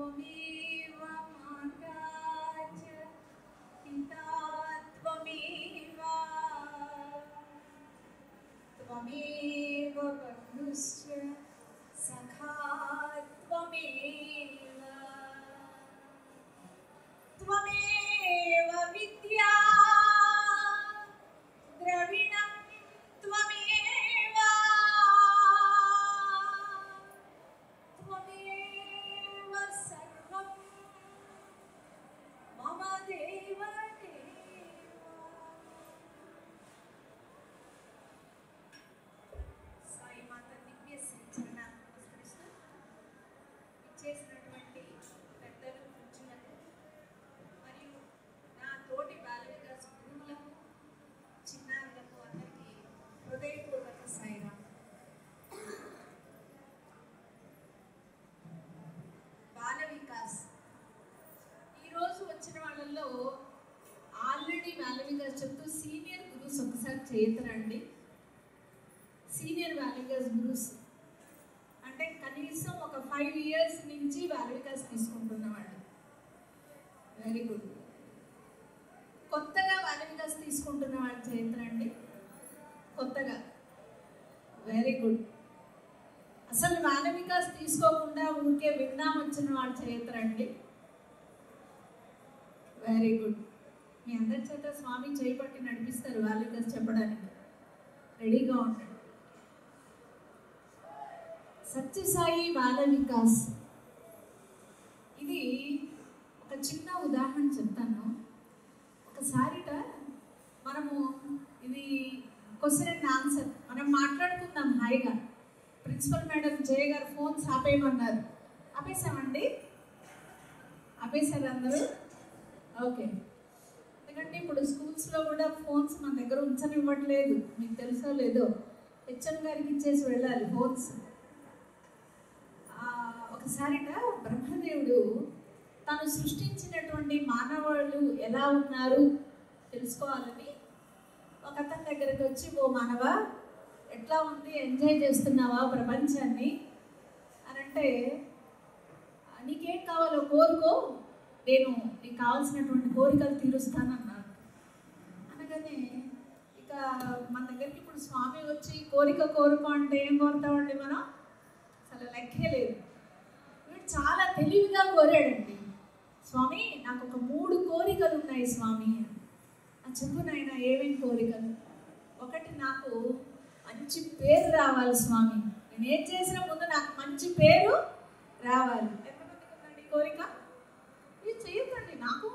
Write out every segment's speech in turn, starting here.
त्वमेव माता च पिता त्वमेव त्वमेव बन्धुश्च सखा त्वमेव त्वमेव विद्या द्रविणं त्वमेव त्वमेव सर्वं मम देव సాయి మాత దివ్య చరణాలను నమస్కరిస్తూ ఇచ్చేసినటువంటి పెద్దలు పూజ్యులకు మరియు నా తోటి బాలికల గురువులకు చిన్నారులకు అందరికీ హృదయపూర్వక సాయిరాం. బాల వికాస్ ఈరోజు వచ్చిన వాళ్ళల్లో ఆల్రెడీ బాల వికాస్ చెప్తూ సీనియర్ గురుస్ ఒకసారి చేయతరండి. సీనియర్ బాల వికాస్ గురుస్ అంటే కనీసం ఒక 5 years నుంచి బాల వికాస్ తీసుకుంటున్నవాళ్ళు. Very good. కొత్తగా బాల వికాస్ తీసుకుంటున్న వాళ్ళు చేయతరండి. కొత్తగా వెరీ గుడ్. అసలు బాల వికాస్ తీసుకోకుండా ఊరికే విందాం వచ్చిన వాళ్ళు చేయతరండి. Very good. మీ అందరి చేత స్వామి చేయబట్టి నడిపిస్తారు బాల వికాస్ చెప్పడానికి. రెడీగా ఉండండి. సత్యసాయి బాల వికాస్ ఇది ఒక చిన్న ఉదాహరణ చెప్తాను. ఒకసారిట మనము ఇది క్వశ్చన్ అండ్ ఆన్సర్ మనం మాట్లాడుకుందాం హాయిగా. ప్రిన్సిపల్ మేడం జయ గారు ఫోన్స్ ఆపేయమన్నారు. ఆపేసామండి? ఆపేశారు అందరూ? ఓకే. ఎందుకంటే ఇప్పుడు స్కూల్స్లో కూడా ఫోన్స్ మన దగ్గర ఉంచనివ్వట్లేదు. మీకు తెలుసో లేదో, హెచ్ఎం గారికి ఇచ్చేసి వెళ్ళాలి ఫోన్స్. ఒకసారిట బ్రహ్మదేవుడు తను సృష్టించినటువంటి మానవాళ్ళు ఎలా ఉన్నారు తెలుసుకోవాలని ఒక అతని దగ్గరికి వచ్చి, ఓ మానవ ఎట్లా ఉంది, ఎంజాయ్ చేస్తున్నావా ప్రపంచాన్ని అని అంటే, నీకేం కావాలో కోరుకో, నేను నీకు కావాల్సినటువంటి కోరికలు తీరుస్తానన్నాను. అనగానే ఇక మన దగ్గరికి ఇప్పుడు స్వామి వచ్చి కోరిక కోరుకో అంటే ఏం కోరుతామండి మనం? అసలు లెక్కే లేదు. వీడు చాలా తెలివిగా కోరాడండి. స్వామి నాకు ఒక 3 కోరికలు ఉన్నాయి స్వామి. చెప్పు నాయన, ఏమేమి కోరికలు? ఒకటి, నాకు మంచి పేరు రావాలి స్వామి. నేను ఏం చేసిన ముందు నాకు మంచి పేరు రావాలి. ఎంతమందికి ఉందండి కోరిక? ఇది చేయకండి, నాకు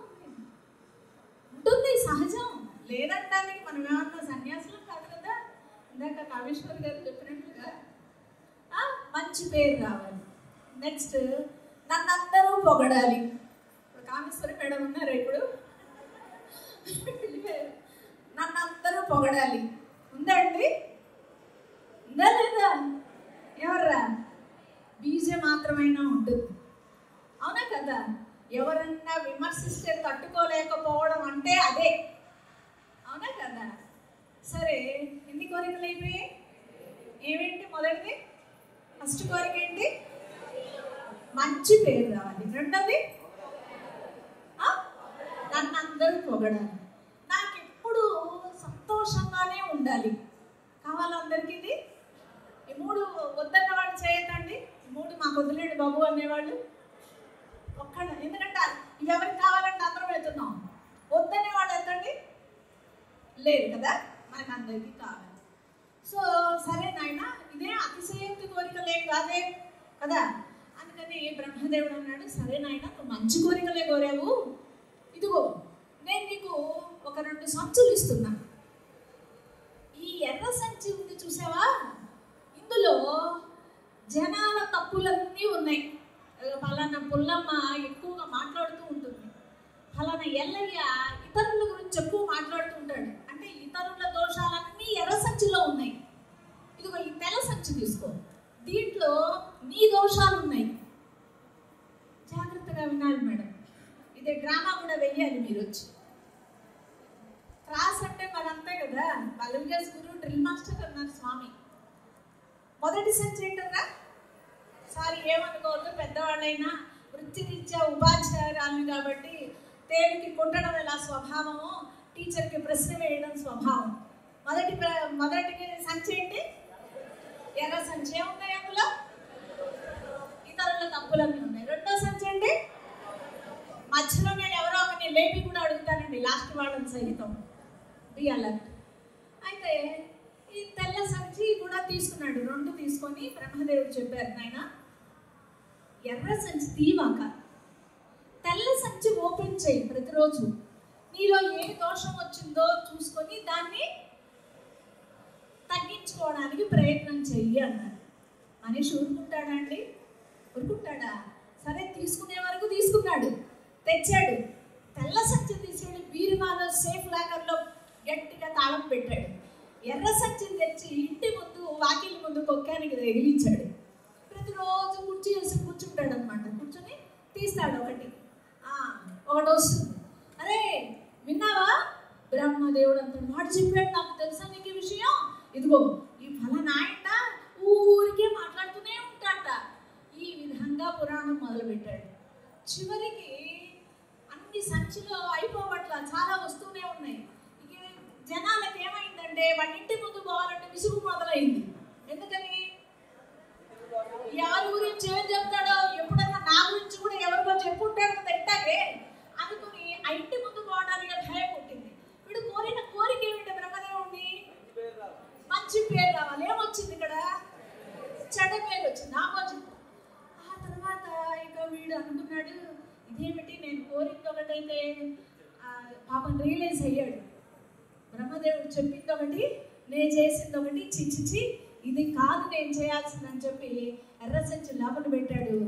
ఉంటుంది, సహజం. లేదంటానికి మనం ఏమన్నా సన్యాసులు కాదు కదా. ఇందాక కామేశ్వర్ గారు చెప్పినట్లుగా మంచి పేరు రావాలి. నెక్స్ట్, నన్ను అందరూ పొగడాలి. ఇప్పుడు కామేశ్వరి మేడం ఉన్నారు, ఇప్పుడు నన్ను అందరూ పొగడాలి. ఉందండి? ఉందా లేదా? ఎవర్రా? బీజం మాత్రమైనా ఉంటుంది. అవునా కదా? ఎవరన్నా విమర్శిస్తే తట్టుకోలేకపోవడం అంటే అదే. అవునా కదా? సరే, ఎన్ని కోరికలు అయిపోయాయి? ఏమేంటి? మొదటిది, ఫస్ట్ కోరిక ఏంటి? మంచి పేరు రావాలి. రెండోది, నన్ను అందరూ పొగడాలి. నాకు ఎప్పుడు సంతోషంగానే ఉండాలి. కావాలి అందరికీ ఇది? ఈ 3 వద్దన్న వాళ్ళు చేయకండి. 3 మాకు వదిలేండి బాబు అనేవాళ్ళు ఒక్కడ. ఎందుకంటే ఇవి ఎవరికి కావాలంటే అందరం వెళ్తున్నాం. వద్దనే వాళ్ళు ఎత్తండి, లేదు కదా, మనకు అందరికీ కావాలి. సో సరే నాయన, ఇదే అతిశయోక్తి కోరికలేం కాదే కదా. అందుకని బ్రహ్మదేవుడు అన్నాడు, సరే నాయన, నువ్వు మంచి కోరికలే కోరావు. ఇదిగో నేను నీకు ఒక 2 సంచులు ఇస్తున్నా. ఈ ఎర్ర సంచి ఉంది చూసావా, ఇందులో జనాల తప్పులన్నీ ఉన్నాయి. ఫలానా పుల్లమ్మ ఎక్కువగా మాట్లాడుతూ ఉంటుంది, ఫలానా ఎల్లయ్య ఇతరుల గురించి ఎక్కువ మాట్లాడుతూ ఉంటాడు. అంటే ఇతరుల దోషాలన్నీ ఎర్ర సంచిలో ఉన్నాయి. ఇదిగో ఈ తెల్ల సంచి తీసుకో, దీంట్లో నీ దోషాలు ఉన్నాయి. జాగ్రత్తగా వినాలి మేడం. ఇదే డ్రామా కూడా వెయ్యాలి మీరు వచ్చి. క్లాస్ అంటే మరి అంతే కదా. బాల వికాస్ గురు డ్రిల్ మాస్టర్ అన్నారు స్వామి. మొదటి సంచి ఏంటన్నా? సారీ ఏమనుకోవద్దు, పెద్దవాళ్ళైనా వృత్తిరీత్యా ఉపాధ్యాయురాలు కాబట్టి తేలికి కొట్టడం ఎలా స్వభావమో టీచర్కి ప్రశ్న వేయడం స్వభావం. మొదటి సంచి ఏంటి? ఎర్ర సంచి. ఏమున్నాయి అందులో? ఇతరుల తప్పులన్నీ ఉన్నాయి. రెండో సంచి ఏంటి? మధ్యలో నేను ఎవరో ఒకరిని లేపి కూడా అడుగుతానండి, లాస్ట్ వాళ్ళని సహితం. Be alert. అయితే ఈ తెల్ల సంచి కూడా తీసుకున్నాడు. 2 తీసుకొని బ్రహ్మదేవుడు చెప్పారు, నాయన ఎర్ర సంచి తీవాక తెల్ల సంచి ఓపెన్ చేయి. ప్రతిరోజు నీలో ఏ దోషం వచ్చిందో చూసుకొని దాన్ని తగ్గించుకోవడానికి ప్రయత్నం చెయ్యి అన్నారు. మనిషి ఊరుకుంటాడా అండి? ఊరుకుంటాడా? సరే, తీసుకునే వరకు తీసుకున్నాడు, తెచ్చాడు. తెల్ల సంచి తీసుకెళ్ళి బీరువాలో సేఫ్ లాకర్లో గట్టిగా తాళం పెట్టాడు. ఎర్ర సంచిని తెచ్చి ఇంటి ముందు వాకిలి ముందు కొక్కానికి తగిలించాడు. ప్రతిరోజు కుర్చీ వేసి కూర్చుంటాడు అనమాట. కూర్చొని తీస్తాడు. ఒకటి వస్తుంది. అరే విన్నావా, బ్రహ్మదేవుడు అంటాడు, వాడు చెప్పాడు, నాకు తెలుసా నీకు ఈ విషయం, ఇదిగో ఈ ఫలానా ఆయన ఊరికే మాట్లాడుతూనే ఉంటాట. ఈ విధంగా పురాణం మొదలుపెట్టాడు. చివరికి అన్ని సంచిలో అయిపోవట్లా, చాలా వస్తూనే ఉన్నాయి. ఇక జనాలకు ఏమైందంటే వాళ్ళ ఇంటి ముందు పోవాలంటే విసుగు మొదలైంది. ఎందుకని? ఎవరి గురించి ఏం చెప్తాడో, ఎప్పుడన్నా నా గురించి కూడా ఎవరికో చెప్పుంటాడు కదా ఇట్టాగే అనుకుని ఆ ఇంటి ముందు పోవడానికి భయం పుట్టింది. వీడు కోరిన కోరిక ఏమిటి? బ్రహ్మదేవుడిని మంచి పేరు రావాలి. ఏమొచ్చింది ఇక్కడ? చెడ్డ పేరు వచ్చింది, ఆపోజిట్. ఆ తర్వాత ఇక వీడు అనుకున్నాడు, ఇదేమిటి, నేను కోరింది ఒకటైతే పాపం రియలైజ్ అయ్యాడు. బ్రహ్మదేవుడు చెప్పింది ఒకటి, నేను చేసింది ఒకటి, చిచ్చిచి ఇది కాదు నేను చేయాల్సిందని చెప్పి ఎర్ర సంచి లోపల పెట్టాడు.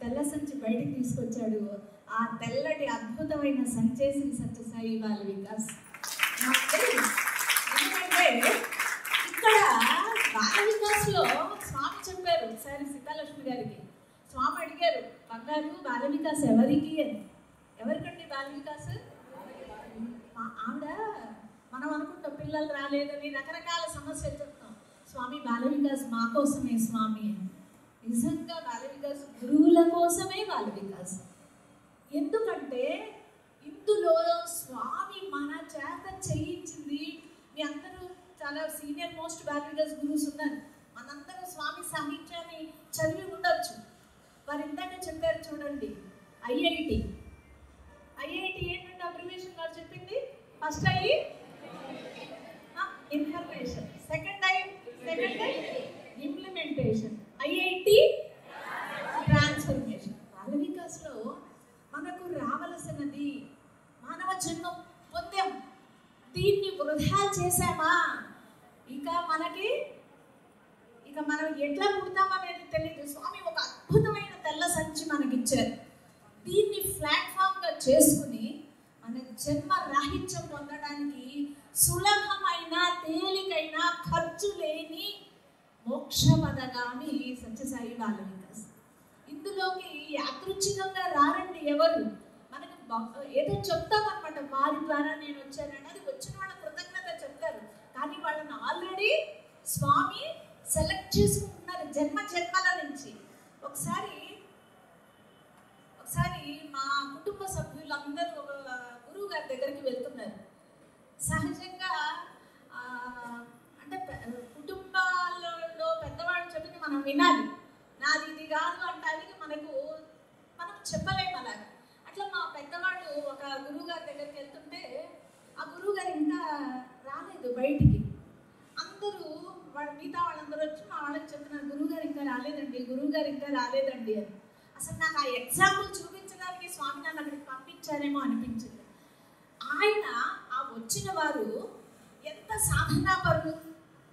తెల్ల సంచి బయటికి తీసుకొచ్చాడు. ఆ తెల్లటి అద్భుతమైన సంచే శ్రీ సత్యసాయి బాల వికాస్. ఎందుకంటే ఇక్కడ బాల వికాస్లో స్వామి చెప్పారు ఒకసారి సీతాలక్ష్మి గారికి. స్వామి అడిగారు, బంగారు బాల వికాస్ ఎవరికి అని. ఎవరికండి బాల వికాస్? ఆవిడ మనం అనుకుంటాం పిల్లలు రాలేదని రకరకాల సమస్యలు చెప్తాం. స్వామి బాల వికాస్ మా కోసమే స్వామి అని. నిజంగా బాల వికాస్ గురువుల కోసమే బాల వికాస్. ఎందుకంటే ఇందులో స్వామి మన చేత చేయించింది. మీ అందరూ చాలా సీనియర్ మోస్ట్ బాల వికాస్ గురువుస్ ఉన్నారు. మనందరూ స్వామి సాహిత్యాన్ని చదివి ఉండొచ్చు. వారు ఇందాక చెప్పారు చూడండి, ఐఐటి. ఐఐటి ఏంటంటే అబ్రివేషన్ వారు చెప్పింది. First I information, second implementation, IIT transformation. Bala వికాస్లో మనకు రావలసినది మానవ జన్మం పొందాం, దీన్ని వృధా చేశామా, ఇక మనం ఎట్లా పుడతామనేది తెలియదు. స్వామి ఒక అద్భుతమైన తెల్ల సంచి మనకిచ్చారు. దీన్ని ప్లాట్ఫామ్గా చేసుకుని మన జన్మ రాహిత్యం పొందడానికి సులభమైన తేలికైన ఖర్చు లేని మోక్షపదగామి సత్యసాయి బాల వికాస్. ఇందులోకి యాదృచ్ఛికంగా రారండి ఎవరు. మనకు ఏదో చెప్తామన్నమాట, వారి ద్వారా నేను వచ్చానని. అది వచ్చిన వాళ్ళ కృతజ్ఞత చెప్తారు, కానీ వాళ్ళని ఆల్రెడీ స్వామి సెలెక్ట్ చేసుకుంటున్నారు జన్మల నుంచి. ఒకసారి మా కుటుంబ సభ్యులందరూ ఒక గురువు గారి దగ్గరికి వెళ్తున్నారు. సహజంగా అంటే కుటుంబాలలో పెద్దవాళ్ళు చెప్పింది మనం వినాలి. నాది ఇది కాదు అంటే అది మనం చెప్పలేము అలాగా. అట్లా మా పెద్దవాళ్ళు ఒక గురువు గారి దగ్గరికి వెళ్తుంటే ఆ గురువు గారు ఇంకా రాలేదు బయటికి. అందరూ మిగతా వాళ్ళందరూ వచ్చి మా వాళ్ళకి చెప్తున్నారు, గురువుగారు ఇంకా రాలేదండి అని. అసలు నాకు ఆ ఎగ్జాంపుల్ చూపించడానికి స్వామి నన్ను అక్కడికి పంపించారేమో అనిపించింది. ఆయన ఆ వచ్చిన వారు ఎంత సాధనాపరులు,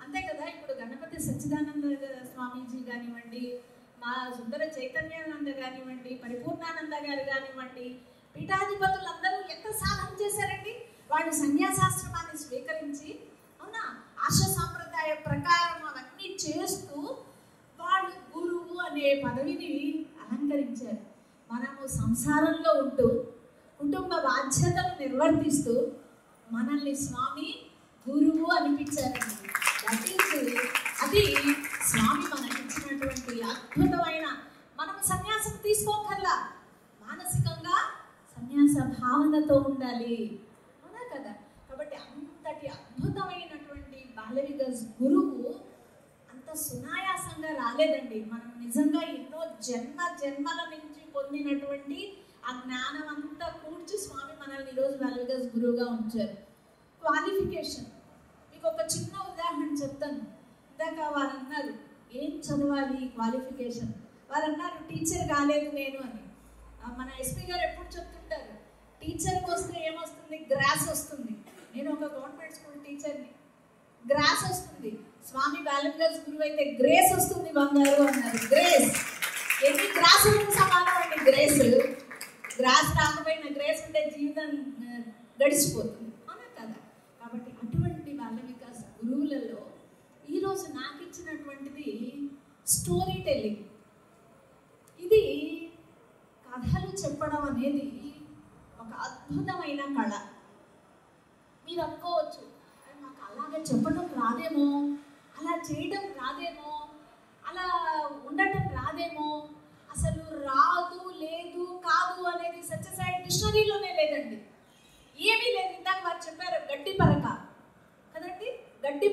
అంతే కదా. ఇప్పుడు గణపతి సచ్చిదానంద స్వామీజీ కానివ్వండి, మా సుందర చైతన్యానంద కానివ్వండి, పరిపూర్ణానంద గారు కానివ్వండి, పీఠాధిపతులందరూ ఎంత సాధన చేశారండి. వాళ్ళు సన్యాసాశ్రమాన్ని స్వీకరించి, అవునా, ఆర్ష సాంప్రదాయ ప్రకారం అవన్నీ చేస్తూ వాళ్ళు గురువు అనే పదవిని అలంకరించారు. మనము సంసారంలో ఉంటూ కుటుంబ బాధ్యతలు నిర్వర్తిస్తూ మనల్ని స్వామి గురువు అనిపించారండి. అది స్వామి మనకిచ్చినటువంటి అద్భుతమైన. మనం సన్యాసం తీసుకోకల్లా, జిజ్ఞాస భావనతో ఉండాలి, అవునా కదా? కాబట్టి అంతటి అద్భుతమైనటువంటి బాల వికాస్ గురువు అంత సునాయాసంగా రాలేదండి. మనం నిజంగా ఎన్నో జన్మల నుంచి పొందినటువంటి ఆ జ్ఞానం అంతా కూర్చి స్వామి మనల్ని ఈరోజు బాల వికాస్ గురువుగా ఉంచారు. క్వాలిఫికేషన్ మీకు ఒక చిన్న ఉదాహరణ చెప్తాను. ఇందాక వారు అన్నారు ఏం చదవాలి క్వాలిఫికేషన్, వారు అన్నారు టీచర్ కాలేదు నేను అని. మన ఎస్పీ గారు ఎప్పుడు చెప్తుంటారు టీచర్కి వస్తే ఏమొస్తుంది, గ్రాస్ వస్తుంది. నేను ఒక గవర్నమెంట్ స్కూల్ టీచర్ని, గ్రాస్ వస్తుంది. స్వామి బాల వికాస్ గురువు అయితే గ్రేస్ వస్తుంది బంగారు అన్నారు. గ్రేస్ ఎన్ని గ్రాసులకు సమానం అండి గ్రేస్. గ్రాస్ రాకపోయినా గ్రేస్ ఉంటే జీవితం గడిచిపోతుంది, అవునా కదా? కాబట్టి అటువంటి బాల వికాస్ గురువులలో ఈరోజు నాకు ఇచ్చినటువంటిది స్టోరీ టెల్లింగ్. ఇది కథలు చెప్పడం అనేది ఒక అద్భుతమైన కళ. మీరు అనుకోవచ్చు మాకు అలాగే చెప్పడం రాదేమో, అలా చేయడం రాదేమో, అలా ఉండటం రాదేమో, అసలు రాదు లేదు కాదు అనేది సత్యసాయి డిక్షనరీలోనే లేదండి, ఏమీ లేదు. ఇందాక వారు చెప్పారు గడ్డి పరక కదండి, గడ్డి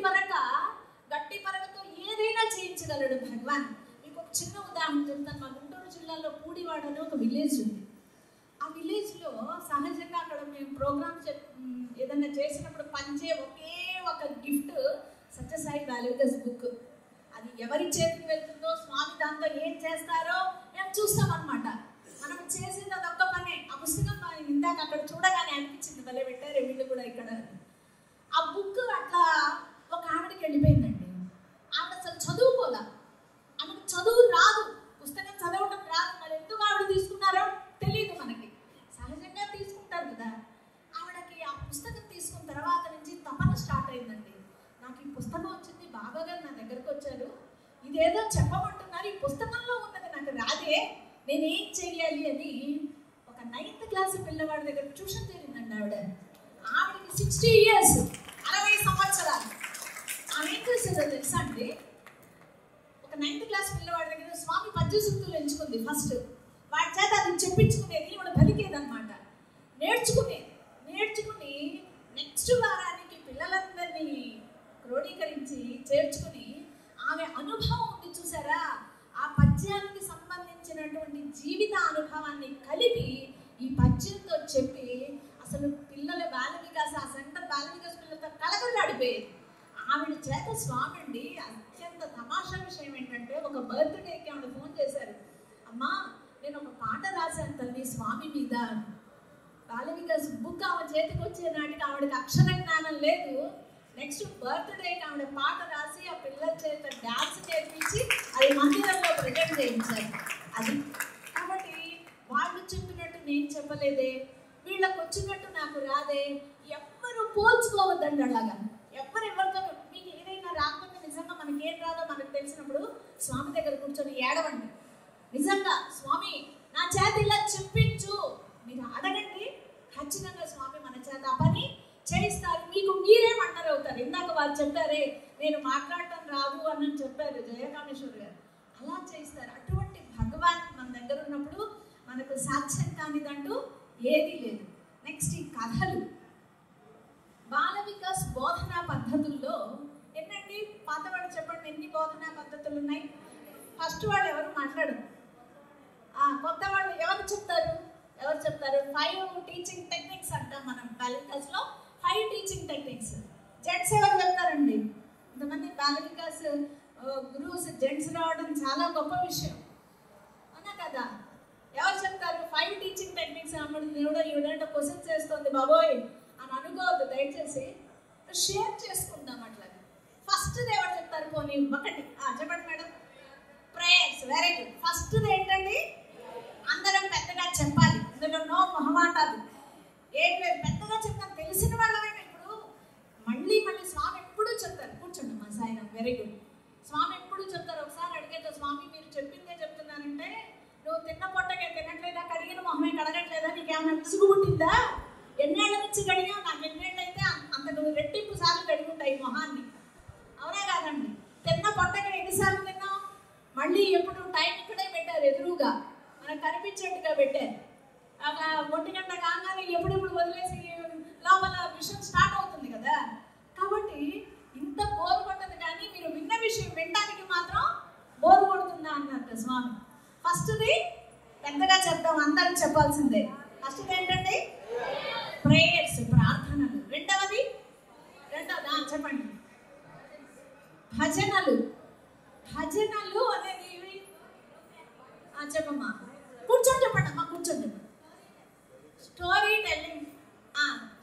పరకతో ఏదైనా చేయించగలడు భగవాన్. మీకు ఒక చిన్న ఉదాహరణ చెప్తాను. మా గుంటూరు జిల్లాలో పూడివాడ అని ఒక విలేజ్ ఉంది. ఆ విలేజ్లో సహజంగా అక్కడ మేము ప్రోగ్రామ్స్ ఏదైనా చేసినప్పుడు పంచే ఒకే ఒక గిఫ్ట్ సత్యసాయి బాల వికాస్ బుక్. అది ఎవరి చేతికి వెళ్తుందో స్వామి దాంతో ఏం చేస్తారో మేము చూస్తామన్నమాట. మనం చేసింది అదొక్క పనే. ఆ పుస్తకం ఇందాక అక్కడ చూడగానే అనిపించింది భలే పెట్టారు వీళ్ళు కూడా ఇక్కడ. ఆ బుక్ అట్లా ఒక ఆవిడకి వెళ్ళిపోయిందండి. ఆవిడ అసలు చదువుకోలే, ఆమెకు చదువు రాదు, పుస్తకం చదవడం రాదు. మరి ఎందుకు ఆవిడ తీసుకున్నారో తెలియదు మనకి, సహజంగా తీసుకుంటారు కదా. ఆవిడకి ఆ పుస్తకం తీసుకున్న తర్వాత నుంచి తపన స్టార్ట్ అయిందండి. నాకు ఈ పుస్తకం వచ్చింది, బాబా గారు నా దగ్గరకు వచ్చారు, ఇదేదో చెప్పమంటున్నారు, ఈ పుస్తకంలో ఉన్నది నాకు రాదే, నేనేం చెయ్యాలి అని ఒక 9th క్లాస్ పిల్లవాడి దగ్గర ట్యూషన్ చేరిందండి ఆవిడ. ఆవిడకి 60 years, 60 సంవత్సరాలు. ఆమె ఏం చేసేదో తెలుసా అండి, ఒక 9th క్లాస్ పిల్లవాడి దగ్గర స్వామి పద్య సూక్తులు ఎంచుకుంది. ఫస్ట్ వాడి చేత అది చెప్పించుకునేది, ఇవిడ పలికేదన్నమాట. నేర్చుకుని నెక్స్ట్ వారానికి పిల్లలందరినీ క్రోడీకరించి చేర్చుకుని ఆమె అనుభవం ఉంది చూసారా, ఆ పద్యానికి సంబంధించినటువంటి జీవిత అనుభవాన్ని కలిపి ఈ పద్యంతో చెప్పి అసలు పిల్లల బాల వికాస, ఆ సెంటర్ బాల వికాస పిల్లలతో కలగలాడిపోయేది. ఆవిడ చేత స్వామి అండి అత్యంత తమాషా విషయం ఏంటంటే, ఒక బర్త్డేకి ఆవిడ ఫోన్ చేశారు, అమ్మా నేను ఒక పాట రాశాను తల్లి స్వామి మీద. బాల వికాస్ బుక్ ఆమె చేతికి వచ్చే నాటికి ఆవిడకి అక్షర జ్ఞానం లేదు. నెక్స్ట్ బర్త్డేకి ఆవిడ పాట రాసి ఆ పిల్లల చేత డాన్స్ నేర్పించి అది మందిరంలో ప్రజెంట్ చేయించారు. అది కాబట్టి వాళ్ళు చెప్పినట్టు నేను చెప్పలేదే, వీళ్ళకి వచ్చినట్టు నాకు రాదే, ఎవ్వరు పోల్చుకోవద్దండి. అలాగా ఎవరితో మీకు ఏదైనా రాకపోతే నిజంగా మనకేం రాదో మనకు తెలిసినప్పుడు స్వామి దగ్గర కూర్చొని ఏడవండి. నిజంగా స్వామి నా చేత ఇలా చెప్పించు మీరు అడగండి, ఖచ్చితంగా స్వామి మన చేత ఆ పని చేయిస్తారు. మీకు మీరే మంటలు అవుతారు. ఇందాక వారు చెప్పారే నేను మాట్లాడటం రాదు అని చెప్పారు జయకామేశ్వర్ గారు, అలా చేయిస్తారు. అటువంటి భగవాన్ మన దగ్గర ఉన్నప్పుడు మనకు సాధ్యం కానిదంటూ ఏదీ లేదు. నెక్స్ట్ ఈ కథలు, బాల వికాస్ బోధనా పద్ధతుల్లో ఎన్నండి, పాతవాడు చెప్పండి ఎన్ని బోధనా పద్ధతులు ఉన్నాయి. ఫస్ట్ వాళ్ళు ఎవరు మాట్లాడరు, కొత్త వాళ్ళు ఎవరు చెప్తారు 5 టీచింగ్ టెక్నిక్స్ అంటాం మనం బాల వికాస్లో. 5 టీచింగ్ టెక్నిక్స్. జెంట్స్ ఎవరు చెప్తారండి? ఇంతమంది బాల వికాస్ గురువుస్ జెంట్స్ రావడం చాలా గొప్ప విషయం, అవునా కదా? ఎవరు చెప్తారు 5 టీచింగ్ టెక్నిక్స్? ఈవిడంటే క్వశ్చన్ చేస్తుంది బాబోయ్ అని అనుకోవద్దు దయచేసి, షేర్ చేసుకుందాం అట్లా. ఫస్ట్ ఎవరు చెప్తారు? పోనీ ఒకటి చెప్పండి madam. Prayers. Very good. First ఏంటండి, అందరం పెద్దగా చెప్పాలి, ఇందులో నో మొహమాటాలు ఏం లేదు, పెద్దగా చెప్తాను తెలిసిన వాళ్ళమైనా. ఇప్పుడు మళ్ళీ స్వామి ఎప్పుడూ చెప్తారు, కూర్చోండి మా సాయిరాం. Very good. స్వామి ఎప్పుడూ చెప్తారు, ఒకసారి అడిగేదో స్వామి మీరు చెప్పిందే చెప్తున్నానంటే నువ్వు తిన్న పొట్టకే తినట్లేదా, కడిగిన మొహమే కడగట్లేదా, నీకేమైనా విసుగు పుట్టిందా, ఎన్నేళ్ల నుంచి కడిగా, నాకు ఎన్నేళ్ళైతే అంతకు రెట్టింపు సార్లు కడుగుంటాయి మొహాన్ని, అవునా కాదండి? తిన్న పొట్టకే ఎన్నిసార్లు తిన్నావు? మళ్ళీ ఎప్పుడు టైం ఇక్కడే పెట్టారు, ఎదురుగా మనకు కనిపించేట్టుగా పెట్టారు. అలా 1 గంట కాగానే ఎప్పుడెప్పుడు వదిలేసి లోపల విషయం స్టార్ట్ అవుతుంది కదా. కాబట్టి ఇంత బోర్ కొట్టదు, కానీ మీరు విన్న విషయం వినడానికి మాత్రం బోర్ కొడుతుందా అన్నట్టు స్వామి. ఫస్ట్ది పెద్దగా చెప్తాం, అందరం చెప్పాల్సిందే. ఫస్ట్ది ఏంటండి? ప్రేయర్స్, ప్రార్థనలు. రెండవది చెప్పండి, భజనలు. భజనలు అనేది చెప్పమ్మా, కూర్చొని చెప్పండి అమ్మా, కూర్చొని చెప్పండి. స్టోరీ టెల్లింగ్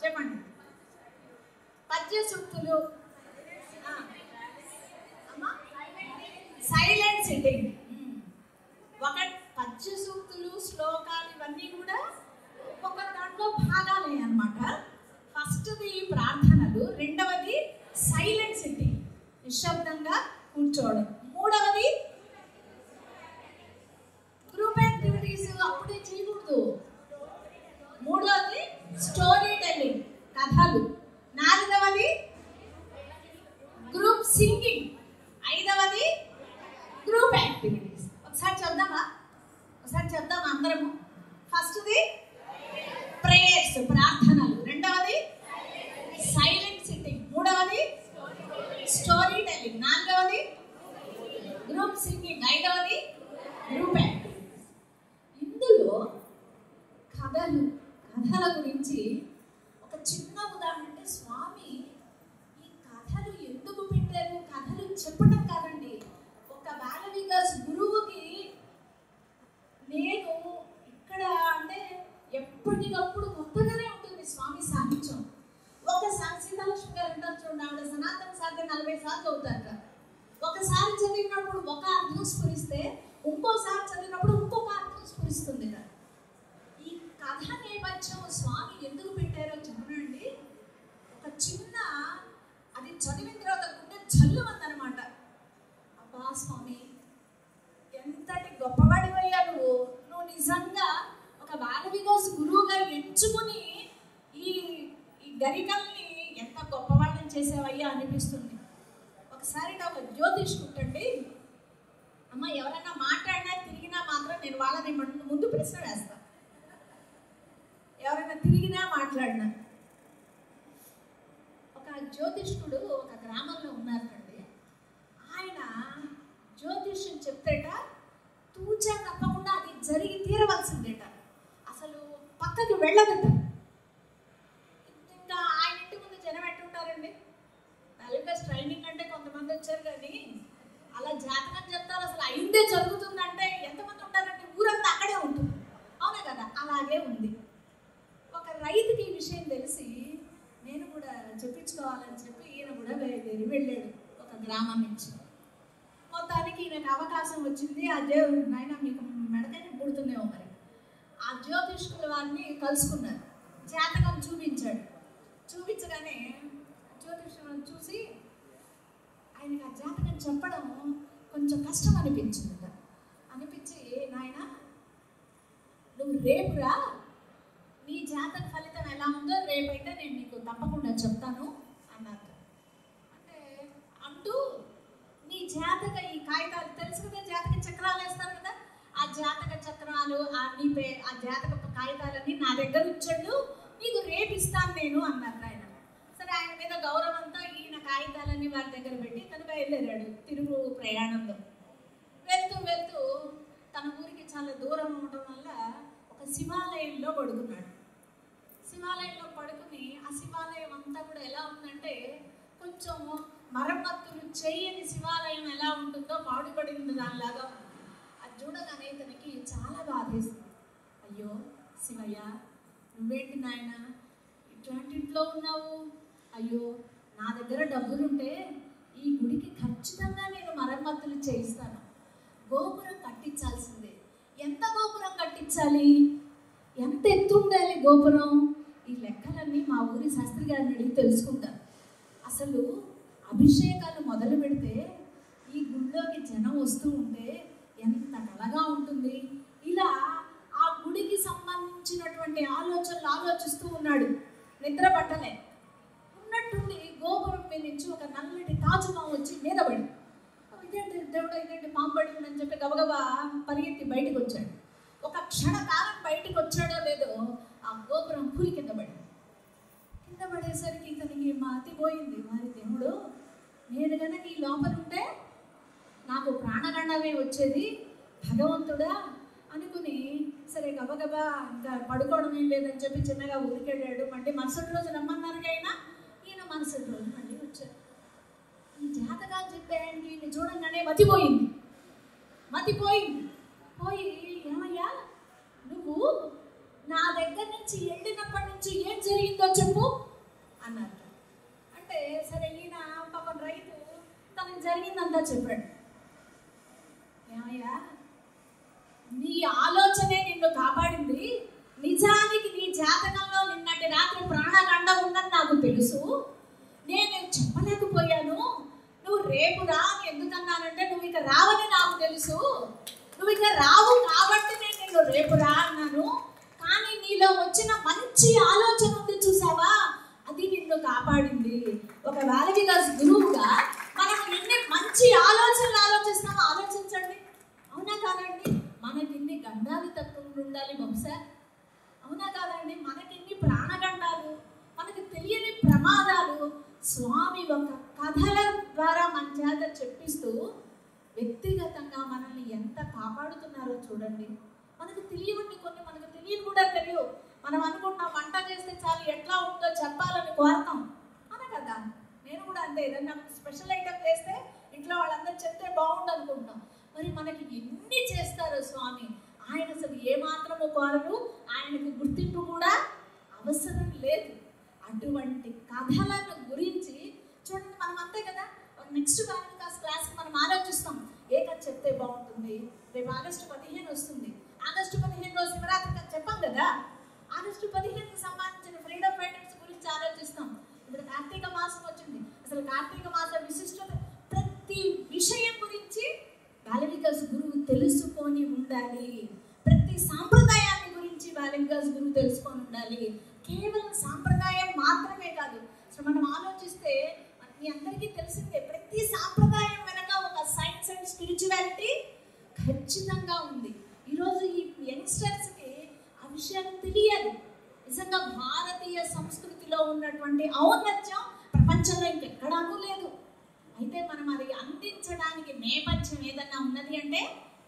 చెప్పండి. పద్య సూక్తులు, సైలెంట్ సిట్టింగ్. ఒక పద్య సూక్తులు, శ్లోకాలు ఇవన్నీ కూడా ఒక దాంట్లో భాగాలే అన్నమాట. ఫస్ట్ది ప్రార్థనలు, రెండవది సైలెంట్ సిట్టింగ్, నిశ్శబ్దంగా కూర్చోవడం. మూడవది గ్రూప్ యాక్టివిటీస్, అప్పుడే చేయకూడదు. మూడవది స్టోరీ టెల్లింగ్, కథలు. నాలుగవది గ్రూప్ సింగింగ్. ఐదవది గ్రూప్ యాక్టివిటీస్. ఒకసారి చెప్దామా అందరము? ఫస్ట్ది ప్రేయర్స్, ప్రార్థనలు. రెండవది సైలెంట్ సిట్టింగ్. మూడవది స్టోరీ టెల్లింగ్. నాలుగవది గ్రూప్ సింగింగ్. ఐదవది గ్రూప్ యాక్టివిటీస్. ఇందులో కథల గురించి ఒక చిన్న ఉదాహరణ అంటే, స్వామి ఈ కథలు ఎందుకు పెట్టారు? కథలు చెప్పడం కాదండి. ఒక బాల వికాస్ గురువుకి నేను ఇక్కడ అంటే ఎప్పటికప్పుడు కొత్తగానే ఉంటుంది స్వామి సాహిత్యం. ఒకసారి సీతాలక్ష్మి గారు అంటారు చూడండి, ఆవిడ సనాతన సాధన 40 సార్లు అవుతారట. ఒకసారి చదివినప్పుడు ఒక అర్థం స్ఫురిస్తే ఇంకోసారి చదివినప్పుడు ఇంకొక అర్థం స్ఫురిస్తుంది. ఈ కథ నేపథ్యం స్వామి ఎందుకు పెట్టారో చెప్పనండి. ఒక చిన్న అది చదివిన తర్వాత గుండె జల్లు అందనమాట. అబ్బా స్వామి, ఎంతటి గొప్పవాడివయ్యా నువ్వు నిజంగా ఒక బాల వికాస్ గురువుగా ఎంచుకుని ఈ గరికల్ని ఎంత గొప్పవాళ్ళని చేసేవయ్యా అనిపిస్తుంది. ఒకసారి ఒక జ్యోతిష్కుంటండి, అమ్మ ఎవరైనా మాట్లాడినా తిరిగినా మాత్రం నేను వాళ్ళని ముందు ప్రశ్న వేస్తా. ఎవరైనా తిరిగినా మాట్లాడినా. ఒక జ్యోతిష్కుడు ఒక గ్రామంలో ఉన్నారండి. ఆయన జ్యోతిష్యం చెప్తేట తూచా తప్పకుండా అది జరిగి తీరవలసిందేట, అసలు పక్కకి వెళ్ళదట. ఇంకా ఆయన ఇంటి ముందు జనం ఎట్టుంటారండి? బాలికాస్ ట్రైనింగ్ అంటే కొంతమంది వచ్చారు, కానీ అలా జాతకం చెప్తారు అసలు అయిందే జరుగుతుందంటే ఎంతమంది ఉంటారంటే ఊరంతా అక్కడే ఉంటుంది. అవునా కదా? అలాగే ఉంది. ఒక రైతుకి ఈ విషయం తెలిసి నేను కూడా చెప్పించుకోవాలని చెప్పి ఈయన కూడా వెళ్ళాడు ఒక గ్రామం నుంచి. మొత్తానికి ఈయనకు అవకాశం వచ్చింది. ఆ దేవుడు నాయన మీకు మెడకైనా పుడుతుందేమో మరి. ఆ జ్యోతిష్కుల వారిని కలుసుకున్నారు, జాతకం చూపించాడు. చూపించగానే జ్యోతిష్కులను చూసి ఆయనకు ఆ జాతకం చెప్పడం కొంచెం కష్టం అనిపించింది. అనిపించి, నాయన నువ్వు రేపురా, నీ జాతక ఫలితం ఎలా ఉందో రేపైతే నేను నీకు తప్పకుండా చెప్తాను అన్నారు. అంటే అంటూ నీ జాతక ఈ కాగితాలు తెలుసు కదా, జాతక చక్రాలు వేస్తారు కదా, ఆ జాతక చక్రాలు ఆ జాతక కాగితాలన్నీ నా దగ్గర ఉంచాడు, నీకు రేపు ఇస్తాను నేను అన్నారు ఆయన. సరే, ఆయన మీద గౌరవంతో ఈయన కాగితాలన్నీ వారి దగ్గర పెట్టి తను బయలుదేరాడు తిరుగు ప్రయాణంలో. వెళ్తూ తన ఊరికి చాలా దూరం ఉండటం వల్ల ఒక శివాలయంలో పడుకున్నాడు. శివాలయంలో పడుకుని ఆ శివాలయం అంతా కూడా ఎలా ఉందంటే, కొంచెం మరమ్మతులు చేయని శివాలయం ఎలా ఉంటుందో పాడుపడింది దానిలాగా. అది చూడగానే తనకి చాలా బాధేసింది. అయ్యో శివయ్య, నువ్వేంటి నాయన ఇట్లాంటి ఇంట్లో ఉన్నావు? అయ్యో, నా దగ్గర డబ్బులుంటే ఈ గుడికి ఖచ్చితంగా నేను మరమ్మతులు చేయిస్తాను. గోపురం కట్టించాల్సిందే. ఎంత గోపురం కట్టించాలి? ఎంత ఎత్తు ఉండాలి గోపురం? ఈ లెక్కలన్నీ మా ఊరి శాస్త్రి గారిని అడిగి తెలుసుకుంటారు. అసలు అభిషేకాలు మొదలు పెడితే ఈ గుడిలోకి జనం వస్తూ ఉంటే ఎంత కలగా ఉంటుంది. ఇలా ఆ గుడికి సంబంధించినటువంటి ఆలోచనలు ఆలోచిస్తూ ఉన్నాడు. నిద్ర పట్టలే. ఉన్నట్టుండి గోపురం మీద నుంచి ఒక నల్లటి తాజుపాము వచ్చి మీద పడి, ఇదేంటి దేవుడు, ఇదేంటి పాము పడిందని చెప్పి గబగబా పరిగెత్తి బయటకు వచ్చాడు. ఒక క్షణకాలం బయటకు వచ్చాడో లేదో మతిపోయింది. వారి దేవుడు, నేను కనుక ఈ లోపల ఉంటే నాకు ప్రాణగండమే వచ్చేది భగవంతుడా అనుకుని, సరే గబగబా ఇంకా పడుకోవడం ఏం లేదని చెప్పి చిన్నగా ఊరికెళ్ళాడు. మళ్ళీ మరుసటి రోజు రమ్మన్నారుకైనా ఈయన మరుసటి రోజు మళ్ళీ వచ్చారు. ఈ జాతకాలు చెప్పాయని ఈయన చూడంగానే మతిపోయింది. పోయి, ఏమయ్యా నువ్వు నా దగ్గర నుంచి వెళ్ళినప్పటి నుంచి ఏం జరిగిందో చెప్పు అన్నారు. అంటే సరే ఈయన పాపం రైతు తనకు జరిగిందంతా చెప్పాడు. ఏమయ్యా, నీ ఆలోచనే నిన్ను కాపాడింది. నిజానికి నీ జాతకంలో నిన్నటి రాత్రి ప్రాణగండం ఉందని నాకు తెలుసు. నేను చెప్పలేకపోయాను. నువ్వు రేపు రా అని ఎందుకన్నానంటే నువ్వు ఇక రావని నాకు తెలుసు. నువ్వు ఇక రావు కాబట్టి నేను నిన్ను రేపు రా అన్నాను. కానీ నీలో వచ్చిన మంచి ఆలోచన ఉంది చూసావా, అది నిన్ను కాపాడింది. ఒక వాల్మీకి గురువుగా మనం ఎన్ని మంచి ఆలోచనలు ఆలోచిస్తామో ఆలోచించండి. అవునా కాదండి? మనకి ఎన్ని గండాలు తప్పకుండా ఉండాలి బహుశా. అవునా కాదండి? మనకి ఎన్ని ప్రాణగండాలు, మనకి తెలియని ప్రమాదాలు స్వామి ఒక కథల ద్వారా మన చేత చెప్పిస్తూ వ్యక్తిగతంగా మనల్ని ఎంత కాపాడుతున్నారో చూడండి. మనకు తెలియని కొన్ని, మనకు తెలియని కూడా తెలియవు. మనం అనుకుంటాం వంట చేస్తే చాలు ఎట్లా ఉందో చెప్పాలని కోరతాం. అవునా కదా? నేను కూడా అంతే. ఏదన్నా స్పెషల్ ఐటమ్ చేస్తే ఇంట్లో వాళ్ళందరూ చెప్తే బాగుండు అనుకుంటాం. మరి మనకి ఎన్ని చేస్తారు స్వామి. ఆయన అసలు ఏమాత్రము కోరరు, ఆయనకు గుర్తింపు కూడా అవసరం లేదు. అటువంటి కథలను గురించి చూడండి. మనం అంతే కదా, నెక్స్ట్ క్లాస్కి మనం ఆలోచిస్తాం ఏ కథ చెప్తే బాగుంటుంది. రేపు ఆగస్టు 15 వస్తుంది. ఆగస్టు 15 రోజు శివరాత్రి కథ చెప్పాం కదా. ఆగస్టు 15కి సంబంధించిన ఫ్రీడమ్ ఫైటర్స్ గురించి ఆలోచిస్తాం. ఇప్పుడు కార్తీక మాసం వచ్చింది. అసలు కార్తీక మాస విశిష్టత ప్రతి విషయం గురించి వాల్మీకి గురువు తెలుసుకొని ఉండాలి. ప్రతి సాంప్రదాయాన్ని గురించి వాల్మీకి గురువు తెలుసుకొని ఉండాలి. కేవలం సాంప్రదాయం మాత్రమే కాదు. అసలు మనం ఆలోచిస్తే మీ అందరికీ తెలిసిందే, ప్రతి సాంప్రదాయం వెనక ఒక సైన్స్ అండ్ స్పిరిచువాలిటీ ఖచ్చితంగా ఉంది. ఈరోజు ఈ యంగ్స్టర్స్కి ఆ విషయాలు తెలియాలి. నిజంగా భారతీయ సంస్కృతిలో ఉన్నటువంటి ఔన్నత్యం ప్రపంచంలో ఇంకెక్కడానూ లేదు. అయితే మనం అది అందించడానికి నేపథ్యం ఏదన్నా ఉన్నది అంటే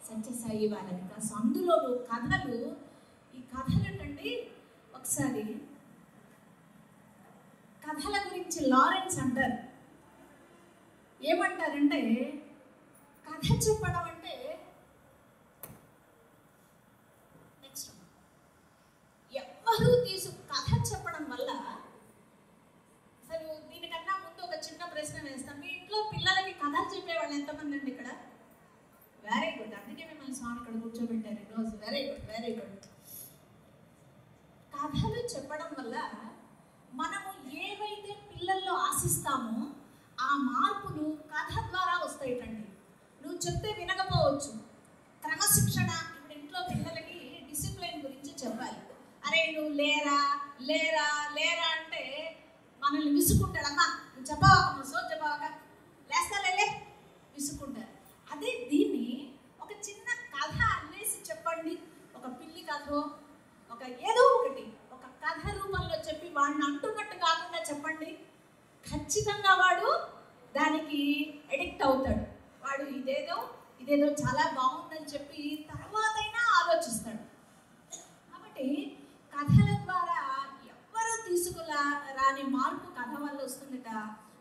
సత్యసాయి వాల్మీకి. సో అందులో కథలు, ఈ కథలు ఏంటండి, ఒకసారి కథల గురించి లారెన్స్ అంటారు. ఏమంటారంటే కథ చెప్పడం అంటే నెక్స్ట్ ఎవరు కథ చెప్పడం వల్ల, అసలు దీనికన్నా ముందు ఒక చిన్న ప్రశ్న వేస్తాం. మీ ఇంట్లో పిల్లలకి కథలు చెప్పేవాళ్ళు ఎంతమంది అండి ఇక్కడ? Very good. అందుకే మిమ్మల్ని స్వామి ఇక్కడ కూర్చోబెట్టారు ఈరోజు. Very good, very good. కథలు చెప్పడం వల్ల మనము ఏవైతే పిల్లల్లో ఆశిస్తామో ఆ మార్పులు కథ ద్వారా వస్తాయిటండి. నువ్వు చెప్తే వినకపోవచ్చు. క్రమశిక్షణ, ఇప్పుడు ఇంట్లో పిల్లలకి డిసిప్లిన్ గురించి చెప్పాలి. అరే నువ్వు లేరా లేరా లేరా అంటే మనల్ని విసుకుంటాడు. అమ్మా నువ్వు చెప్పావా, సో చెప్పావా, లేస్తాలే విసుకుంటారు. అదే దీన్ని ఒక చిన్న కథ అల్లేసి చెప్పండి. ఒక పిల్లి కథో, ఒక ఏదో ఒకటి ఒక కథ రూపంలో చెప్పి వాడిని అంటున్నట్టు కాకుండా చెప్పండి. ఖచ్చితంగా వాడు దానికి ఎడిక్ట్ అవుతాడు. వాడు ఇదేదో చాలా బాగుందని చెప్పి తర్వాతైనా ఆలోచిస్తాడు. కాబట్టి కథల ద్వారా ఎవ్వరూ తీసుకురాని మార్పు కథ వల్ల వస్తుందట.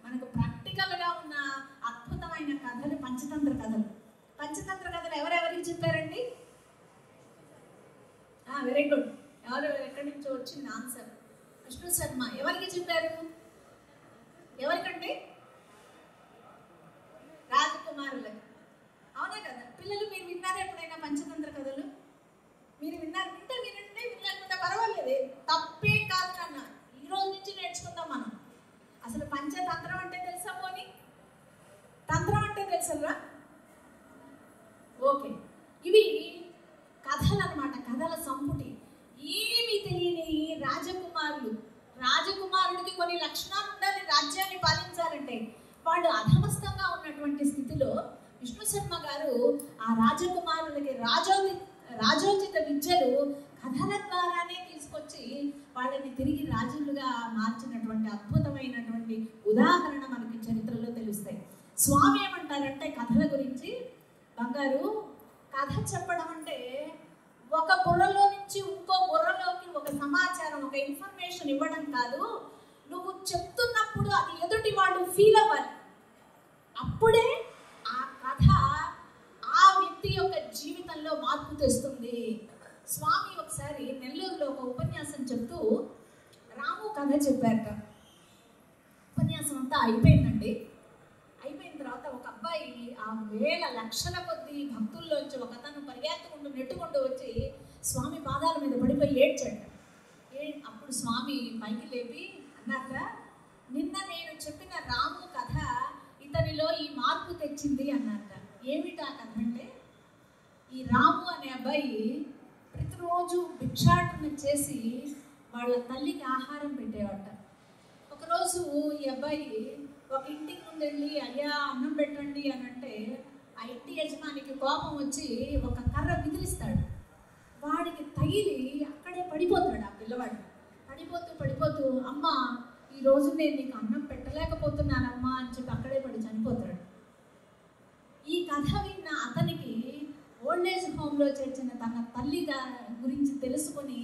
మనకు ప్రాక్టికల్గా ఉన్న అద్భుతమైన కథలు పంచతంత్ర కథలు. పంచతంత్ర కథలు ఎవరెవరికి చెప్పారండి? Very good. ఎక్కడి నుంచో వచ్చింది ఆన్సర్. విష్ణు శర్మ. ఎవరికి చెప్పారు? ఎవరికండి? రాజకుమారులకి. అవునా కదా? పిల్లలు మీరు విన్నారా ఎప్పుడైనా పంచతంత్ర కథలు? మీరు విన్నారు? వింటే వినండి, వినలేకపోతే పర్వాలేదు, తప్పే కాదు అన్న. ఈ రోజు నుంచి నేర్చుకుందాం మనం. అసలు పంచతంత్రం అంటే తెలుసా? పోనీ తంత్రం అంటే తెలుసా? ఓకే, ఇవి కథలు అన్నమాట, కథల సంపుటి. ఏమీ తెలియని రాజకుమారుడికి కొన్ని లక్షణాలు ఉండాలి రాజ్యాన్ని పాలించాలంటే. వాడు అధమస్థంగా ఉన్నటువంటి స్థితిలో విష్ణు శర్మ గారు ఆ రాజకుమారులకి రాజోచిత విద్యలు కథల ద్వారానే తీసుకొచ్చి వాళ్ళని తిరిగి రాజులుగా మార్చినటువంటి అద్భుతమైనటువంటి ఉదాహరణ మనకి చరిత్రలో తెలుస్తాయి. స్వామి ఏమంటారంటే కథల గురించి, బంగారు కథ చెప్పడం అంటే ఒక బుర్రలో నుంచి ఇంకో బుర్రలోకి ఒక సమాచారం, ఒక ఇన్ఫర్మేషన్ ఇవ్వడం కాదు. నువ్వు చెప్తున్నప్పుడు అది ఎదుటి వాళ్ళు ఫీల్ అవ్వాలి. అప్పుడే ఆ కథ ఆ వ్యక్తి యొక్క జీవితంలో మార్పు తెస్తుంది. స్వామి ఒకసారి నెల్లూరులో ఒక ఉపన్యాసం చెప్తూ రాము కథ చెప్పారట. ఉపన్యాసం అంతా అయిపోయిందండి. అయిపోయిన తర్వాత ఒక అబ్బాయి ఆ వేల లక్షల కొద్ది భక్తుల్లోంచి ఒక అతను పరిగెత్తుకుంటూ నెట్టుకుంటూ వచ్చి స్వామి పాదాల మీద పడిపోయి ఏడ్చాడు. అప్పుడు స్వామి పైకి లేపి అన్నాక, నిన్న నేను చెప్పిన రాము కథ ఇతనిలో ఈ మార్పు తెచ్చింది అన్నాక. ఏమిటా కథ అంటే, ఈ రాము అనే అబ్బాయి ప్రతిరోజు భిక్షాటన చేసి వాళ్ళ తల్లికి ఆహారం పెట్టేవాట. ఒకరోజు ఈ అబ్బాయి ఒక ఇంటికి ముందు వెళ్ళి అయ్యా అన్నం పెట్టండి అని అంటే ఆ ఇంటి యజమానికి కోపం వచ్చి ఒక కర్ర విదిలిస్తాడు. వాడికి తగిలి అక్కడే పడిపోతాడు ఆ పిల్లవాడు. పడిపోతూ అమ్మ ఈరోజు నేను నీకు అన్నం పెట్టలేకపోతున్నానమ్మా అని చెప్పి అక్కడే పడి చనిపోతాడు. ఈ కథ విన్న అతనికి ఓల్డేజ్ హోమ్లో చేర్చిన తన తల్లి గురించి తెలుసుకొని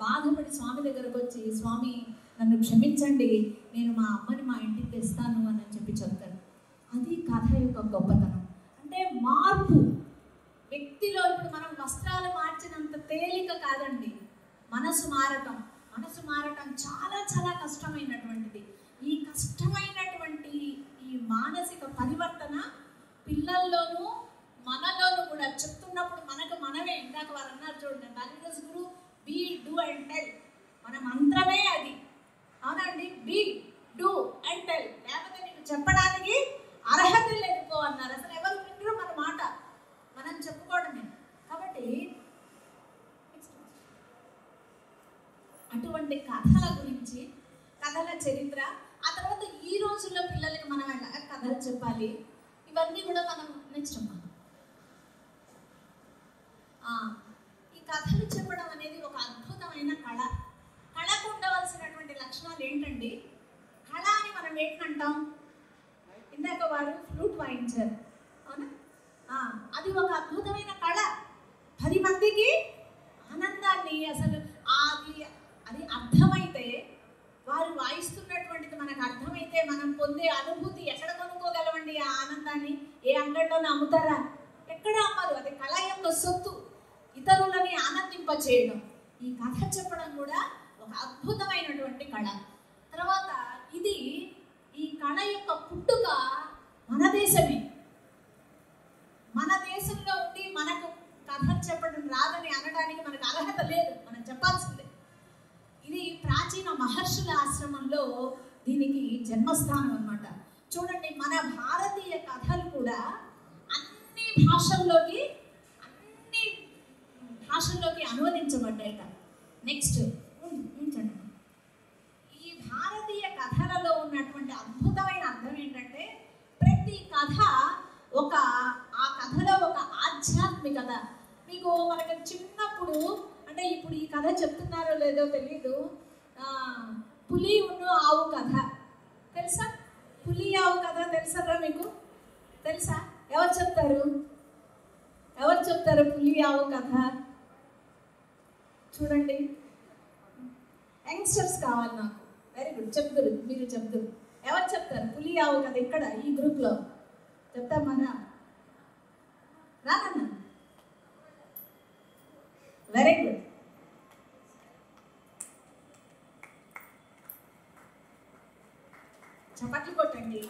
బాధపడి స్వామి దగ్గరకు వచ్చి, స్వామి నన్ను క్షమించండి, నేను మా అమ్మని మా ఇంటికి తెస్తాను అని చెప్పి చెప్తాడు. అది కథ యొక్క గొప్పతనం. అంటే మార్పు వ్యక్తిలో. ఇప్పుడు మనం వస్త్రాలు మార్చినంత తేలిక కాదండి మనసు మారటం చాలా చాలా కష్టమైనటువంటిది. ఈ కష్టమైనటువంటి ఈ మానసిక పరివర్తన పిల్లల్లోనూ మనలోనూ కూడా చెప్తున్నప్పుడు మనమే ఇందాక వారు అన్నారు చూడండి, బ్యాలెన్స్ గురు బీ డూ అండ్ టెల్. మన మంత్రమే అది, అవునండి. బీ డూ అండ్ టెల్, లేకపోతే నీకు చెప్పడానికి అర్హత లేదుకో అన్నారు. అసలు ఎవరు వింటారు మన మాట, మనం చెప్పుకోవడమే. కాబట్టి అటువంటి కథల గురించి, కథల చరిత్ర, ఆ తర్వాత ఈ రోజుల్లో పిల్లలకి మనం ఎలా కథలు చెప్పాలి, ఇవన్నీ కూడా మనం నెక్స్ట్ అమ్మా. ఈ కథలు చెప్పడం అనేది ఒక అద్భుతమైన కళ. కళకు ఉండవలసినటువంటి లక్షణాలు ఏంటండి? కళ అని మనం ఏంటంటాం? ఇందాక వారు ఫ్లూట్ వాయించారు, అవునా? అది ఒక అద్భుతమైన కళ. 10 మందికి ఆనందాన్ని, అసలు అది అర్థమైతే, వారు వాయిస్తున్నటువంటిది మనకు అర్థమైతే మనం పొందే అనుభూతి ఎక్కడ కొనుక్కోగలమండి? ఆ ఆనందాన్ని ఏ అంగడిలోనే అమ్ముతారా? ఎక్కడ అమ్మరు. అది కళ యొక్క సొత్తు, ఇతరులని ఆనందింపచేయడం. ఈ కథ చెప్పడం కూడా ఒక అద్భుతమైనటువంటి కళ. తర్వాత ఈ కళ యొక్క పుట్టుక మన దేశమే. మన దేశంలో ఉండి మనకు కథ చెప్పడం రాదని అనడానికి మనకు అర్హత లేదు, మనం చెప్పాల్సిందే. ఇది ప్రాచీన మహర్షుల ఆశ్రమంలో దీనికి జన్మస్థానం అన్నమాట. చూడండి, మన భారతీయ కథలు కూడా అన్ని భాషల్లోకి అనువదించబడ్డాయట. నెక్స్ట్ ఉంచండి. ఈ భారతీయ కథలలో ఉన్నటువంటి అద్భుతమైన అర్థం ఏంటంటే, ప్రతి కథ ఆ కథలో ఒక ఆధ్యాత్మికత. మీకు మనకి చిన్నప్పుడు, అంటే ఇప్పుడు ఈ కథ చెప్తున్నారో లేదో తెలీదు, పులి ఉన్ను ఆవు కథ తెలుసా? పులి ఆవు కథ తెలుసా మీకు? తెలుసా? ఎవరు చెప్తారు పులి ఆవు కథ? చూడండి, యంగ్స్టర్స్ కావాలి నాకు. వెరీ గుడ్, చెప్తారు, మీరు చెప్తారు. ఎవరు చెప్తారు పులి ఆవు కథ? ఇక్కడ ఈ గ్రూప్లో చెప్తామన్నా రానన్నా? Very good. చప్పట్లు కొట్టండి.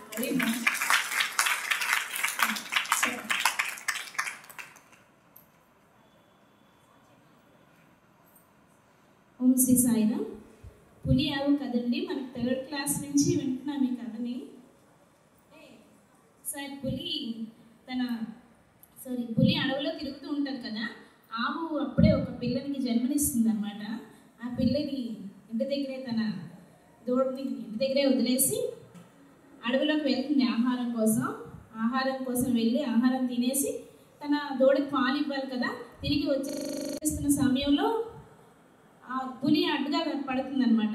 ఓం శ్రీ సాయిరామ్. పులి ఆవు కదండి, మనకు 3rd క్లాస్ నుంచి వింటున్నాం ఈ కథని. సార్, పులి అడవిలో తిరుగుతూ ఉంటుంది కదా. ఆవు అప్పుడే ఒక పిల్లని జన్మనిస్తుంది అన్నమాట. ఆ పిల్లని ఇంటి దగ్గరే, తన దూడని ఇంటి దగ్గరే వదిలేసి అడవిలోకి వెళ్తుంది ఆహారం కోసం వెళ్ళి ఆహారం తినేసి తన దూడకి పాలు ఇవ్వాలి కదా. తిరిగి వచ్చేస్తున్న సమయంలో ఆ పులి అడ్డుగా పడుతుంది అనమాట.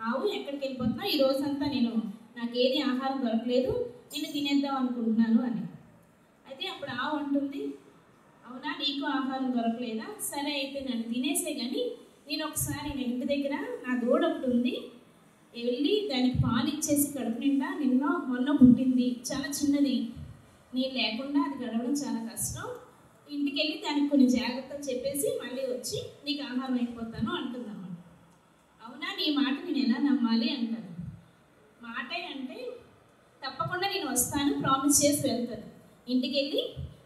ఆవు ఎక్కడికి వెళ్ళిపోతున్నా, ఈ రోజంతా నాకు ఏది ఆహారం దొరకలేదు, నేను తినేద్దాం అనుకుంటున్నాను అని. అయితే అప్పుడు ఆవు అంటుంది, అవునా నీకు ఆహారం దొరకలేదా, సరే అయితే నన్ను తినేసే, కానీ నేను ఒకసారి ఇంటి దగ్గర నా దూడ ఒకటి ఉంది, వెళ్ళి దానికి పాలు ఇచ్చేసి కడుపు నిండా మొన్న పుట్టింది, చాలా చిన్నది, నేను లేకుండా అది గడవడం చాలా కష్టం, ఇంటికి వెళ్ళి దానికి కొన్ని జాగ్రత్తలు చెప్పేసి మళ్ళీ వచ్చి నీకు ఆహారం అయిపోతాను అంటుందన్నమాట. అవునా నీ మాట నేను ఎలా నమ్మాలి అంటాను. మాటే అంటే తప్పకుండా నేను వస్తాను ప్రామిస్ చేసి వెళ్తాను. ఇంటికి వెళ్ళి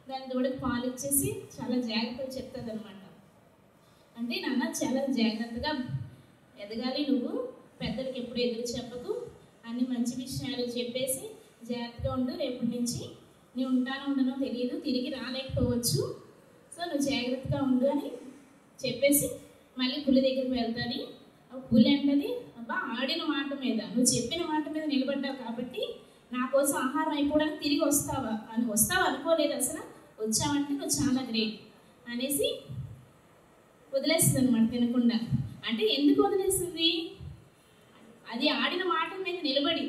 దాని దూడకి పాలు ఇచ్చేసి చాలా జాగ్రత్తగా చెప్తుంది అనమాట. అంటే నాన్న చాలా జాగ్రత్తగా ఎదగాలి, నువ్వు పెద్దలకి ఎప్పుడు ఎదురు చెప్పకు, అన్ని మంచి విషయాలు చెప్పేసి జాగ్రత్తగా ఉండు, రేపటి నుంచి నేను ఉండనో తెలియదు, తిరిగి రాలేకపోవచ్చు, సో నువ్వు జాగ్రత్తగా ఉండు అని చెప్పేసి మళ్ళీ పులి దగ్గరికి వెళ్తాని. పులి అంటది, అబ్బా ఆడిన మాట మీద, నువ్వు చెప్పిన మాట మీద నిలబడ్డావు కాబట్టి నా కోసం ఆహారం అయిపోవడానికి తిరిగి వస్తావా అనుకోలేదు, అసలు వచ్చావంటే నువ్వు చాలా గ్రేట్ అనేసి వదిలేస్తుంది అనమాట తినకుండా. అంటే ఎందుకు వదిలేస్తుంది, అది ఆడిన మాట మీద నిలబడి.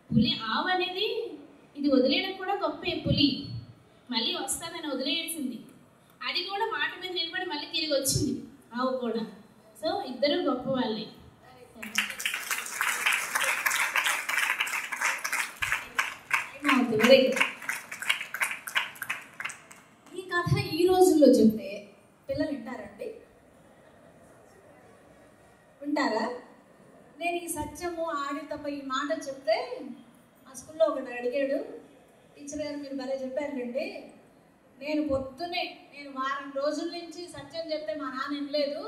పులి ఆవు అనేది ఇది వదిలేయడం కూడా గొప్పే, పులి మళ్ళీ వస్తుందని వదిలేసింది, అది కూడా మాట మీద నిలబడి మళ్ళీ తిరిగి వచ్చింది ఆవు కూడా. సో ఇద్దరు గొప్ప వాళ్ళే. ఈ కథ ఈ రోజుల్లో చెప్తే పిల్లలు వింటారండి? వింటారా? నేను ఈ సత్యము ఆడి తప్ప ఈ మాట చెప్తే మా స్కూల్లో ఒకటి అడిగాడు, టీచర్ గారు మీరు భలే చెప్పారండి, నేను పొద్దునే వారం రోజుల నుంచి సత్యం చెప్తే మా నాన్న వినలేదు,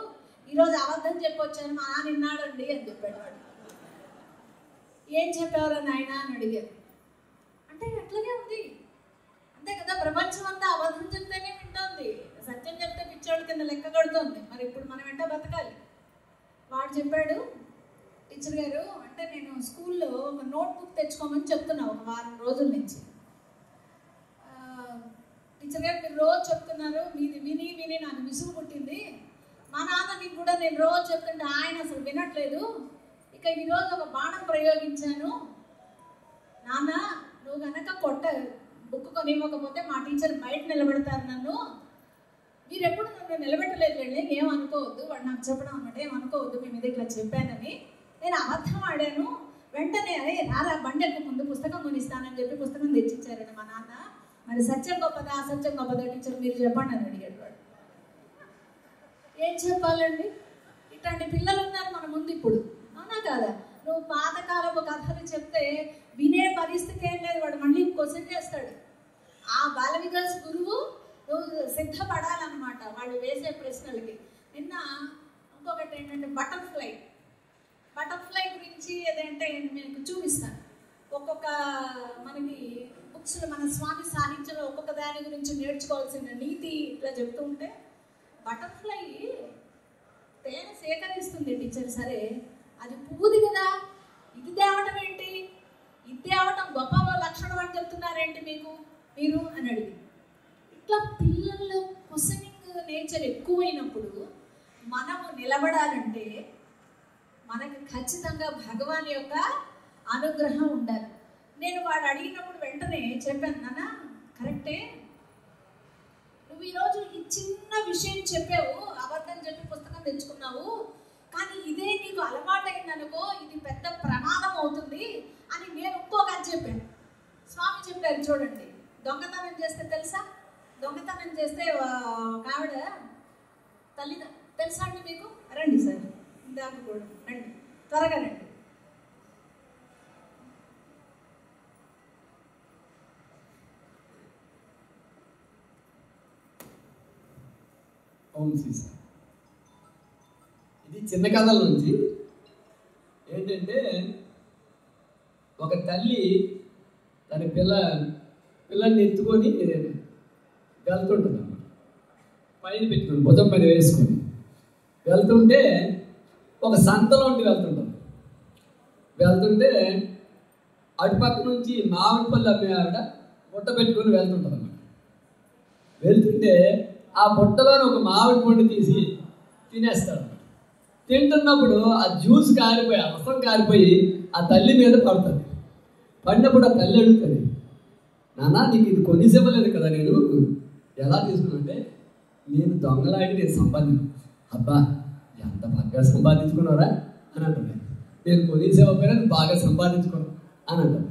ఈరోజు అబద్ధం చెప్పొచ్చాను మా నాన్న విన్నాడండి అని చెప్పాడు వాడు. ఏం చెప్పేవారు నాయన అని అడిగారు. అంటే అట్లాగే ఉంది, అంతే కదా, ప్రపంచం అంతా అబద్ధం చెప్తేనే వింటోంది, సత్యం చెప్తే పిచ్చోడి కింద లెక్క కడుతోంది. మరి ఇప్పుడు మనం వెంట బతకాలి. వాడు చెప్పాడు, టీచర్ గారు అంటే నేను స్కూల్లో ఒక నోట్బుక్ తెచ్చుకోమని చెప్తున్నా ఒక వారం రోజుల నుంచి. టీచర్ గారు మీరు రోజు చెప్తున్నారు, మీది విని విని నాకు విసుగు పుట్టింది, మా నాన్నకి కూడా నేను రోజు చెప్తుంటే ఆయన అసలు వినట్లేదు, ఇక ఈరోజు ఒక బాణం ప్రయోగించాను, నాన్న నువ్వు కనుక బుక్ కొనివ్వకపోతే మా టీచర్ బయట నిలబెడతారు నన్ను, మీరు ఎప్పుడు నన్ను నిలబెట్టలేదులేండి, ఏమనుకోవద్దు, వాడు నాకు చెప్పడం అన్నమాట, ఏమనుకోవద్దు మీ మీద ఇట్లా చెప్పానని. నేను అబద్ధం ఆడాను, వెంటనే అరే రారా బండెక్క ముందు పుస్తకం కొనిస్తానని చెప్పి పుస్తకం తెచ్చిచ్చారండి మా నాన్న. మరి సత్యం గొప్పదా అసత్యం గొప్పదా టీచర్ మీరు చెప్పండి అని అడిగాడు వాడు. ఏం చెప్పాలండి? ఇట్లాంటి పిల్లలు ఉన్నారు మన ముందు ఇప్పుడు, అవునా కాదా? నువ్వు పాతకాలపు కథలు చెప్తే వినే పరిస్థితి ఏం లేదు, వాడు మళ్ళీ క్వశ్చన్ చేస్తాడు. ఆ బాల వికాస్ గురువు నువ్వు సిద్ధపడాలన్నమాట వాడు వేసే ప్రశ్నలకి. నిన్న ఇంకొకటి ఏంటంటే బటర్ఫ్లై గురించి ఏదంటే మీకు చూపిస్తాను. ఒక్కొక్క మనకి బుక్స్లో మన స్వామి సాహిత్యంలో ఒక్కొక్క దాని గురించి నేర్చుకోవాల్సిన నీతి ఇట్లా చెప్తూ ఉంటే, బటర్ఫ్లై తేనె సేకరిస్తుంది టీచర్, సరే అది పువ్వుది కదా, ఇది తేవటం ఏంటి, ఇది తేవటం గొప్ప లక్షణం అని చెప్తున్నారేంటి మీరు అని అడిగి. ఇట్లా పిల్లల్లో క్వశ్చనింగ్ నేచర్ ఎక్కువైనప్పుడు మనము నిలబడాలంటే మనకి ఖచ్చితంగా భగవాన్ యొక్క అనుగ్రహం ఉండాలి. నేను వాడు అడిగినప్పుడు వెంటనే చెప్పాను, నాన్న కరెక్టే, నువ్వు ఈరోజు ఈ చిన్న విషయం చెప్పావు, అబద్ధం చెప్పి పుస్తకం తెచ్చుకున్నావు, కానీ ఇదే నీకు అలవాటైందనుకో ఇది పెద్ద ప్రమాదం అవుతుంది అని నేను ఇంకొక చెప్పాను. స్వామి చెప్పారు చూడండి, దొంగతనం చేస్తే తెలుసా, దొంగతనం చేస్తే ఆవిడ తల్లి తెలుసా అండి మీకు? రండి సార్, ఇందాక కూడా రండి, త్వరగా రండి. అవును సీసా, ఇది చిన్న కథల నుంచి ఏంటంటే ఒక తల్లి తన పిల్లల్ని ఎత్తుకొని వెళ్తుంటుంది అన్నమాట, పైన పెట్టుకుని భుజం పైన వేసుకొని వెళ్తుంటే ఒక సంతలో ఉండి వెళ్తుంటే అటుపక్క నుంచి మామిడి పళ్ళు అమ్మే ఆవిడ బుట్ట పెట్టుకొని వెళ్తుంటుంది అన్నమాట. వెళ్తుంటే ఆ బుట్టలోని ఒక మామిడి పండు తీసి తినేస్తాడు. తింటున్నప్పుడు ఆ జ్యూస్ కారిపోయి ఆ రసం కారిపోయి ఆ తల్లి మీద పడుతుంది. పడినప్పుడు ఆ తల్లి అడుగుతుంది, నాన్న నీకు ఇది కొనిసివ్వలేదు కదా, నేను ఎలా తీసుకున్నానంటే నేను దొంగలాడి నేను సంపాదించు. అబ్బా ఎంత బాగా సంపాదించుకున్నారా అని అంటుంది. నేను కొనిసేవపోయినా బాగా సంపాదించుకున్నాను అని అంటాను.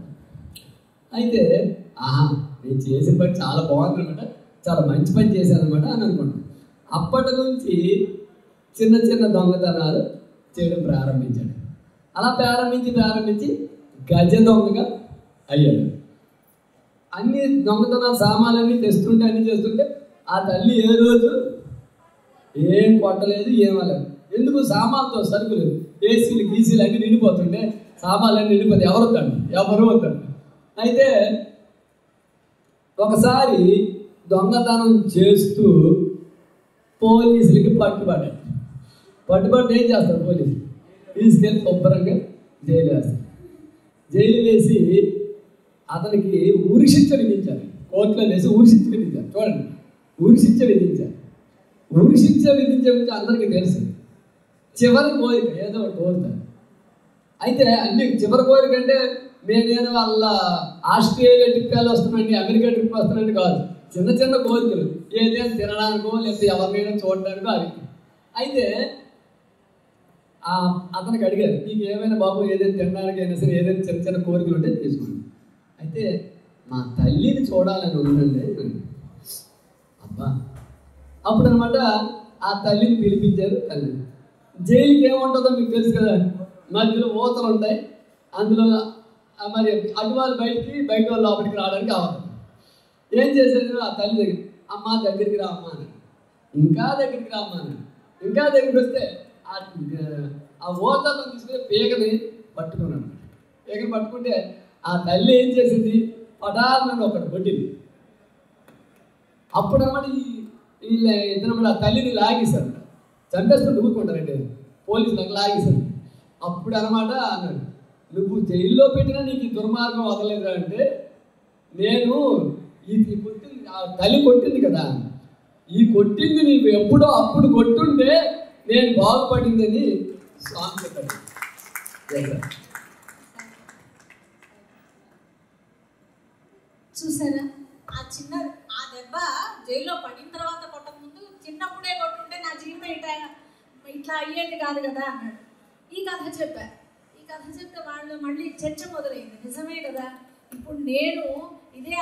అయితే ఆహా నేను చేసిన పని చాలా బాగుందనమాట, చాలా మంచి పని చేశాను అనమాట అని అనుకుంటాను. అప్పటి నుంచి చిన్న చిన్న దొంగతనాలు చేయడం ప్రారంభించాడు. అలా ప్రారంభించి గజ దొంగగా అయ్యాడు. అన్ని దొంగతనాలు సామాన్లన్నీ తెస్తుంటే అన్నీ చేస్తుంటే ఆ తల్లి ఏ రోజు ఏం కొట్టలేదు, ఏమలేదు. ఎందుకు? సామాన్లతో సరుకులు ఏసీలు గీసీలు అన్నీ నిండిపోతుంటే సామాన్లన్నీ నిండిపోతే ఎవరు వద్దండి. అయితే ఒకసారి దొంగతనం చేస్తూ పోలీసులకి పట్టుబడితే ఏం చేస్తారు? పోలీసులు తీసుకెళ్ళి శుభ్రంగా జైలు వేస్తారు. జైలు వేసి అతనికి ఉరిశిక్ష విధించారు. కోర్టులో వేసి ఉరిశిక్ష విధించారు. చూడండి, ఉరిశిక్ష విధించారు. ఉరిశిక్ష విధించే గురించి అందరికీ తెలుసు. చివరి కోరిక ఏదో ఒకటి కోరుతారు. అయితే అన్ని చివరి కోరిక అంటే నేను వాళ్ళ ఆస్ట్రేలియా ట్రిప్ వెళ్ళి వస్తున్నాండి, అమెరికా ట్రిప్ వస్తున్నాండి కాదు. చిన్న చిన్న కోరికలు, ఏదైనా తినడానికో లేకపోతే ఎవరినైనా చూడడానికో అవి. అయితే అతనికి అడిగారు, నీకు ఏమైనా బాబు ఏదైనా తినడానికైనా సరే ఏదైనా చిన్న చిన్న కోరికలు ఉంటే తీసుకోండి. అయితే మా తల్లిని చూడాలని ఉందండి. అబ్బా అప్పుడు అనమాట ఆ తల్లిని పిలిపించారు. తల్లి జైలుకి ఏముంటుందో మీకు తెలుసు కదా, మధ్యలో ఊతలు ఉంటాయి. అందులో మరి అటు వాళ్ళు బయట వాళ్ళు లోపలికి రావడానికి కావాలి. ఏం చేశారు? ఆ తల్లి అమ్మ దగ్గరికి రా అమ్మ అని, ఇంకా దగ్గరికి రా అమ్మ అని, ఇంకా దగ్గరికి వస్తే ఆ ఊతలను తీసుకుని పీకని పట్టుకున్నాడు. పీకని పట్టుకుంటే ఆ తల్లి ఏం చేసింది? పటాలని ఒకటి కొట్టింది. అప్పుడు అన్నమాట ఇద్దరు ఆ తల్లిని లాగేశారు. చంపేస్తుంటే ఊరుకుంటారండి పోలీసులకు లాగేశారు. అప్పుడు అనమాట అన్నాడు, నువ్వు జైల్లో పెట్టినా నీకు ఈ దుర్మార్గం వదలేదు అంటే నేను ఈ కొట్టింది తల్లి కొట్టింది కదా, ఈ కొట్టింది నీవు ఎప్పుడో అప్పుడు కొట్టుంటే నేను బాగుపడిందని స్వామి చెప్పాడు. చూసారా ఆ దెబ్బ జైల్లో పడిన తర్వాత కొట్టక ముందు చిన్నప్పుడే కొట్టుంటే నా జీవితం ఇట్లా అయ్యేది కాదు కదా అన్నాడు. ఈ కథ చెప్తే వాళ్ళు మళ్ళీ చర్చ మొదలైంది. నిజమే కదా, ఇప్పుడు నేను ఇదే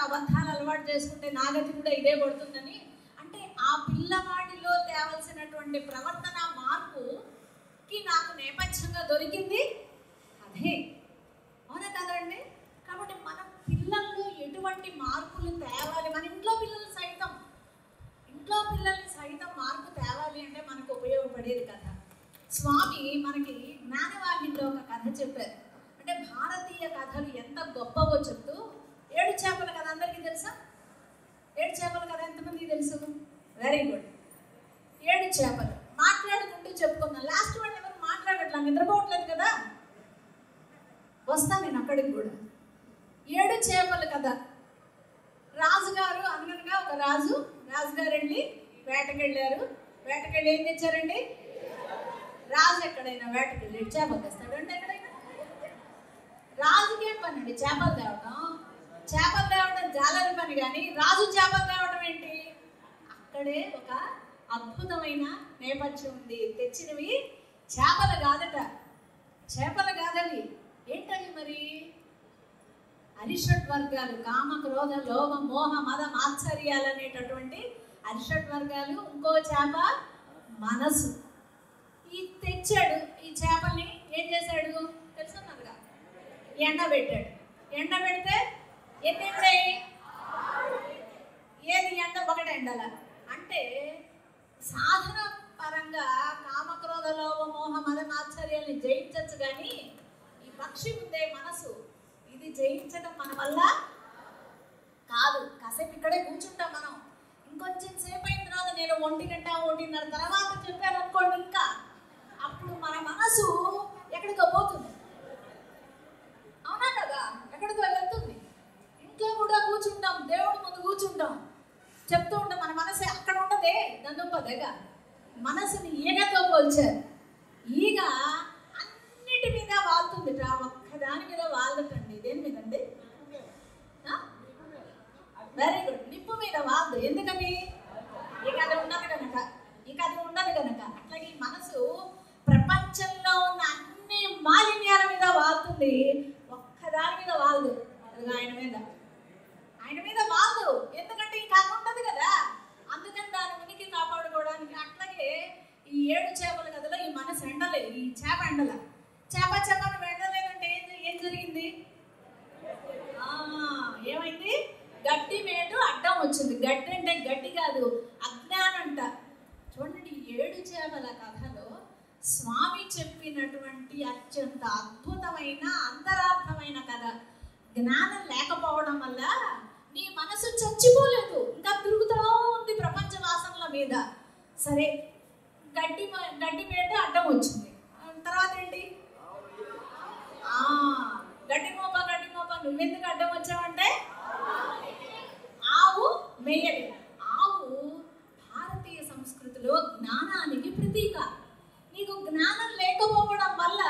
అబద్ధాలు అలవాటు చేసుకుంటే నా గతి కూడా ఇదే పడుతుందని. అంటే ఆ పిల్లవాడిలో తేవలసినటువంటి ప్రవర్తన మార్పుకి నాకు నేపథ్యంగా దొరికింది అదే. అవునా కదండి? కాబట్టి మన పిల్లల్లో ఎటువంటి మార్పులు తేవాలి, మన ఇంట్లో పిల్లల్ని సైతం మార్పు తేవాలి అంటే మనకు ఉపయోగపడేది కథ. స్వామి మనకి జ్ఞానవాహినిలో ఒక కథ చెప్పారు. అంటే భారతీయ కథలు ఎంత గొప్పవో చెప్తూ, 7 చేపల కథ అందరికీ తెలుసా? 7 చేపల కథ ఎంతమందికి తెలుసు? Very good. 7 చేపలు మాట్లాడుకుంటూ చెప్పుకుందాం. లాస్ట్ వన్ ఎవరు మాట్లాడట్లా, నిద్రపోవట్లేదు కదా, వస్తా నేను అక్కడికి కూడా. 7 చేపలు కదా. రాజుగారు అనగా ఒక రాజుగారు వెళ్ళి వేటకెళ్ళారు. వేటకెళ్ళి ఏం తెచ్చారండి? రాజు ఎక్కడైనా వేటకెళ్ళి చేపలు తెస్తాడండి? ఎక్కడైనా రాజుకేం పని అండి చేపలు తేవడం జాలరి పని. కానీ రాజు చేపలు తేవడం ఏంటి? అక్కడే ఒక అద్భుతమైన నేపథ్యం ఉంది. తెచ్చినవి చేపలు కాదవి. ఏంటవి మరి? అరిషడ్ వర్గాలు, కామ క్రోధ లోభ మోహ మద మాత్సర్యాలు అనేటటువంటి అరిషడ్ వర్గాలు. ఇంకో చేప మనసు. ఈ తెచ్చాడు. ఈ చేపల్ని ఏం చేశాడు తెలుసున్నారుగా? ఎండబెట్టాడు. ఎండబెడితే ఎన్ని ఎండాయి? ఏది ఎండ? ఒకటి ఎండల. అంటే సాధన పరంగా కామక్రోధ లోభ మోహ మద మాత్సర్యాన్ని జయించచ్చు. కానీ ఈ పక్షి ఉందే మనసు, ఇది జయించడం మన వల్ల కాదు. కాసేపు ఇక్కడే కూర్చుంటాం మనం. ఇంకొంచెం సేపు అయిన తర్వాత నేను 1 గంట 1:30 తర్వాత చెప్పాను అనుకోండి, ఇంకా అప్పుడు మన మనసు ఎక్కడికో పోతుంది. అవునా కదా? ఎక్కడికో వెళ్తుంది. ఇంట్లో కూడా కూర్చుంటాం, దేవుడి ముందు కూర్చుంటాం, చెప్తూ ఉంటాం. మన మనసు అక్కడ ఉండదే దందుంపదేగా. మనసుని ఈగతో పోల్చారు. ఈగ అన్నిటి మీద వాళ్తుంది, ఒక్కదాని మీద వాళ్దటండి. దేని మీద అండి? వెరీ గుడ్, నిప్పు మీద వాళ్దు. ఎందుకని? ఇక అది ఉండదు కనుక. అట్లాగే ఈ మనసు ప్రపంచంలో ఉన్న అన్ని మాలిన్యాల మీద వాళ్తుంది, ఒక్కదాని మీద వాళ్దు. ఆయన మీద వాళ్దు. ఎందుకంటే ఈ కథ ఉండదు కదా, అందుకని దాని ఉనికి కాపాడుకోవడానికి. అట్లాగే ఈ 7 చేపల కథలో ఈ మనసు ఎండలే, ఈ చేప ఎండల. చేపను ఎండలేదంటే ఏం జరిగింది? ఏమైంది? గడ్డి మేటు అడ్డం వచ్చింది. గడ్డి అంటే గడ్డి కాదు, అజ్ఞానంట. చూడండి, 7 చేపల కథలో స్వామి చెప్పినటువంటి అత్యంత అద్భుతమైన అంతరార్థమైన కథ. జ్ఞానం లేకపోవడం వల్ల నీ మనసు చచ్చిపోలేదు, ఇంకా తిరుగుతూ ఉంది ప్రపంచ వాసనల మీద. సరే, గడ్డి మేట అడ్డం వచ్చింది. తర్వాత ఏంటి? గడ్డి మోప నువ్వెందుకు అడ్డం వచ్చావంటే ఆవు మేయలి. ఆవు భారతీయ సంస్కృతిలో జ్ఞానానికి ప్రతీక. నీకు జ్ఞానం లేకపోవడం వల్ల,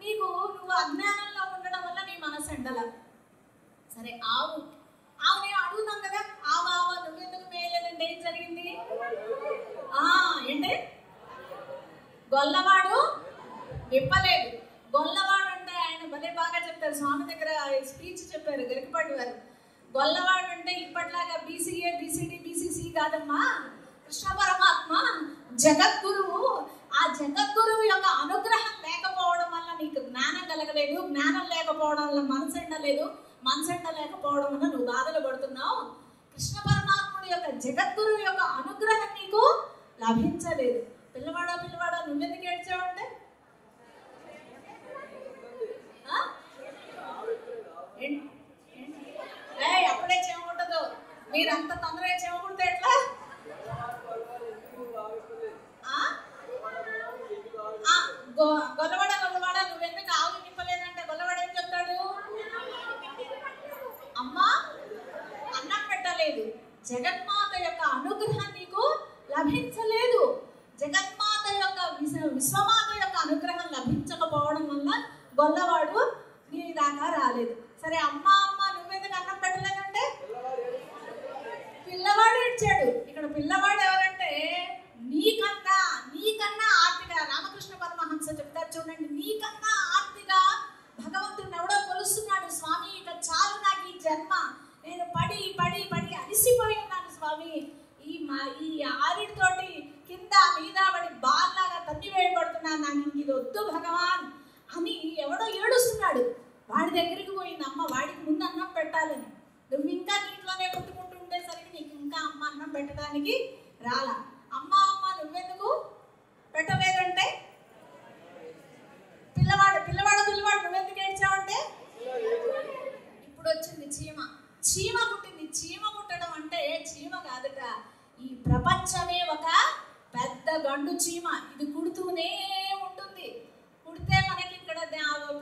నువ్వు అజ్ఞానంలో ఉండడం వల్ల నీ మనసు ఎండల. సరే, ఆవుని అడుగుతాం కదా, ఆవా నువ్వెందుకు మేయలేదంటే ఏం జరిగింది? ఏంటి? గొల్లవాడు విప్పలేదు. గొల్లవాడు అంటే ఆయన భలే బాగా చెప్తారు. స్వామి దగ్గర స్పీచ్ చెప్పారు గరికపాటి వారు. గొల్లవాడు అంటే ఇప్పట్లాగా BCA BCD BCC కాదమ్మా, కృష్ణ పరమాత్మ జగద్గురువు. ఆ జగద్గురువు యొక్క అనుగ్రహం లేకపోవడం వల్ల నీకు జ్ఞానం కలగలేదు, జ్ఞానం లేకపోవడం వల్ల మనసు ఎండలేదు, మనసు ఎండలేకపోవడం వల్ల నువ్వు బాధలు పడుతున్నావు. కృష్ణ పరమాత్ముడి యొక్క జగద్గురువు యొక్క అనుగ్రహం నీకు లభించలేదు. పిల్లవాడా నువ్వెందుకు ఏడ్చావంటే అప్పుడే చెమకుంటదు. మీరంత తొందరగా చెమకుంటే ఎట్లా? గొల్లవాడ నువ్వెందుకు ఆవు నింపలేదంటే గొల్లవాడ ఏం చెప్తాడు? అమ్మా అన్నం పెట్టలేదు. జగన్మాత యొక్క అనుగ్రహం నీకు లభించలేదు. జగన్మాత యొక్క విశ్వమాత యొక్క అనుగ్రహం లభించకపోవడం వల్ల గొల్లవాడు నీ దాకా రాలేదు. సరే, అమ్మ నువ్వెందుకు అన్నం పెట్టలేదంటే పిల్లవాడు ఏడ్చాడు. ఇక్కడ పిల్లవాడు ఎవరంటే నీకన్నా ఆర్తిగా రామకృష్ణ పరమహంస చెప్తారు చూడండి. నీకన్నా ఆర్తిగా భగవంతుడిని ఎవడో కొలుస్తున్నాడు. స్వామి, ఇక చాలు నాకు ఈ జన్మ, నేను పడి అలిసిపోయి ఉన్నాను స్వామి. ఈ ఆరిడితోటి కింద మీద పడి బాల్లాగా తన్ని వేయబడుతున్నాను, నాకు ఇది వద్దు భగవాన్ అని ఎవడో ఏడుస్తున్నాడు. వాడి దగ్గరికి పోయింది అమ్మ, వాడికి ముందు అన్నం పెట్టాలని. నువ్వు ఇంకా నీటిలోనే కొట్టుకుంటూ ఉండేసరికి నీకు ఇంకా అమ్మ అన్నం పెట్టడానికి రాలా. అమ్మ నువ్వెందుకు పెట్టలేదంటే పిల్లవాడు నువ్వెందుకు ఏడ్చావంటే ఇప్పుడు వచ్చింది చీమ పుట్టింది. చీమ పుట్టడం అంటే చీమ కాదుట, ఈ ప్రపంచమే ఒక పెద్ద గండు చీమ. ఇది కుడుతూనే ఉంటుంది. కుడితే మనకి ఇక్కడ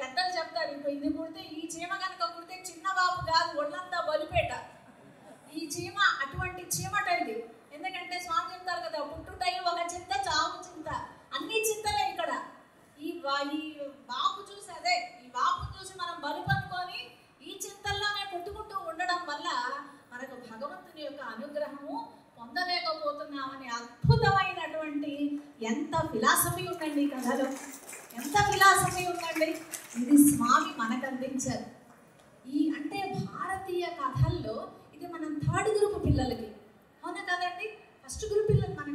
పెద్దలు చెప్తారు, ఇది కుడితే, ఈ చీమ కనుక కుడితే చిన్న బాబు కాదు, ఒళ్ళంతా బలిపేట. ఈ చీమ అటువంటి చీమట ఇది. ఎందుకంటే స్వామి చెప్తారు కదా, పుట్టుటై ఒక చింత చావు చింత, అన్ని చింతలే ఇక్కడ. ఈ బాపు చూసి మనం బలుపనుకొని ఈ చింతల్లోనే కొట్టుకుంటూ ఉండడం వల్ల మనకు భగవంతుని యొక్క అనుగ్రహము పొందలేకపోతున్నామని అద్భుతమైనటువంటి ఎంత ఫిలాసఫీ ఉందండి ఈ కథలో, ఎంత ఫిలాసఫీ ఉందండి. ఇది స్వామి మనకు అందించారు. అంటే భారతీయ కథల్లో ఇది మనం 3rd గ్రూప్ పిల్లలకి, అవునా కదండి? ఫస్ట్ గ్రూప్ పిల్లలు మన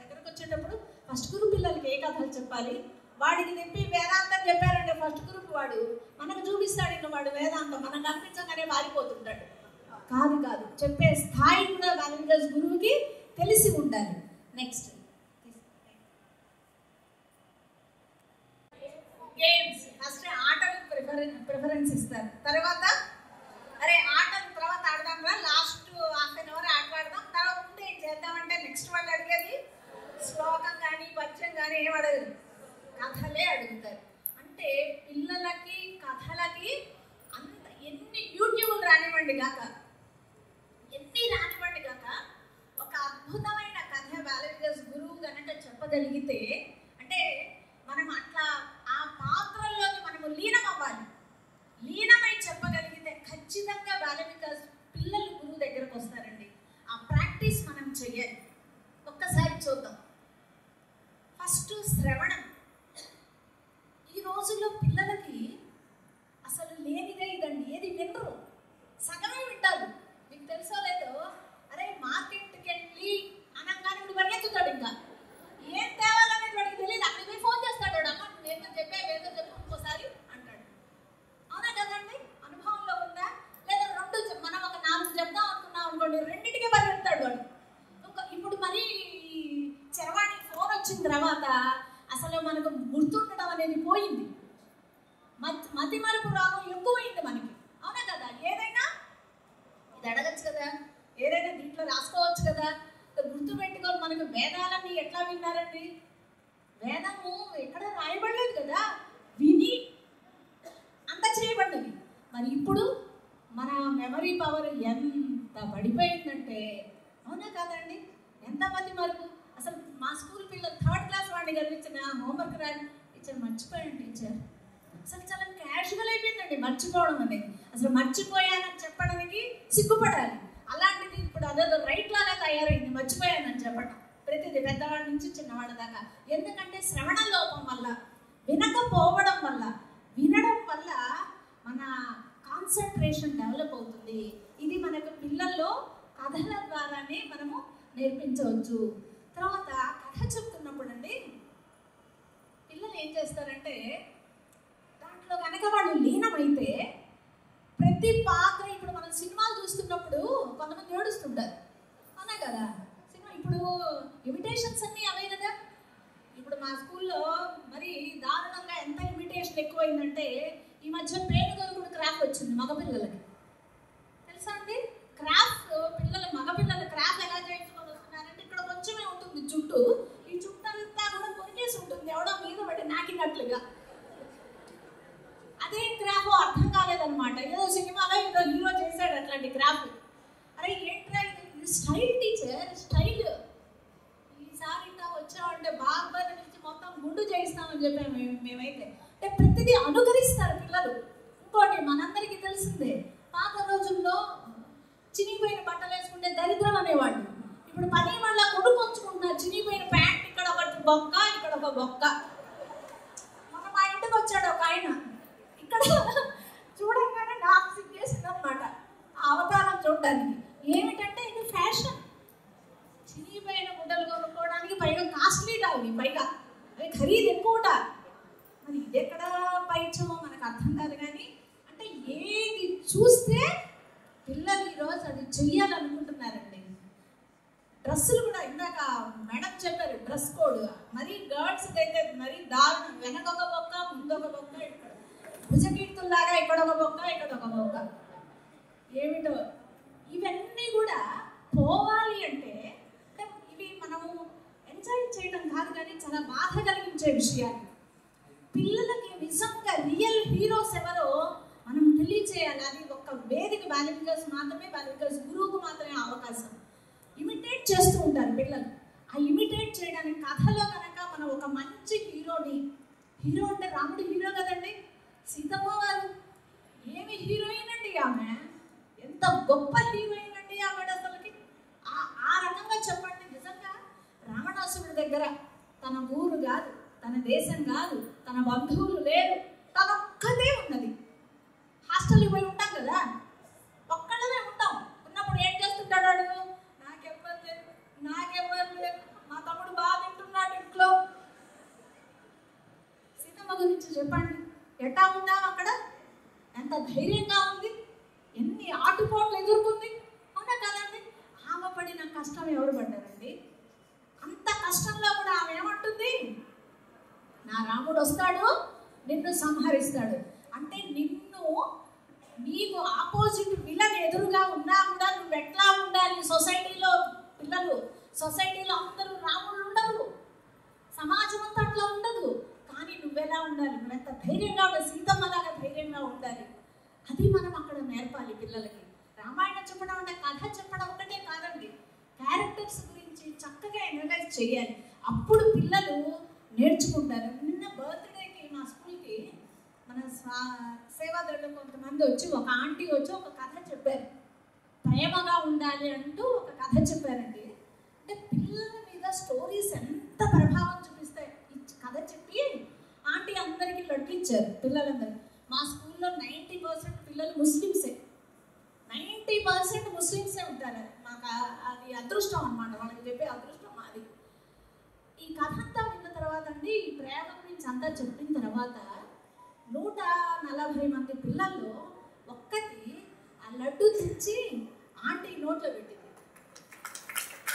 దగ్గరకు వచ్చేటప్పుడు ఫస్ట్ గ్రూప్ పిల్లలకి ఏ కథలు చెప్పాలి? వాడికి చెప్పి వేదాంతం చెప్పారంటే ఫస్ట్ గ్రూప్ వాడు మనకు చూపిస్తాడు. ఇంకా వాడు వేదాంతం మనకు అనిపించగానే మారిపోతుంటాడు. కాదు, చెప్పే స్థాయి కూడా వాల్మీకి గురువుకి తెలిసి ఉండాలి. Next games. ఫస్ట్ ఆటలకు ప్రిఫరెన్స్ ఇస్తారు. తర్వాత ఆటల తర్వాత ఆడదాం రా, లాస్ట్ ½ గంట ఆటలాడదాం. తర్వాత ముందు ఏం చేద్దామంటే నెక్స్ట్ వాళ్ళు అడిగేది శ్లోకం కానీ పద్యం కానీ ఏం అడగదు, కథలే అడుగుతారు. అంటే పిల్లలకి కథలకి అంత ఎన్ని యూట్యూబ్లు రానివ్వండి కాక ఒక అద్భుతమైన కథ వాల్మీకి గురువు కనుక చెప్పగలిగితే, అంటే మన ఒక్కసారి చూద్దాం. ఫస్ట్ శ్రవణం. ఈ రోజుల్లో పిల్లలకి అసలు లేనిదే ఇదండి, ఏది వినరు, సగమే వింటారు. మీకు తెలుసో లేదో, అరే మార్కెట్కి వెళ్ళి అనగానే ఇప్పుడు పరిగెత్తుతాడు, ఇంకా ఏం తేవాలనేది వాడికి తెలియదు. అక్కడికి పోయి ఫోన్ చేస్తాడు, అమ్మ ఏదో చెప్పావు ఏదో చెప్పు ఇంకోసారి అంటాడు. అవునా కదండి? అనుభవంలో ఉందా? లేదా మనం ఒక 4 చెప్దాం అనుకున్నాం అనుకోండి, రెండింటికే పరిగెత్తాడు వాడు. ఇప్పుడు మరి చరవాణి ఫోన్ వచ్చిన తర్వాత అసలు మనకు గుర్తుండడం అనేది పోయింది. మతి మరుపు రోగం ఎక్కువైంది మనకి. అవునా కదా? ఏదైనా ఇది అడగచ్చు కదా, ఏదైనా దీంట్లో రాసుకోవచ్చు కదా, గుర్తు పెట్టుకొని. మనకు వేదాలన్నీ ఎట్లా విన్నారండి? వేదము ఎక్కడ రాయబడలేదు కదా, విని అంత చేయబడ్డది. మరి ఇప్పుడు మన మెమరీ పవర్ ఎంత పడిపోయిందంటే, అవునా కాదండి? ఎంతమంది మరుపు. అసలు మా స్కూల్ పిల్లలు 3rd క్లాస్ వాడిని కనిపించిన హోంవర్క్ రాని టీచర్ మర్చిపోయాను టీచర్. అసలు చాలా క్యాజువల్ అయిపోయిందండి మర్చిపోవడం అనేది. అసలు మర్చిపోయానని చెప్పడానికి సిగ్గుపడాలి. అలాంటిది ఇప్పుడు అదేదో రైట్ లాగా తయారైంది మర్చిపోయానని చెప్పడం, ప్రతిదీ పెద్దవాడి నుంచి చిన్నవాడి దాకా. ఎందుకంటే శ్రవణ లోపం వల్ల, వినకపోవడం వల్ల. వినడం వల్ల మన కాన్సన్ట్రేషన్ డెవలప్ అవుతుంది. ఇది మనకు పిల్లల్లో కథల ద్వారానే మనము నేర్పించవచ్చు. తర్వాత కథ చెప్తున్నప్పుడు అండి పిల్లలు ఏం చేస్తారంటే, దాంట్లో కనుక వాళ్ళు లీనమైతే ప్రతి పాత్ర, ఇప్పుడు మనం సినిమాలు చూస్తున్నప్పుడు కొంతమంది ఏడుస్తుంటారు, అవునా కదా? సినిమా ఇప్పుడు ఇమిటేషన్స్ అన్నీ అవే కదా. ఇప్పుడు మా స్కూల్లో మరి దారుణంగా ఎంత ఇమిటేషన్ ఎక్కువైందంటే, ఈ మధ్య పేనుగొలుగుడు క్రాఫ్ట్ వచ్చింది మగపిల్లలకి. తెలుసా అండి? క్రాఫ్ట్ పిల్లలు, మగపిల్లలు క్రాఫ్ట్ ఎలా చేయించుకొని వస్తున్నారంటే, ఇక్కడ కొంచెమే ఉంటుంది జుట్టు, ఈ జుట్టు అంతా కూడా కొరికేసి ఉంటుంది ఎవడో మీద పడి నాకినట్లుగా. అదే క్రాఫ్ట్ అర్థం కాలేదన్నమాట. ఏదో సినిమాలో ఏదో హీరో చేశాడు అట్లాంటి క్రాఫ్ట్. అరే ఏంట్రా ఇది స్టైల్ టీచర్, స్టైల్. ఈసారి ఇంకా వచ్చామంటే బాగా పిలిచి మొత్తం గుండు చేయిస్తామని చెప్పాము మేమైతే. అంటే ప్రతిదీ అనుకరిస్తారు పిల్లలు. ఇంకోటి మనందరికీ తెలిసిందే, పాత రోజుల్లో చినిగిపోయిన బట్టలు వేసుకుంటే దరిద్రం అనేవాళ్ళు. ఇప్పుడు పని వాళ్ళ కొనుక్కొచ్చుకుంటున్నారు చినిగిపోయిన ప్యాంట్, ఇక్కడ ఒక బొక్క, ఇక్కడ ఒక బొక్క. మన మా ఇంటికి వచ్చాడు ఒక ఆయన, ఇక్కడ చూడంగానే నాకు సిగ్గేసింది అనమాట ఆ అవతారం చూడడానికి. ఏమిటంటే ఇది ఫ్యాషన్, చినిగిపోయిన గుడ్డలు కొనుక్కోవడానికి పైగా కాస్ట్లీ అవి, పైగా అవి ఖరీదు ఎక్కువట. మరి ఇది ఎక్కడ పైచమో మనకు అర్థం కాదు. కానీ అంటే ఏది చూస్తే పిల్లలు ఈరోజు అది చెయ్యాలనుకుంటున్నారండి. డ్రెస్సులు కూడా ఇందాక మేడం చెప్పారు డ్రెస్ కోడ్. మరి గర్ల్స్కి అయితే మరి దారుణం, వెనకొక బొక్క ముందొక బొక్క, ఇక్కడ భుజకీర్తుల్లాగా ఇక్కడ ఒక బొక్క ఇక్కడ ఒక బొక్క. ఏమిటో ఇవన్నీ కూడా పోవాలి అంటే ఇవి మనము ఎంజాయ్ చేయడం కాదు, కానీ చాలా బాధ కలిగించే విషయాలు. పిల్లలకి నిజంగా రియల్ హీరోస్ ఎవరో మనం తెలియచేయాలి. అది ఒక వేదిక, బాలికల్స్ మాత్రమే, బాలికల్స్ గురువుకు మాత్రమే అవకాశం. ఇమిటేట్ చేస్తూ ఉంటారు పిల్లలు. ఆ ఇమిటేట్ చేయడానికి కథలో కనుక మనం ఒక మంచి హీరోని, హీరో అంటే రాముడు హీరో కదండి, సీతమ్మ వారు ఏమి హీరోయిన్ అండి ఆమె, ఎంత గొప్ప హీరోయిన్ అండి ఆమె. అసలుకి ఆ రకంగా చెప్పండి. నిజంగా రావణాసురుడి దగ్గర తన ఊరు కాదు, తన దేశం కాదు, తన బంధువులు లేరు, తనొక్కదే ఉన్నది. హాస్టల్కి పోయి ఉంటాం కదా, ఒక్కడనే ఉంటాం. ఉన్నప్పుడు ఏం చేస్తుంటాడు వాడు, నాకెవ్వరు లేదు, మా తమ్ముడు బాగా తింటున్నాడు ఇంట్లో. సీతమ్మ గురించి చెప్పండి, ఎట్టా ఉన్నాం అక్కడ, ఎంత ధైర్యంగా ఉంది, ఎన్ని ఆటుపోట్లు ఎదుర్కొంది, అవునా కదండి? ఆమె పడిన కష్టం ఎవరు పడ్డారండి? అంత కష్టంలో కూడా ఆమె ఏమంటుంది, నా రాముడు వస్తాడు నిన్ను సంహరిస్తాడు. అంటే నీకు ఆపోజిట్ విలన్ ఎదురుగా ఉన్నా కూడా నువ్వు ఎట్లా ఉండాలి? సొసైటీలో పిల్లలు, సొసైటీలో అందరూ రాముడు ఉండరు, సమాజం అంతా అట్లా ఉండదు. కానీ నువ్వెలా ఉండాలి, నువ్వెంత ధైర్యంగా ఉండాలి, సీతమ్మలాగా ధైర్యంగా ఉండాలి. అది మనం అక్కడ నేర్పాలి పిల్లలకి. రామాయణం చెప్పడం అంటే కథ చెప్పడం ఒకటే కాదండి, క్యారెక్టర్స్ గురించి చక్కగా అనలైజ్ చేయాలి. అప్పుడు పిల్లలు నేర్చుకుంటారు. నిన్న బర్త్డేకి మా స్కూల్కి మన సేవాదారులు కొంతమంది వచ్చి, ఒక ఆంటీ వచ్చి ఒక కథ చెప్పారు. ప్రేమగా ఉండాలి అంటూ ఒక కథ చెప్పారండి. అంటే పిల్లల మీద స్టోరీస్ ఎంత ప్రభావం చూపిస్తాయి. ఈ కథ చెప్పి ఆంటీ అందరికీ లడ్లు ఇచ్చారు పిల్లలందరూ. మా స్కూల్లో 90% పిల్లలు ముస్లిమ్సే, 90% ముస్లిమ్సే ఉంటారు. మాకు అది అదృష్టం అనమాట, వాళ్ళకి చెప్పే అదృష్టం మాది. ఈ కథ అంతా విన్న తర్వాత అండి, ఈ ప్రేమ గురించి అంతా చెప్పిన తర్వాత 140 మంది పిల్లల్లో ఒక్కటి ఆ లడ్డు తెచ్చి ఆంటీ నోట్లో పెట్టింది.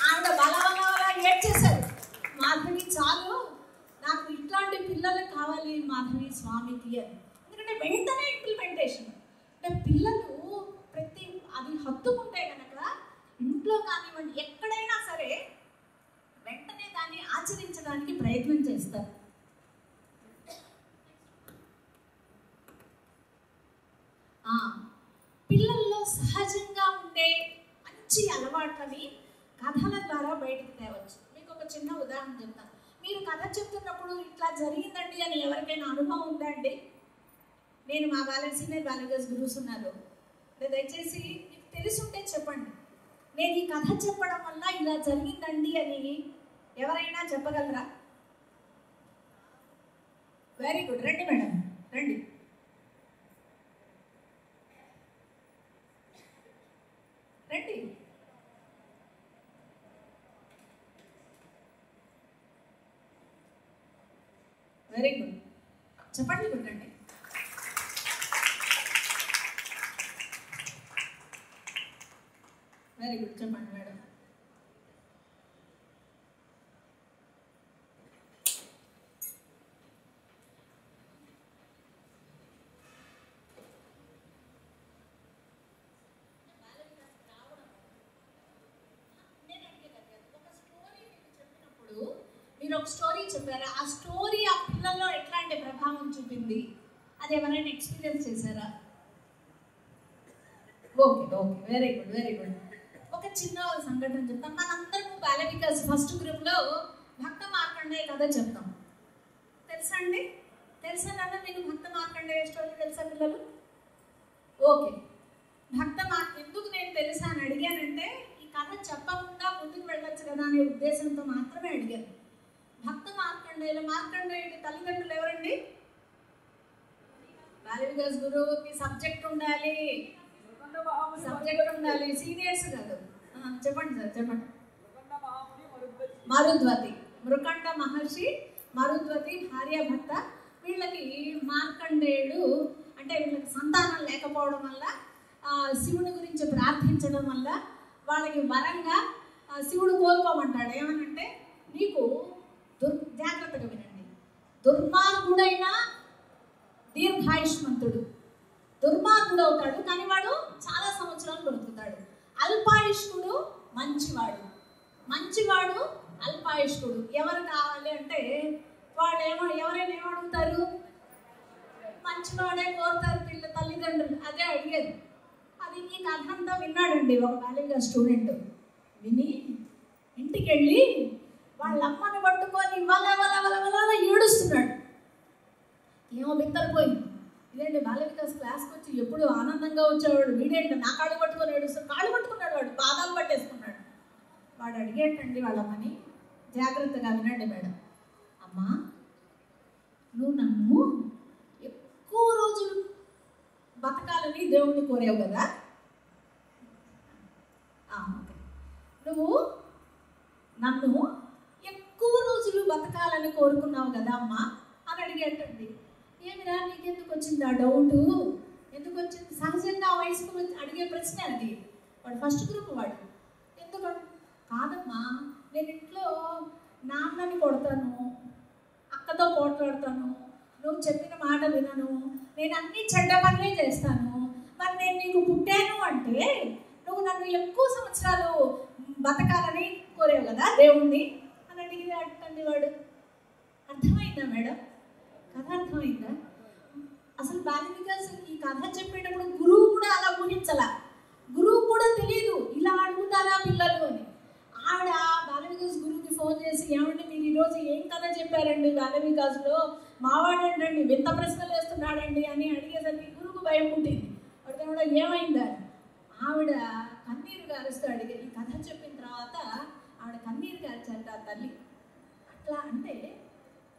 ఆవిడ బలవల ఏడ్చేశారు, మాధవి చాలు, నాకు ఇట్లాంటి పిల్లలు కావాలి మాధవి స్వామికి అని. ఎందుకంటే వెంటనే ఇంప్లిమెంటేషన్, అంటే పిల్లలు ప్రతి అది హత్తుకుంటే కనుక ఇంట్లో కానివ్వండి ఎక్కడైనా సరే వెంటనే దాన్ని ఆచరించడానికి ప్రయత్నం చేస్తారు. పిల్లల్లో సహజంగా ఉండే మంచి అలవాట్లని కథల ద్వారా బయటకు తేవచ్చు. మీకు ఒక చిన్న ఉదాహరణ చెప్తాను. మీరు కథ చెప్తున్నప్పుడు ఇట్లా జరిగిందండి అని ఎవరికైనా అనుభవం ఉందా అండి? నేను మా సీనియర్ బాలిగర్స్ గురువుస్ ఉన్నారు, దయచేసి మీకు తెలుసుంటే చెప్పండి. నేను ఈ కథ చెప్పడం వల్ల ఇలా జరిగిందండి అని ఎవరైనా చెప్పగలరా? వెరీ గుడ్, రండి మేడం, రండి. రండి. వెరీ గుడ్, చెప్పండి, కొట్టండి. వెరీ గుడ్, చెప్పండి మేడం. మీరు ఒక స్టోరీ చెప్పారా, ఆ స్టోరీ ఆ పిల్లల్లో ఎట్లాంటి ప్రభావం చూపింది, అది ఎవరైనా ఎక్స్పీరియన్స్ చేశారా? Okay okay, very good very good. ఒక చిన్న సంఘటన చెప్తాం. మనందరం బాల వికాస్ ఫస్ట్ గ్రూప్లో భక్త మార్కండేయ కథ చెప్తాం. తెలుసా అండి? తెలుసా నాన్న మీకు భక్త మార్కండేయ స్టోరీ తెలుసా పిల్లలు? ఓకే, ఎందుకు నేను తెలుసా అని అడిగానంటే, ఈ కథ చెప్పకుండా ముందుకు వెళ్ళొచ్చు కదా అనే ఉద్దేశంతో మాత్రమే అడిగాను. భక్త మార్కండేయుడి తల్లిదండ్రులు ఎవరండి? బాల వికాస్ గురువుకి సబ్జెక్ట్ ఉండాలి, సీనియర్స్ కాదు. చెప్పండి సార్, చెప్పండి. మరుద్వతి, మృకండ మహర్షి, మరుద్వతి భార్య భర్త. వీళ్ళకి మార్కండేయుడు అంటే వీళ్ళకి సంతానం లేకపోవడం వల్ల శివుని గురించి ప్రార్థించడం వల్ల వాళ్ళకి వరంగా శివుడు కోరుకోమంటాడు. ఏమనంటే, నీకు జాగ్రత్తగా వినండి, దుర్మార్గుడైన దీర్ఘాయుష్మంతుడు, దుర్మార్గుడు అవుతాడు కానీ వాడు చాలా సంవత్సరాలు బ్రతుకుతాడు. అల్పాయుష్కుడు మంచివాడు, మంచివాడు అల్పాయుష్కుడు. ఎవరు కావాలి అంటే వాడు ఎవరైనా ఏమడుగుతారు? మంచివాడే కోరుతారు తల్లిదండ్రులు. అదే అడిగేది. అది ఈ కథ అంతా విన్నాడండి ఒక బాలిక స్టూడెంట్. విని ఇంటికి వెళ్ళి వాళ్ళ అమ్మని పట్టుకొని వల ఏడుస్తున్నాడు. ఏమో బిత్తరపోయింది. ఇదేంటి బాల వికాస్ క్లాస్కి వచ్చి ఎప్పుడు ఆనందంగా వచ్చేవాడు, వీడేంటి నా కాళ్ళు పట్టుకొని ఏడుస్తాడు. కాళ్ళు పట్టుకున్నాడు, వాడు పాదాలు పట్టేసుకున్నాడు. వాడు అడిగేటండి వాళ్ళమ్మని, జాగ్రత్తగా వినండి మేడం, అమ్మా నువ్వు నన్ను ఎక్కువ రోజులు బతకాలని దేవుణ్ణి కోరావు కదా, నువ్వు నన్ను ఎక్కువ రోజులు బతకాలని కోరుకున్నావు కదా అమ్మా అని అడిగేటండి. ఏమిరా నీకెందుకు వచ్చింది ఆ డౌటు, ఎందుకు వచ్చింది? సహజంగా ఆ వయసుకు అడిగే ప్రశ్న అది. వాడు ఫస్ట్ గ్రూప్ వాడు. ఎందుకు? కాదమ్మా, నేను ఇంట్లో నాన్నని కొడతాను, అక్కతో పోట్లాడతాను, నువ్వు చెప్పిన మాట వినను, నేను అన్ని చెడ్డ పనులే చేస్తాను. మరి నేను నీకు పుట్టాను అంటే నువ్వు నన్ను ఎక్కువ సంవత్సరాలు బతకాలని కోరేవు కదా దేవుణ్ణి అని అడిగినట్టండి వాడు. అర్థమైందా మేడం? కథ అర్థమైందా? అసలు బాల వికాస్ ఈ కథ చెప్పేటప్పుడు గురువు కూడా అలా ఊహించాల. గురువు కూడా తెలియదు ఇలా అడుగుతారా పిల్లలు అని. ఆవిడ బాల వికాస్ గురువుకి ఫోన్ చేసి, ఏమంటే మీరు ఈరోజు ఏం కథ చెప్పారండి బాల వికాస్లో, మావాడండి వింత ప్రశ్నలు వేస్తున్నాడండి అని అడిగేసరికి గురువుకు భయం పుట్టింది. వాడికి ఏమైందా? ఆవిడ కన్నీరు గారుస్తూ అడిగే. ఈ కథ చెప్పిన తర్వాత ఆవిడ కన్నీరు కార్చారట ఆ తల్లి. అట్లా అంటే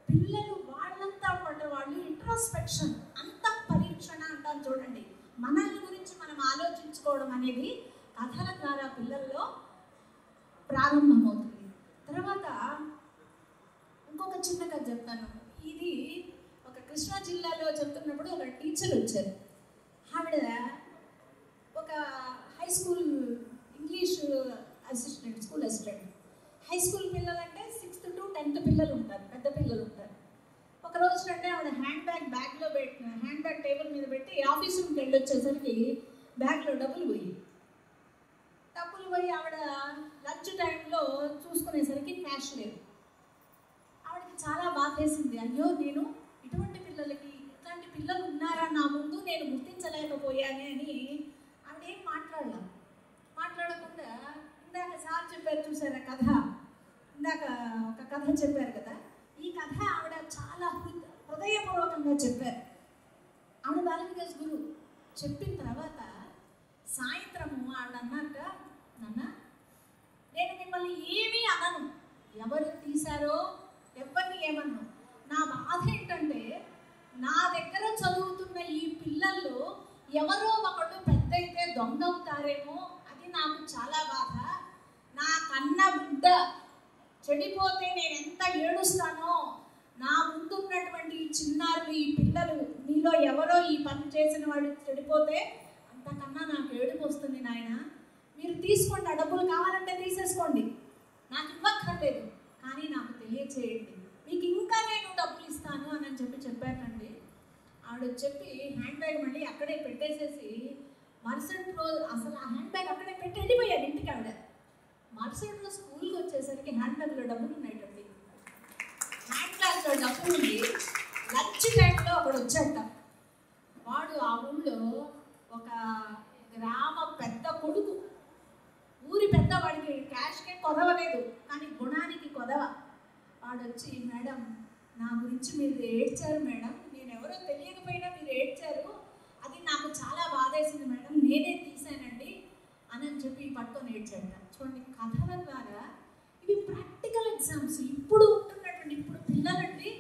పిల్లలు వాళ్ళంతా వాళ్ళు ఇంట్రోస్పెక్షన్, అంత పరీక్షణ అంటారు చూడండి, మనల్ని గురించి మనం ఆలోచించుకోవడం అనేది కథల ద్వారా పిల్లల్లో ప్రారంభమవుతుంది. తర్వాత ఇంకొక చిన్న కథ చెప్తాను. ఇది ఒక కృష్ణా జిల్లాలో చెప్తున్నప్పుడు ఒక టీచర్ వచ్చారు. ఆవిడ ఒక high school English assistant, school assistant. High school పిల్లలంటే 6th to 10th పిల్లలు ఉంటారు, పెద్ద పిల్లలు ఉంటారు. ఒక రోజు అంటే ఆవిడ హ్యాండ్ బ్యాగ్ టేబుల్ మీద పెట్టి ఆఫీస్ రూమ్కి వెళ్ళి వచ్చేసరికి బ్యాగ్లో డబ్బులు పోయి ఆవిడ లంచ్ టైంలో చూసుకునేసరికి క్యాష్ లేదు. ఆవిడకి చాలా బాధేసింది. అయ్యో, నేను ఇటువంటి పిల్లలకి, ఇట్లాంటి పిల్లలు ఉన్నారా నా ముందు, నేను గుర్తించలేకపోయానే అని ఆవిడేం మాట్లాడకుండా ఇందాక సార్ చెప్పారు చూసారా కథ, ఇందాక ఒక కథ చెప్పారు కదా, ఈ కథ ఆవిడ చాలా హృదయపూర్వకంగా చెప్పారు. ఆవిడ బాలవికాస్ గురువు చెప్పిన తర్వాత సాయంత్రము ఆవిడ అన్నాక, నాన్న నేను మిమ్మల్ని ఏమీ అనను, ఎవరు తీశారో ఎవరిని ఏమన్నా, నా బాధ ఏంటంటే నా దగ్గర చదువుతున్న ఈ పిల్లల్లో ఎవరో ఒకళ్ళు పెద్ద అయితే దొంగ అవుతారేమో, అది నాకు చాలా బాధ. నా కన్న బిడ్డ చెడిపోతే నేను ఎంత ఏడుస్తానో, నా ముందున్నటువంటి ఈ చిన్నారులు, ఈ పిల్లలు, మీలో ఎవరో ఈ పని చేసిన వాడు చెడిపోతే అంతకన్నా నాకు ఏడుపు వస్తుంది నాయన. మీరు తీసుకోండి, ఆ డబ్బులు కావాలంటే తీసేసుకోండి, నాకు ఇవ్వక్కర్లేదు, కానీ నాకు తెలియచేయండి, మీకు ఇంకా నేను డబ్బులు ఇస్తాను అని చెప్పారండి. ఆవిడ చెప్పి హ్యాండ్ బ్యాగ్ మళ్ళీ అక్కడే పెట్టేసేసి మరుసటి రోజు అసలు ఆ హ్యాండ్ బ్యాగ్ అక్కడే పెట్టి వెళ్ళిపోయారు ఇంటికి. ఆవిడ మరుసటి రోజు స్కూల్కి వచ్చేసరికి హ్యాండ్ బ్యాగ్లో డబ్బులు ఉన్నాయండి, హ్యాండ్ బ్యాగ్లో డబ్బులు ఉంది. లంచ్ టైంలో ఒకడు వచ్చాట. వాడు ఆ ఊళ్ళో ఒక గ్రామ పెద్ద కొడుకు, ఊరి పెద్ద, వాడికి క్యాష్కే కొదవలేదు కానీ గుణానికి కొదవ. వాడు వచ్చి, మేడం నా గురించి మీరు ఏడ్చారు మేడం, నేను ఎవరో తెలియకపోయినా మీరు ఏడ్చారు, అది నాకు చాలా బాధేసింది మేడం, నేనే తీసానండి అని చెప్పి పట్టుకొని ఏడ్చాడు. చూడండి, కథల ద్వారా ఇవి ప్రాక్టికల్ ఎగ్జామ్స్. ఇప్పుడు ఉంటున్నటువంటి, ఇప్పుడు పిల్లలండి,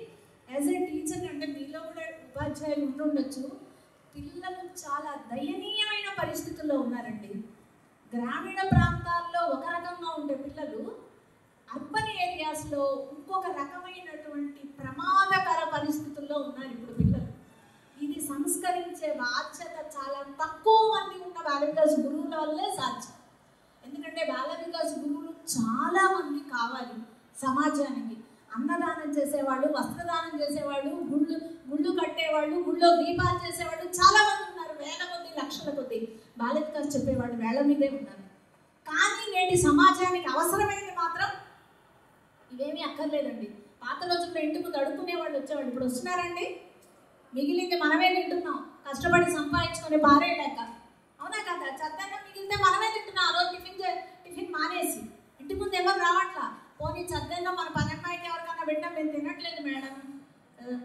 యాజ్ ఏ టీచర్ అంటే మీలో కూడా ఉపాధ్యాయులు ఉంటుండొచ్చు, పిల్లలు చాలా దయనీయమైన పరిస్థితుల్లో ఉన్నారండి. గ్రామీణ ప్రాంతాల్లో ఒక రకంగా ఉండే పిల్లలు అర్బన్ ఏరియాస్లో ఇంకొక రకమైనటువంటి ప్రమాదకర పరిస్థితుల్లో ఉన్నారు ఇప్పుడు పిల్లలు. ఇది సంస్కరించే బాధ్యత చాలా తక్కువ మంది ఉన్న బాలవికాస్ గురువుల వల్లే సాధ్యం. ఎందుకంటే బాలవికాస్ గురువులు చాలా మంది కావాలి సమాజానికి. అన్నదానం చేసేవాళ్ళు, వస్త్రదానం చేసేవాళ్ళు, గుళ్ళు కట్టేవాళ్ళు, గుళ్ళో దీపాలు చేసేవాళ్ళు చాలా మంది ఉన్నారు, వేల కొద్ది, లక్షల కొద్ది. బాలవికాస్ చెప్పేవాళ్ళు వేళ మీదే ఉన్నారు. కానీ నేటి సమాజానికి అవసరమైనది మాత్రం ఇవేమీ అక్కర్లేదండి. పాత రోజుల్లో ఇంటి ముందు అడుక్కునే వాళ్ళు వచ్చేవాళ్ళు, ఇప్పుడు వస్తున్నారండి? మిగిలింది మనమే తింటున్నాం, కష్టపడి సంపాదించుకొని పారేయలేక. అవునా కదా? చద్దన్నం మిగిలితే మనమే తింటున్నాం. ఆ రోజు టిఫిన్ మానేసి ఇంటి ముందు ఎవరు రావట్లా. పోనీ చద్దన్నం మన పనమ్మాయికి ఎవరికన్నా పెట్టాం, మేము తినట్లేదు మేడం,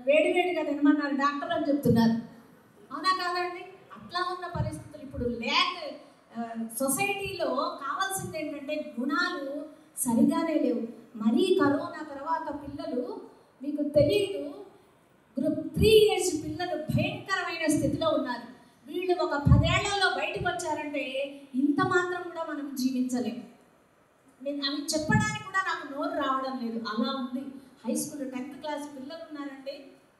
వేడివేడిగా తినమన్నారు డాక్టర్ అని చెప్తున్నారు. అవునా కాదండి? అట్లా ఉన్న పరిస్థితులు ఇప్పుడు సొసైటీలో కావాల్సింది ఏంటంటే గుణాలు సరిగానే లేవు. మరీ కరోనా తర్వాత పిల్లలు, మీకు తెలియదు, గ్రూప్ 3 years పిల్లలు భయంకరమైన స్థితిలో ఉన్నారు. వీళ్ళు ఒక 10 ఏళ్లలో బయటకు వచ్చారంటే ఇంత మాత్రం కూడా మనం జీవించలేము. నేను అవి చెప్పడానికి కూడా నాకు నోరు రావడం లేదు, అలా ఉంది. హై స్కూల్ 10th class పిల్లలు ఉన్నారండి,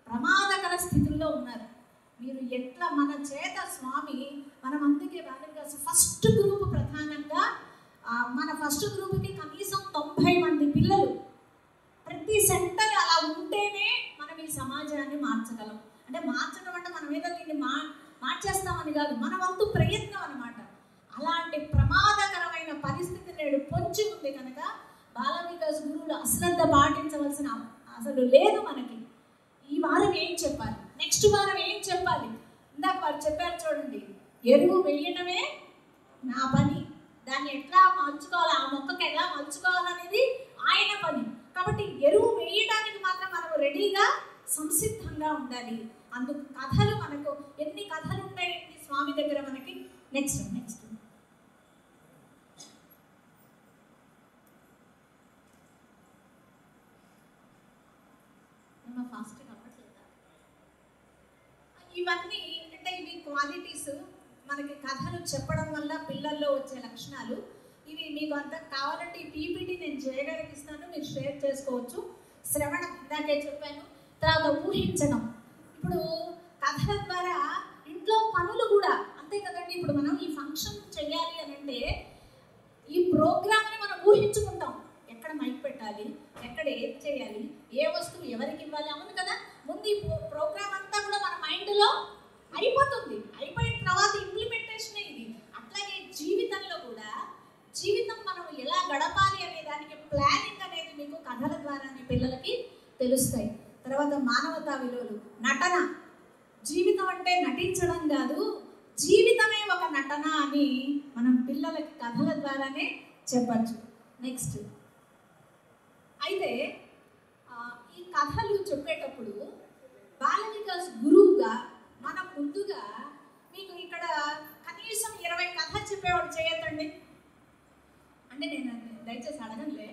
ప్రమాదకర స్థితుల్లో ఉన్నారు. మీరు ఎట్లా మన చేత స్వామి, మనం అందుకే బాలవికాస్ ఫస్ట్ గ్రూప్ ప్రధానంగా, మన ఫస్ట్ గ్రూప్కి కనీసం 90 మంది పిల్లలు ప్రతి సెంటర్ అలా ఉంటేనే మనం ఈ సమాజాన్ని మార్చగలం. అంటే మార్చడం అంటే మనం ఏదో దీన్ని మార్చేస్తామని కాదు, మన వంతు ప్రయత్నం అనమాట. అలాంటి ప్రమాదకరమైన పరిస్థితి నేడు పొంచి ఉంది కనుక బాలవికాస్ గురువులు అశ్రద్ధ పాటించవలసిన అసలు లేదు మనకి. ఈ వారం ఏం చెప్పాలి, నెక్స్ట్ వారం ఏం చెప్పాలి? ఇందాక వారు చెప్పారు చూడండి, ఎరువు వేయటమే నా పని, దాన్ని ఎట్లా మలుచుకోవాలి, ఆ మొక్కకి ఎలా మలుచుకోవాలనేది ఆయన పని. కాబట్టి ఎరువు వేయడానికి మాత్రం మనం రెడీగా సంసిద్ధంగా ఉండాలి. అందుకు కథలు, మనకు ఎన్ని కథలు ఉంటాయండి స్వామి దగ్గర మనకి. నెక్స్ట్ ఇవన్నీ అంటే ఇవి క్వాలిటీస్, మనకి కథలు చెప్పడం వల్ల పిల్లల్లో వచ్చే లక్షణాలు. ఇవి మీకు అంతా కావాలంటే ఈ పీపీటీ నేను జయగారికి ఇస్తాను, మీరు షేర్ చేసుకోవచ్చు. శ్రవణం ఇందాకే చెప్పాను. తర్వాత ఊహించడం. ఇప్పుడు కథల ద్వారా ఇంట్లో పనులు కూడా అంతే కదండి. ఇప్పుడు మనం ఈ ఫంక్షన్ చేయాలి అని అంటే ఈ ప్రోగ్రామ్ని మనం ఊహించుకుంటాం. ఎక్కడ మైక్ పెట్టాలి, ఎక్కడ ఏది చేయాలి, ఏ వస్తువు ఎవరికి ఇవ్వాలి, అవును కదా. ముందు ఈ ప్రోగ్రామ్ అంతా కూడా మన మైండ్లో అయిపోతుంది. అయిపోయిన తర్వాత ఇంప్లిమెంటేషన్ ఇది. అట్లాగే జీవితంలో కూడా జీవితం మనం ఎలా గడపాలి అనే దానికి ప్లానింగ్ అనేది మీకు కథల ద్వారానే పిల్లలకి తెలుస్తాయి. తర్వాత మానవతా విలువలు, నటన. జీవితం అంటే నటించడం కాదు, జీవితమే ఒక నటన అని మనం పిల్లలకి కథల ద్వారానే చెప్పచ్చు. నెక్స్ట్ అయితే ఈ కథలు చెప్పేటప్పుడు బాల వికాస్ గురువుగా మనం ముందుగా మీకు ఇక్కడ కనీసం 20 కథలు చెప్పేవాడు చేయొద్దండి అంటే నేను దయచేసి అడగనులే.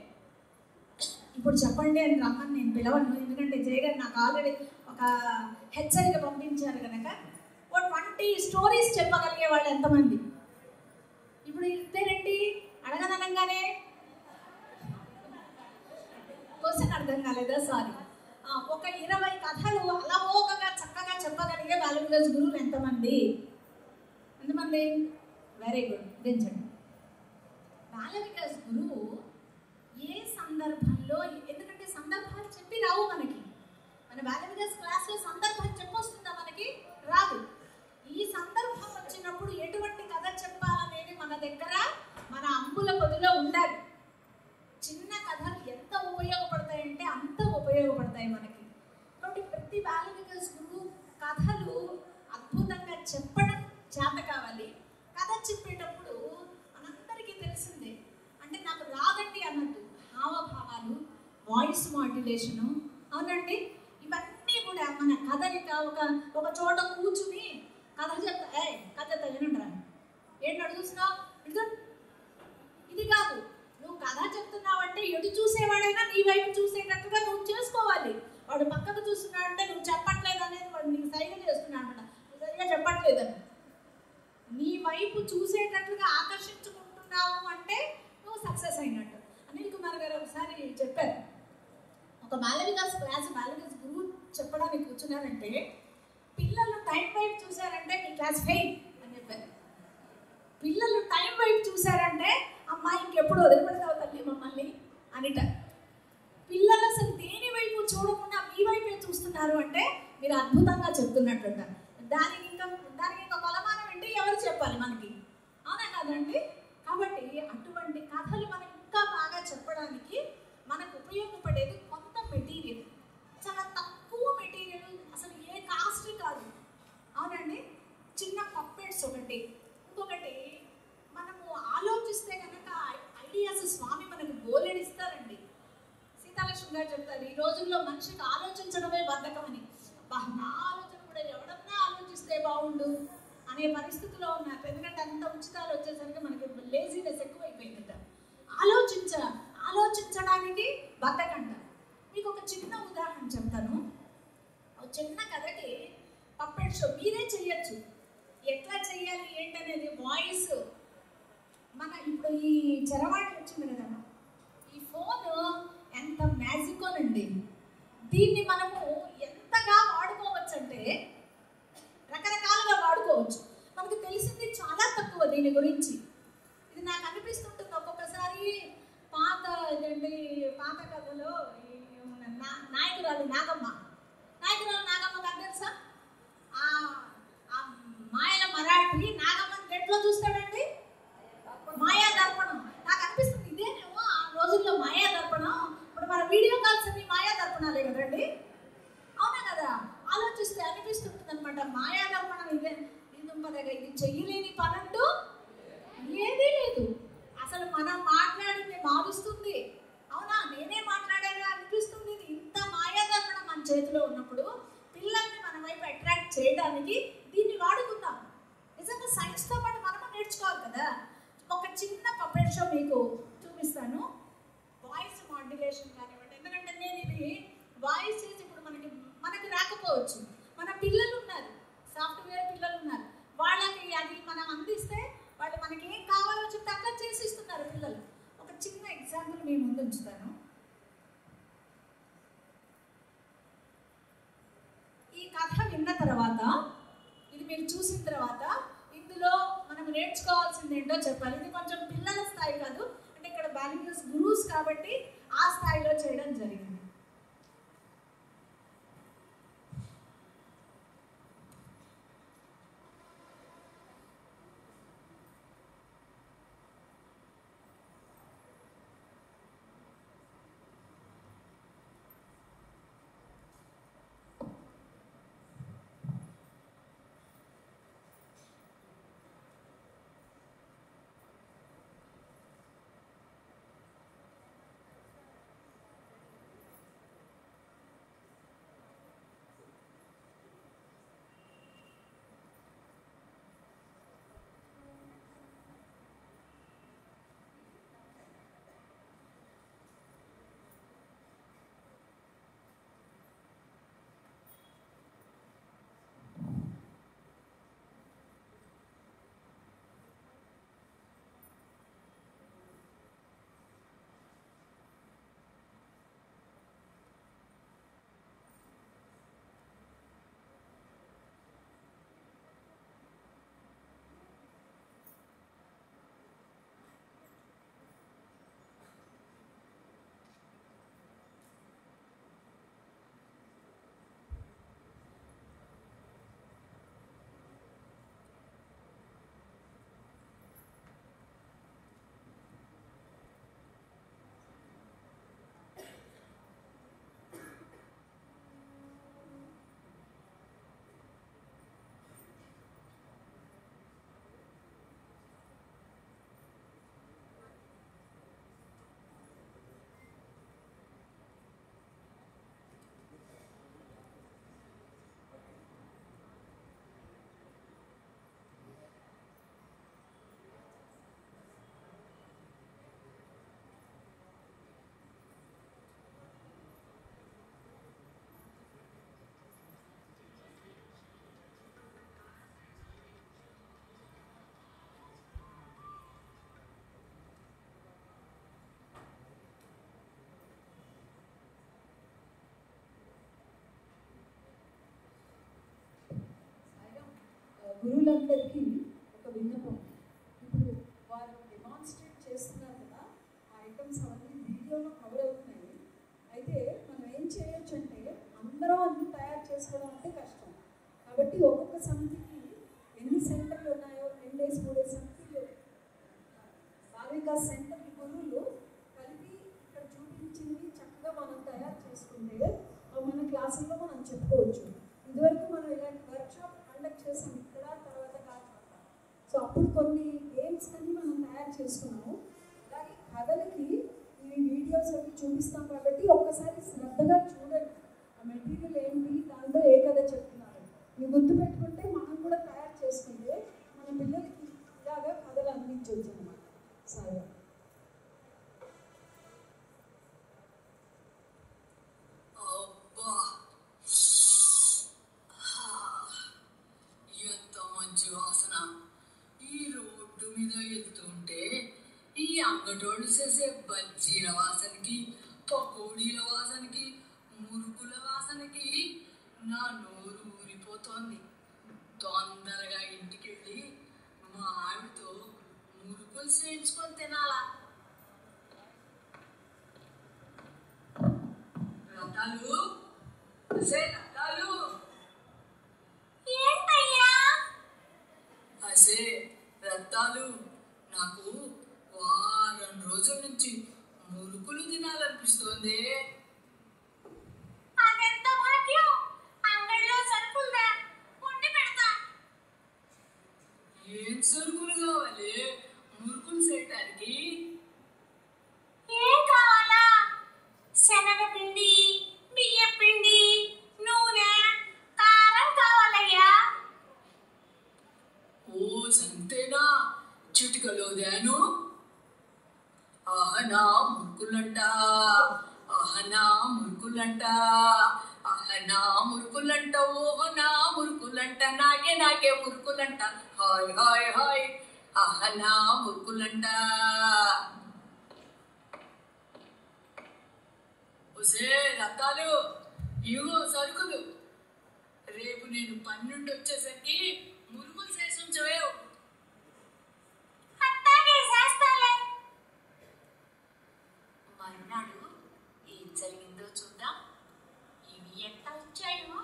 ఇప్పుడు చెప్పండి అని రమ్మని నేను పిలవను, ఎందుకంటే జయగారు నాకు ఆల్రెడీ ఒక హెచ్చరిక పంపించారు కనుక. ఓ 20 స్టోరీస్ చెప్పగలిగే వాళ్ళు ఎంతమంది? ఇప్పుడు ఇంతేనండి అడగనగానే క్వశ్చన్ అర్థం కాలేదా? సారీ. ఒక 20 కథలు అలవోకగా చక్కగా చెప్పగలిగే బాల వికాస్ గురువులు ఎంతమంది? ఎంతమంది? వెరీ గుడ్, దించండి. బాల వికాస్ గురువు ఏ సందర్భంలో, ఎందుకంటే సందర్భాలు చెప్పి రావు మనకి. మన బాల వికాస్ క్లాస్లో సందర్భం చెప్పొస్తుందా మనకి? రాదు. ఈ సందర్భం వచ్చినప్పుడు ఎటువంటి కథ చెప్పాలనేది మన దగ్గర మన అంబుల పొదిలో ఉండాలి. చిన్న కథలు ఎంత ఉపయోగపడతాయంటే అంత ఉపయోగపడతాయి మనకి. కాబట్టి ప్రతి బాల వికాస్ గురువు కథలు అద్భుతంగా చెప్పడం చేత కావాలి. కథ చెప్పేటప్పుడు మనందరికీ తెలిసిందే, అంటే నాకు రాదండి అన్నట్టు హావభావాలు, వాయిస్ మాడ్యులేషను, అవునండి, ఇవన్నీ కూడా మన కథనిక ఒక చోట కూర్చుని కథ చెప్తా కథ వినండిరా ఏంటో చూసినావు ఇది కాదు. నువ్వు కథ చెప్తున్నావంటే ఎటు చూసేవాడైనా నీ వైపు చూసేటట్టుగా నువ్వు చేసుకోవాలి. వాడు పక్కకు చూస్తున్నాడంటే నువ్వు చెప్పట్లేదు అనేది వాడు నీకు సైగ చేస్తున్నాడు అనమాట. నువ్వు సరిగా చెప్పట్లేదని నీ వైపు చూసేటట్లుగా ఆకర్షించుకుంటున్నావు అంటే నువ్వు సక్సెస్ అయినట్టు. అనిల్ కుమార్ గారు ఒకసారి చెప్పారు, ఒక బాల వికాస్ క్లాస్ బాల వికాస్ గురువు చెప్పడానికి కూర్చున్నారంటే పిల్లలు టైం వైపు చూసారంటే నీ క్లాస్ ఫెయిల్ అని చెప్పారు. పిల్లలు టైం వైపు చూసారంటే అమ్మా ఇంకెప్పుడు వదిలిపెడతావు తల్లి మమ్మల్ని అనిట. పిల్లలు అసలు దేని వైపు చూడకుండా మీ వైపే చూస్తున్నారు అంటే మీరు అద్భుతంగా చెప్తున్నట్లుంట. దానికి ఇంకా కొలమానం ఏంటి ఎవరు చెప్పాలి మనకి, అవునా కాదండి? కాబట్టి అటువంటి కథలు మనం ఇంకా బాగా చెప్పడానికి మనకు ఉపయోగపడేది కొంత మెటీరియల్, చాలా తక్కువ మెటీరియల్, అసలు ఏ కాస్ట్ కాదు, అవునండి. చిన్న పప్పెట్స్ ఒకటి, ఇంకొకటి మనము ఆలోచిస్తే కనుక ఐడియాస్ స్వామి మనకు బోలెడిస్తారండి. సీతాలక్ష్మి గారు చెప్తారు, ఈ రోజుల్లో మనిషికి ఆలోచించడమే బద్ధకం అని. నా ఆలోచన కూడా ఎవడన్నా ఆలోచిస్తే బాగుండు అనే పరిస్థితిలో ఉన్నారు. ఎందుకంటే అంత ఉచితాలు వచ్చేసరికి మనకి లేజీనెస్ ఎక్కువైపోయిందట. ఆలోచించడానికి బద్ధకంట. మీకు ఒక చిన్న ఉదాహరణ చెప్తాను. ఒక చిన్న కథకి పప్పెట్ షో మీరే చెయ్యొచ్చు. ఎట్లా చెయ్యాలి ఏంటనేది వాయిస్ మన ఇప్పుడు ఈ చరవాణి వచ్చింది కదా, ఈ ఫోన్ ఎంత మ్యాజికోనండి. దీన్ని మనము ఎంతగా వాడుకోవచ్చు అంటే రకరకాలుగా వాడుకోవచ్చు. మనకు తెలిసింది చాలా తక్కువ దీని గురించి. ఇది నాకు అనిపిస్తుంటుంది ఒక్కొక్కసారి పాత కథలో నాయకురాలు నాగమ్మ కథ తెలుసా? మాయల మరాఠీ నాగమ్మని ఎట్లా చూస్తాడండి? మాయా దర్పణం. నాకు అనిపిస్తుంది ఇదేనేమో ఆ రోజుల్లో మాయా దర్పణం. ఇప్పుడు మన వీడియో కాల్స్ అన్ని మాయా దర్పణాలే కదండి, అవునా కదా? ఆలోచిస్తే అనిపిస్తుంటుంది అనమాట. మాయా దర్పణం ఇదే. ఇది చెయ్యలేని పనంటూ ఏదీ లేదు. అసలు మనం మాట్లాడింది మారుస్తుంది, అవునా? నేనే మాట్లాడేలా అనిపిస్తుంది. ఇంత మాయా దర్పణం మన చేతిలో ఉన్నప్పుడు పిల్లల్ని మన వైపు అట్రాక్ట్ చేయడానికి దీన్ని వాడుకుందాం. నిజంగా సైన్స్తో పాటు మనము నేర్చుకోవాలి కదా. ఒక చిన్న పప్పెట్ షో మీకు చూపిస్తాను. వాయిస్ మాడ్యులేషన్ కానివ్వండి, ఎందుకంటే నేను ఇది వాయిస్ చేసి ఇప్పుడు మనకి రాకపోవచ్చు. మన పిల్లలు ఉన్నారు, తర్వాత, ఇది మీరు చూసిన తర్వాత ఇందులో మనం నేర్చుకోవాల్సింది ఏంటో చెప్పాలి. ఇది కొంచెం పిల్లల స్థాయి కాదు, అంటే ఇక్కడ వాల్యూస్ గురూస్ కాబట్టి ఆ స్థాయిలో చేయడం జరిగింది. గురువులందరికీ ఒక విన్నపం. ఇప్పుడు వారు డెమాన్స్ట్రేట్ చేస్తున్నారు కదా, ఆ ఐటమ్స్ అవన్నీ వీడియోలో కవర్ అవుతున్నాయి. అయితే మనం ఏం చేయొచ్చు అంటే, అందరం అన్ని తయారు చేసుకోవడం అంటే కష్టం. కాబట్టి ఒక్కొక్క సమితికి ఎన్ని సెంటర్లు ఉన్నాయో, 2 డేస్ 3 డేస్ సమితిలు బాలికా సెంటర్ గురువులు కలిపి ఇక్కడ చూపించింది చక్కగా మనం తయారు చేసుకుంటే మన క్లాసుల్లో మనం చెప్పుకోవచ్చు. ఇదివరకు మనం ఇలాంటి వర్క్షాప్ కండక్ట్ చేసాం ఇక్కడ, తర్వాత కాకినాడ. సో అప్పుడు కొన్ని గేమ్స్ అన్ని మనం తయారు చేసుకున్నాము. అలాగే కథలకి ఈ వీడియోస్ అవి చూపిస్తాం కాబట్టి ఒక్కసారి శ్రద్ధగా చూడండి, ఆ మెటీరియల్ ఏంటి, దాంట్లో ఏ కథ చెప్తున్నారు ఇవి గుర్తుపెట్టుకుంటే మనం కూడా తయారు చేసుకుంటే మన పిల్లలకి ఇలాగా కథలు అందించవచ్చు అన్నమాట. సరే, అంగటోళ్ళు చేసే బజ్జీల వాసనకి, పకోడీల వాసనకి, మురుకుల వాసనకి నా నోరు ఊరిపోతోంది. తొందరగా ఇంటికెళ్ళి మా ఆవిడతో మురుకులు చేయించుకొని తినాలా. రతాలు రతాలు ఏంటయ్యా? అసే రత్తాలు, నాకు వారం రోజుల నుంచి మురుకులు తినాలనిపిస్తోంది. అదెంత భాగ్యం! అంగడిలో సరుకుందా? వండి పెడతా. ఏం సరుకులు కావాలి మురుకులు చేయటానికి? ఏం కావాలా? శనగపిండి, బియ్యం పిండి, నూనె, కారం కావాలయ్యా. ఓ సంతేనా? చిటికలోదాను. ఆహనా మురుకులంట, ఆహనా మురుకులంట, ఆహనా మురుకులంట, ఓహనా మురుకులంట, నాకే నాకే మురుకులంట, హాయ్ హాయ్ హాయ్, ఆహనా మురుకులంట. ఒసే రత్తాలు, ఇగో సరుకులు. రేపు నేను పని నుండి వచ్చేసరికి మురుగులు చేసి ఉంచవే. మర్నాడు ఏం జరిగిందో చూద్దాం. ఇవి ఎట్లా వచ్చాయో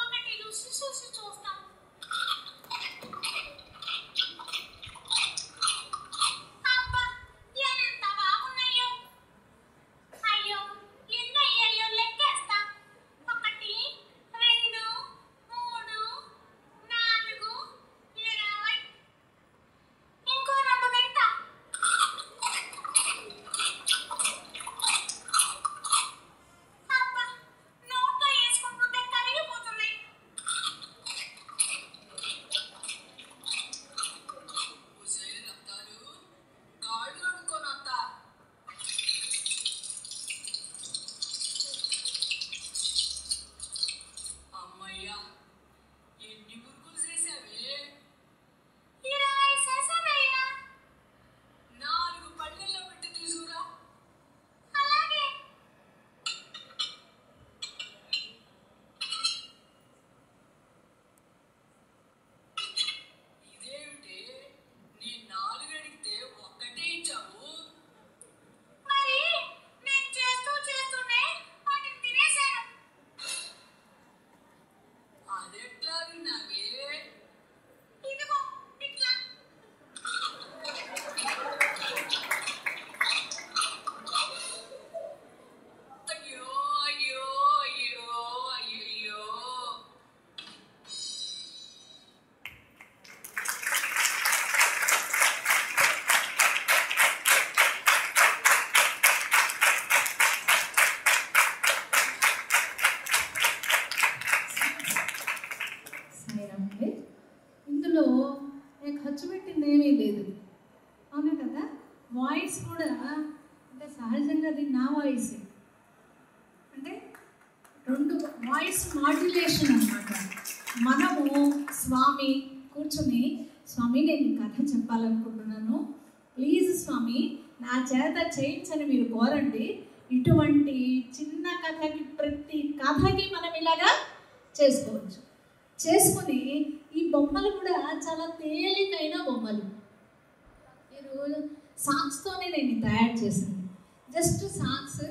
ఒకటి చూసి చూసి చూస్తాం. ఇందులో నేను ఖర్చు పెట్టింది ఏమీ లేదు, అవునా కదా? వాయిస్ కూడా అంటే సహజంగా అది నా వాయిస్, అంటే రెండు వాయిస్ మాడ్యులేషన్ అన్నమాట. మనము స్వామి కూర్చొని, స్వామి నేను ఈ కథ చెప్పాలనుకుంటున్నాను, ప్లీజ్ స్వామి నా చేత చేయించని మీరు కోరండి. ఇటువంటి చిన్న కథకి, ప్రతి కథకి మనం ఇలాగా చేసుకోవచ్చు. చేసుకుని ఈ బొమ్మలు కూడా చాలా తేలికైన బొమ్మలు. మీరు సాక్స్తోనే నేను తయారు చేసింది, జస్ట్ సాక్స్,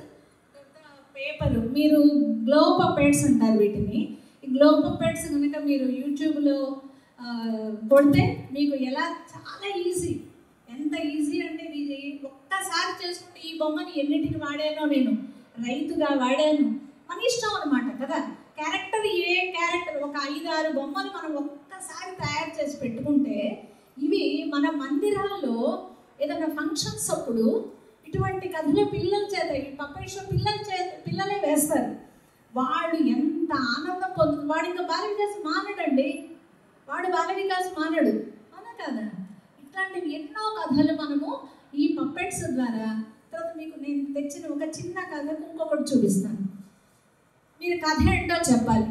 పేపరు. మీరు గ్లో పపెట్స్ అంటారు వీటిని. ఈ గ్లో పపెట్స్ కనుక మీరు యూట్యూబ్లో కొడితే మీకు ఎలా చాలా ఈజీ, ఎంత ఈజీ అంటే ఇది ఒక్కసారి చేసుకుంటే ఈ బొమ్మని ఎన్నిటికి వాడానో, నేను రైతుగా వాడాను, మన ఇష్టం అనమాట కదా. క్యారెక్టర్ ఏ క్యారెక్టర్, ఒక 5-6 బొమ్మలు మనం ఒక్కసారి తయారు చేసి పెట్టుకుంటే, ఇవి మన మందిరాల్లో ఏదైనా ఫంక్షన్స్ అప్పుడు ఇటువంటి కథలు పిల్లల చేత, ఈ పప్పెట్ షో పిల్లలే వేస్తారు. వాడు ఎంత ఆనందం పొందుతుంది. వాడు ఇంకా బాల వికాసం మానడండి, వాడు బాల వికాసం మానడు, అవునా కదా? ఇట్లాంటివి ఎన్నో కథలు మనము ఈ పప్పెట్స్ ద్వారా. తర్వాత మీకు నేను తెచ్చిన ఒక చిన్న కథకు ఇంకొకటి చూపిస్తాను. మీరు కథ ఏంటో చెప్పాలి.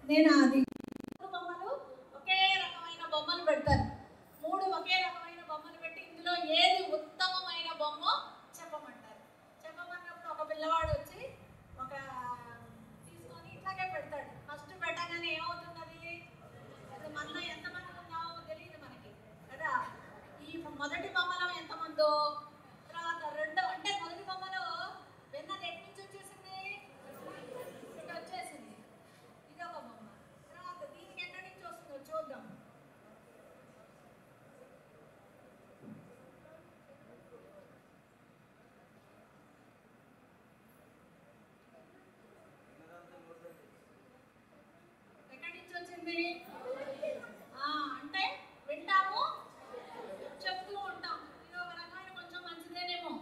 నేను అది 3 బొమ్మలు ఒకే రకమైన బొమ్మలు పెడతాను. 3 ఒకే రకమైన బొమ్మలు పెట్టి ఇందులో ఏది ఉత్తమమైన బొమ్మ చెప్పమంటారు. చెప్పమన్నప్పుడు ఒక పిల్లవాడు వచ్చి ఒక తీసుకొని ఇట్లాగే పెడతాడు. ఫస్ట్ పెట్టగానే ఏమవుతున్నది, అది మనలో ఎంతమంది ఉన్నామో తెలియదు మనకి కదా. ఈ మొదటి బొమ్మలో ఎంతమందో, తర్వాత రెండో, అంటే మొదటి బొమ్మలో వెన్నది ఎటు నుంచి వచ్చేసింది, ఇటు వచ్చేసింది, ఇది ఒక బొమ్మ. తర్వాత దీనికి ఎక్కడి నుంచి వస్తుందో చూద్దాం. ఎక్కడి నుంచి వచ్చింది, అంటే వింటాము, చెప్తూ ఉంటాం. ఇది ఒక రకమైన కొంచెం మంచిదేనేమో.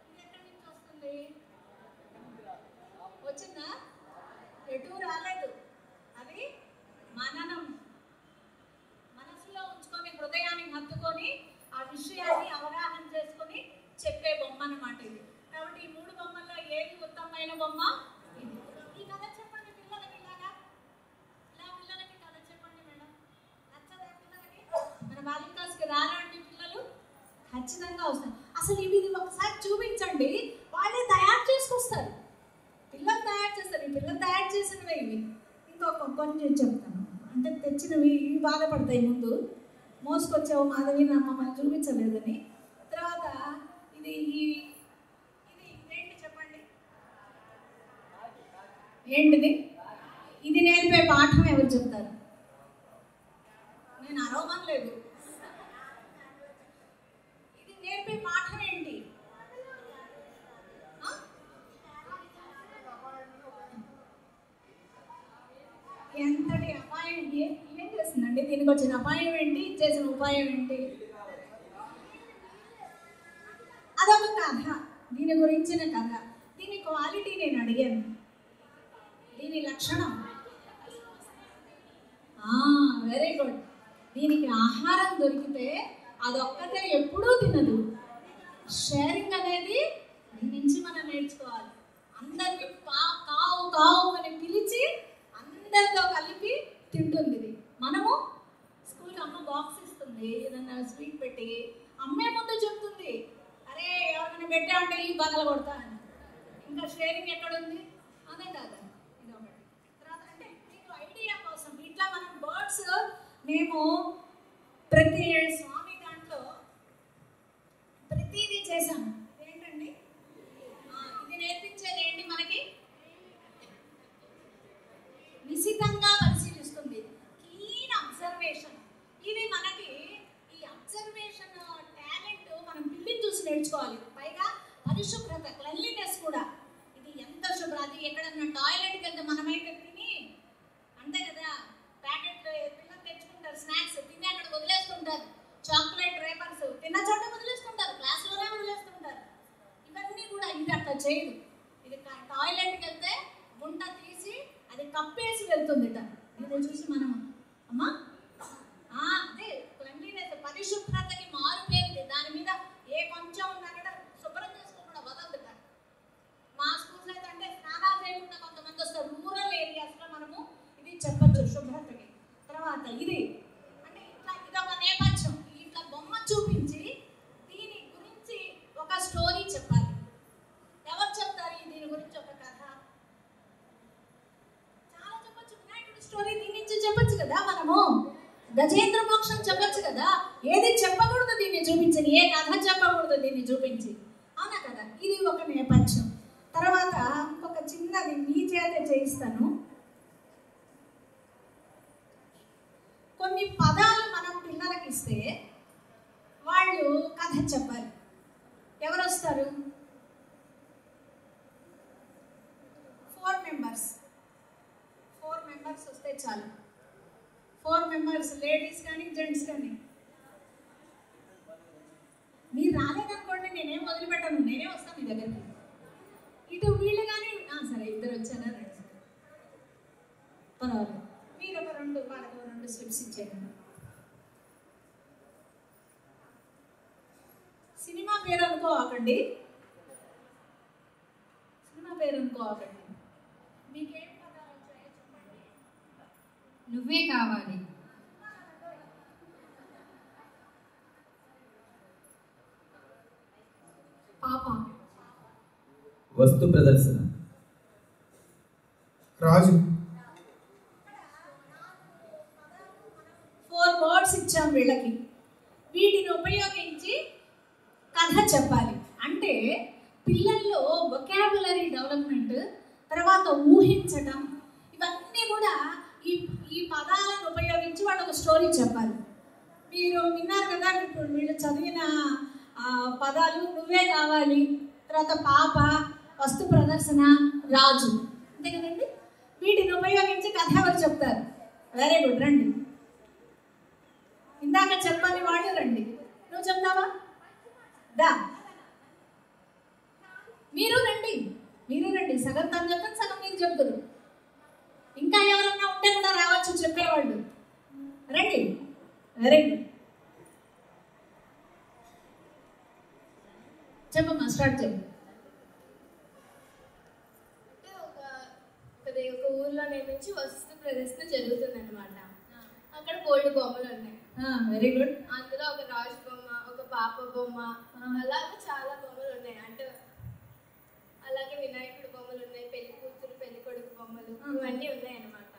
ఇది ఎక్కడి నుంచి వస్తుంది, వచ్చిందా? ఎటు రాలేదు. అది మననం, మనసులో ఉంచుకొని, హృదయానికి హత్తుకొని, ఆ విషయాన్ని అవగాహన చేసుకొని చెప్పే బొమ్మ అన్నమాట ఇది. కాబట్టి ఈ 3 బొమ్మల్లో ఏది ఉత్తమమైన బొమ్మ? ఇది. ఈ కథ చెప్పండి పిల్లలకి, ఇలా పిల్లలకి కథ చెప్పండి మేడం. నచ్చదా పిల్లలకి? మన బాలికాస్కి రారండి పిల్లలు, ఖచ్చితంగా వస్తారు. అసలు ఇది ఒకసారి చూపించండి, వాళ్ళే తయారు చేసుకొస్తారు. పిల్లలు తయారు చేస్తారు. ఈ పిల్లలు తయారు కొంచెం చెప్తాను. అంటే తెచ్చినవి ఇవి బాధపడతాయి. ముందు మోసుకొచ్చావు మాధవి మమ్మల్ని చూపించలేదని. తర్వాత ఇది ఏంటి చెప్పండి, ఏంటిది? ఇది నేర్పే పాఠం ఎవరు చెప్తారు? నేను అరవమనలేదు. ఇది నేర్పే పాఠం ఏంటి? ఎంతటి అపాయం! ఏం చేస్తుందండి? దీనికి వచ్చిన అపాయం ఏంటి? చేసిన ఉపాయం ఏంటి? అదొక కథ, దీని గురించిన కథ. దీని క్వాలిటీ నేను అడిగాను, దీని లక్షణం. Very good. దీనికి ఆహారం దొరికితే అదొక్కటే ఎప్పుడూ తినదు. షేరింగ్ అనేది దీని నుంచి మనం నేర్చుకోవాలి. అందరినీ కావు కావు అని పిలిచి అందరితో కలిపి తింటుంది ఇది. మనము స్కూల్కి అమ్మ బాక్స్ ఇస్తుంది, ఏదన్నా స్వీట్ పెట్టి అమ్మే ముందు చెప్తుంది, అరే ఎవరికైనా పెట్టామంటే ఈ బగల కొడతా అని. ఇంకా షేరింగ్ ఎక్కడుంది? అదే కాదు, ఇది ఒకటి. తర్వాత అంటే మీకు ఐడియా కోసం ఇట్లా మనం బర్డ్స్ మేము ప్రతి స్వామి దాంట్లో ప్రతిదీ చేశాము. ఏంటండి ఇది నేర్పించేది ఏంటి మనకి? నిశితంగా పరిశీలిస్తుంది, క్లీన్ అబ్జర్వేషన్. ఇది మనకి ఈ అబ్జర్వేషన్ టాలెంట్ మనం పిల్లిని చూసి నేర్చుకోవాలి. పైగా పరిశుభ్రత, క్లెన్లీనెస్ కూడా. ఇది ఎంత శుభ్ర, అది ఎక్కడన్నా టాయిలెట్కి వెళ్తే మనమైతే తిని అంతే కదా, ప్యాకెట్లు పిల్లలు తెచ్చుకుంటారు, స్నాక్స్ తిని అక్కడ వదిలేస్తుంటారు, చాక్లెట్ రేపర్స్ తిన్న చోట వదిలేస్తుంటారు, క్లాస్లోనే వదిలేస్తుంటారు. ఇవన్నీ కూడా ఇది అట్లా చేయదు. ఇది టాయిలెట్కి వెళ్తే గుంట తీసి అది కప్పేసి వెళ్తుందిట. ఇది చూసి మనం అమ్మా అదే క్లెన్లీనెస్, పరిశుభ్రతకి మారు పేరుది. దాని మీద ఏ కొంచెం ఉన్నా కూడా శుభ్రం చేసుకోకుండా వదలదుట. మా స్కూల్స్ అయితే అంటే స్నానాలు చేయకుండా కొంతమంది వస్తారు. రూరల్ ఏరియాస్లో మనము ఇది చెప్పచ్చు శుభ్రతకి. తర్వాత ఇది అంటే ఇట్లా ఇదొక నేపథ్యం. ఇట్లా బొమ్మ చూపించి దీని గురించి ఒక స్టోరీ చెప్పాలి. ఎవరు చెప్తారు దీని గురించి ఒక కథ? చాలా చెప్పచ్చు. వినాయకుడి స్టోరీ దీని నుంచి చెప్పచ్చు కదా మనము. గజేంద్ర మోక్షం చెప్పచ్చు కదా. ఏది చెప్పకూడదు దీన్ని చూపించి, ఏ కథ చెప్పకూడదు దీన్ని చూపించి, అవునా కదా? ఇది ఒక నేపథ్యం. తర్వాత ఇంకొక చిన్నది మీ చేత చేయిస్తాను. కొన్ని పదాలు మనం పిల్లలకి ఇస్తే వాళ్ళు కథ చెప్పాలి. ఎవరు వస్తారు? 4 మెంబర్స్ వస్తే చాలు. 4 మెంబర్స్, లేడీస్ కానీ జెంట్స్ కానీ. మీరు రాలేదనుకోండి, నేనేం వదిలిపెట్టాను, నేనే వస్తాను మీ దగ్గరికి. ఇటు వీళ్ళు కానీ సరే ఇద్దరు వచ్చారా, రండి, పర్వాలేదు. మీరు ఒక 2 స్లిప్స్ ఇచ్చేయండి. సినిమా పేరు అనుకోకండి, మీకేం పదాలు వచ్చాయో చెప్పండి. నువ్వే కావాలి, పాప, వస్తు ప్రదర్శన, రాజు. 4 వర్డ్స్ ఇచ్చాం వీళ్ళకి. వీటిని ఉపయోగించి కథ చెప్పాలి. అంటే పిల్లల్లో వొకాబులరీ డెవలప్మెంట్, తర్వాత ఊహించటం, ఇవన్నీ కూడా ఈ పదాలను ఉపయోగించి వాళ్ళు ఒక స్టోరీ చెప్పాలి. మీరు విన్నారు కదా, ఇప్పుడు వీళ్ళు చదివిన పదాలు నువ్వే కావాలి, తర్వాత పాప, వస్తు ప్రదర్శన, రాజు, అంతే కదండి. వీటిని ఉపయోగించి కథ ఎవరు చెప్తారు? వెరీ గుడ్, రండి. ఇందాక చెప్పని వాళ్ళు రండి. నువ్వు చెప్తావా? దా, మీరు రండి. సగం తను చెప్తాను, సగం మీరు చెప్తారు. ఇంకా ఎవరన్నా ఉంటే కూడా రావచ్చు చెప్పేవాళ్ళు. రండి. వెరీ గుడ్, చెప్పమ్మా, స్టార్ట్ చేయండి. ఒక ఊర్లో నుంచి వస్తు ప్రదర్శన జరుగుతుందన్నమాట. అక్కడ బోల్డ్ బొమ్మలు ఉన్నాయి. Very good. అందులో ఒక రాజు బొమ్మ, ఒక పాప బొమ్మ, అలాగే చాలా బొమ్మలు ఉన్నాయి. అంటే అలాగే వినాయకుడు బొమ్మలు ఉన్నాయి, పెళ్లి కూతురు పెళ్లి కొడుకు బొమ్మలు, ఇవన్నీ ఉన్నాయి అన్నమాట.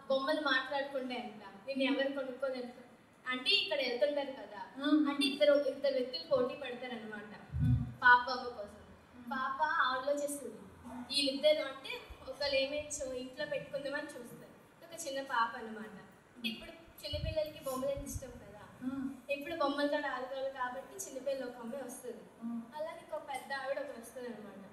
బొమ్మలు మాట్లాడుకుంటే అంట నేను ఎవరు కొనుక్కొని అంటే ఇక్కడ వెళ్తుంటారు కదా, అంటే ఇద్దరు వ్యక్తులు పోటీ పడతారు అనమాట పాప బొమ్మ కోసం. పాప ఆలోచిస్తుంది వీళ్ళిద్దరు అంటే ఒకళ్ళు ఏమేచ్చో ఇంట్లో పెట్టుకుందామని చూస్తారు. ఒక చిన్న పాప అనమాట. అంటే ఇప్పుడు చిన్నపిల్లలకి బొమ్మలు ఎంత ఇష్టం కదా, ఇప్పుడు బొమ్మలతో ఆడుకోవాలి కాబట్టి చిన్నపిల్లలు ఒక అమ్మాయి వస్తుంది, అలాగే ఒక పెద్ద ఆవిడ ఒకరు వస్తుంది అనమాట.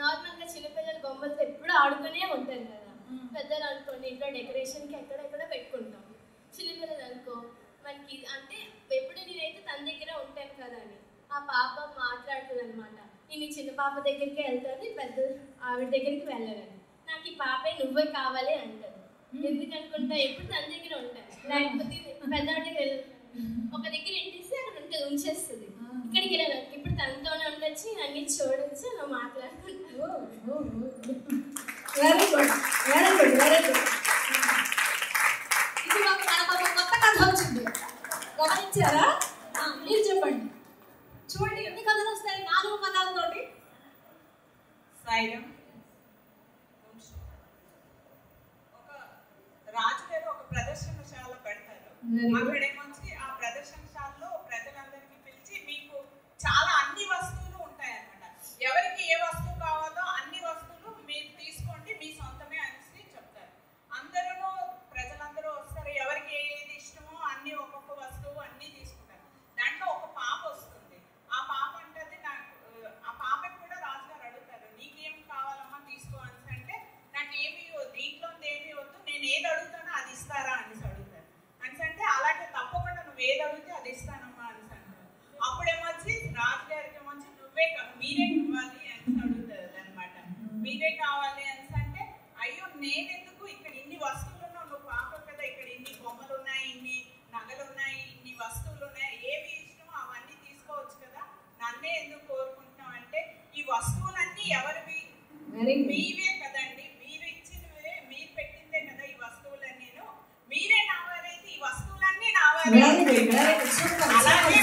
నార్మల్గా చిన్నపిల్లలు బొమ్మలతో ఎప్పుడు ఆడుతూనే ఉంటారు కదా, పెద్దలు అనుకోండి ఇంట్లో డెకరేషన్కి ఎక్కడెక్కడ పెట్టుకుంటాం. చిన్నపిల్లలు అనుకో మనకి అంటే ఎప్పుడు నేనైతే తన దగ్గర ఉంటాను కదా అని ఆ పాప మాట్లాడుతుంది అనమాట. నేను చిన్న పాప దగ్గరికి వెళ్తాను, పెద్ద ఆవిడ దగ్గరికి వెళ్ళాలని. నాకు ఈ పాపే నువ్వే కావాలి అంటారు. ఎందుకనుకుంటా ఎప్పుడు తన దగ్గర ఉంటాను, లేకపోతే పెద్ద దగ్గర వెళ్ళాను ఒక దగ్గర ఎంటేసి అక్కడ ఉంచేస్తుంది. ఇక్కడికి వెళ్ళాను ఇప్పుడు తనతోనే ఉండొచ్చు, అన్ని చూడొచ్చు, నువ్వు మాట్లాడుకుంటావు. Very good, very good, very good. ఇది మనకు ఒక కొత్త కథ వచ్చింది, గమనించారా? మీరు చెప్పండి. చూడండి ఎన్ని కథలు వస్తాయి 4 పదాలతోటి. సాయిరం ఒక రాజు గారు ఒక ప్రదర్శనశాల పెడతారు. అక్కడేమొచ్చి ఆ ప్రదర్శనశాలలో ప్రజలందరికీ పిలిచి మీకు చాలా అన్ని వస్తువులు ఉంటాయి అన్నమాట. ఎవరికి ఏ వస్తువు కావాలో అన్ని వస్తువులు మీరు తీసుకోండి, మీ సొంతమే అనేసి చెప్తారు. ప్రజలందరూ వస్తారు, ఎవరికి ఏది ఇష్టమో అన్ని ఒక్కొక్క వస్తువు అన్ని తీసుకుంటారు. దాంట్లో ఒక పాప వస్తుంది. ఆ పాప అంటది ఆ పాపకి కూడా రాజుగారు అడుగుతారు, నీకేం కావాలమ్మా తీసుకో అనేసి. అంటే నాకు ఏమి దీంట్లో ఏమి వద్దు, నేను ఏది అడుగుతానో అది ఇస్తారా అనేసి అడుగుతారు. అనేసి అంటే అలాగే తప్పకుండా నువ్వు ఏది అడిగితే అది ఇస్తానమ్మా అనేసి అంటారు. అప్పుడేమొచ్చి రాజుగారికి ఏమొచ్చి మీరే ఇవ్వాలి అనేసి అడుగుతుంది అనమాట. మీరే కావాలి అనేసి అంటే అయ్యో నేనెందుకు, ఇక్కడ ఇన్ని వస్తువులు ఉన్నావు, నువ్వు పాప కదా, ఇక్కడ ఇన్ని బొమ్మలు ఉన్నాయి, ఇన్ని నగలు ఉన్నాయి, ఇన్ని వస్తువులు ఉన్నాయి, ఏవి ఇష్టమో అవన్నీ తీసుకోవచ్చు కదా, నన్నే ఎందుకు కోరుకుంటున్నావు అంటే ఈ వస్తువులన్నీ ఎవరివి, మీవే కదండి, మీరు ఇచ్చినవే, మీరు పెట్టిందే కదా ఈ వస్తువులన్నీ, మీరే నావారైతే ఈ వస్తువులన్నీ నావారే. అలాగే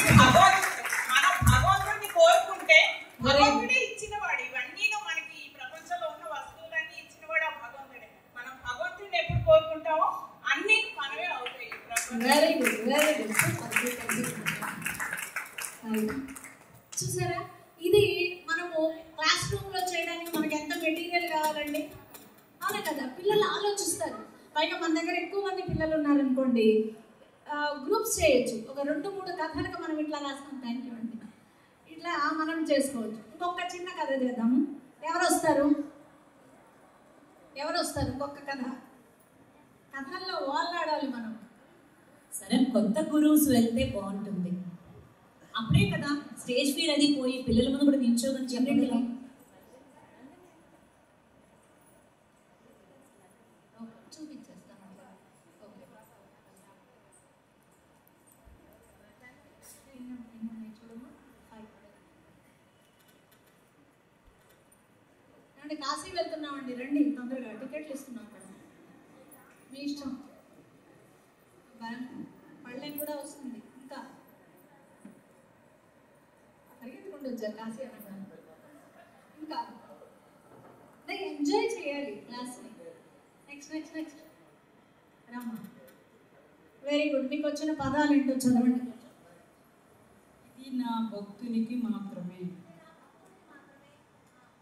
మనం భగవంతుడిని కోరుకుంటే భగవంతుడే ఇచ్చినవాడు. ఇవన్నీ మనకి ఈ ప్రపంచంలో ఉన్న వస్తువులన్నీ ఇచ్చినవాడు ఆ భగవంతుడే. మనం భగవంతుడిని ఎప్పుడు కోరుకుంటామో అన్ని మనమే అవుతాయి. Very good, very good. చూసారా, ఇది మనము క్లాస్ రూమ్ లో చేయడానికి మనకి ఎంత మెటీరియల్ కావాలండి, అవునా కదా? పిల్లలు ఆలోచిస్తారు. పైగా మన దగ్గర ఎక్కువ మంది పిల్లలు ఉన్నారనుకోండి, గ్రూప్స్ చేయొచ్చు. ఒక 2-3 కథలకు మనం ఇట్లా రాస్తాం. థ్యాంక్ యూ అండి. ఇట్లా మనం చేసుకోవచ్చు. ఇంకొక చిన్న కథ చేద్దాము. ఎవరు వస్తారు? ఇంకొక కథ. కథల్లో వాళ్ళాడాలి మనం. సరే, కొత్త గురువుస్ వెళ్తే బాగుంటుంది. అప్పుడే కదా స్టేజ్ ఫీర్ అది పోయి పిల్లల ముందు కూడా నిల్చోదని చెప్పగలం. కాశీ వెళ్తున్నామండి, రండి తొందరగా, టికెట్లు ఇస్తున్నాం అక్కడ, మీ ఇష్టం. పళ్ళెం కూడా వస్తుంది. ఇంకా పరిగెత్తుకుంటూ వచ్చారు కాశీ అనగా. ఇంకా ఎంజాయ్ చేయాలి క్లాస్ని. నెక్స్ట్ రమ్మ. Very good. మీకు వచ్చిన పదాలు ఏంటో చదవండి. ఇది నా భక్తునికి మాత్రమే.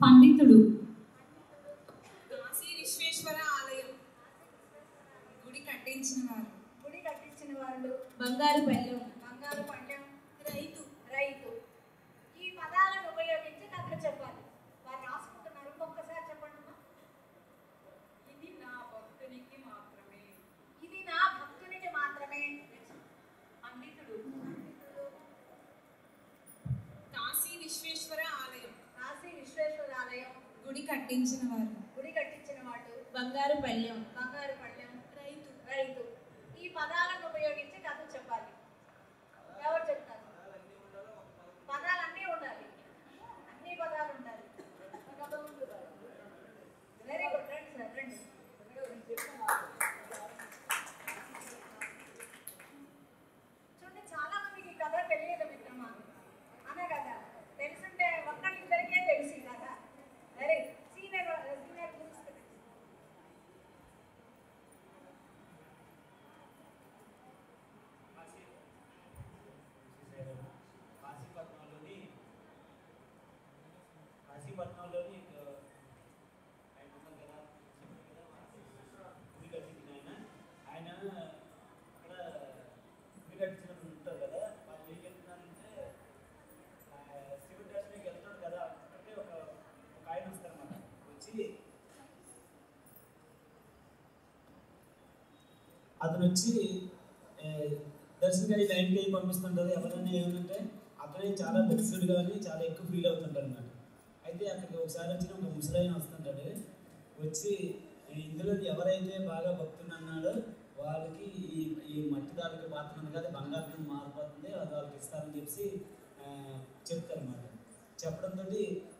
పండితుడు. కాశీ విశ్వేశ్వర ఆలయం. గుడి కట్టించిన వారు. బంగారు పళ్ళెం. రైతు. ఈ పదాలను ఉపయోగించి కథ చెప్పాలి. వారు రాసుకుంటున్నారు. ఒక్కసారి చెప్పండి. ఇది నా భక్తునికి మాత్రమే. పండితుడు. కాశీ విశ్వేశ్వర ఆలయం. గుడి కట్టించిన వాడు. బంగారు పళ్ళెం. రైతు. ఈ పదాలను ఉపయోగించి కథ చెప్పాలి. ఎవరు చెప్తారు? పదాలన్నీ ఉండాలి. అన్ని పదాలు ఉండాలి. Very good. రండి సార్, రండి. చూడండి, చాలా మందికి ఈ కథ తెలియదు మిత్రమా, అనే కదా. తెలుసుంటే ఒక్కరిద్దరికే తెలిసి కదా. వెరీ సీనియర్ అతను వచ్చి దర్శనకి అయ్యి లైన్కి అయ్యి పంపిస్తుంటారు. ఎవరైనా ఏమంటే అక్కడే చాలా భక్తుడు కానీ చాలా ఎక్కువ ఫీల్ అవుతుంటారు అన్నమాట. అయితే అక్కడికి ఒకసారి వచ్చిన ఒక ముసలాయన వస్తుంటాడు. వచ్చి ఇందులో ఎవరైతే బాగా భక్తుడు అన్నాడో వాళ్ళకి ఈ మట్టి తాలూకు పాత్ర ఉంది కదా బంగారం మారిపోతుంది, అది వాళ్ళకి ఇస్తారని చెప్పి చెప్తారన్నమాట. చెప్పడంతో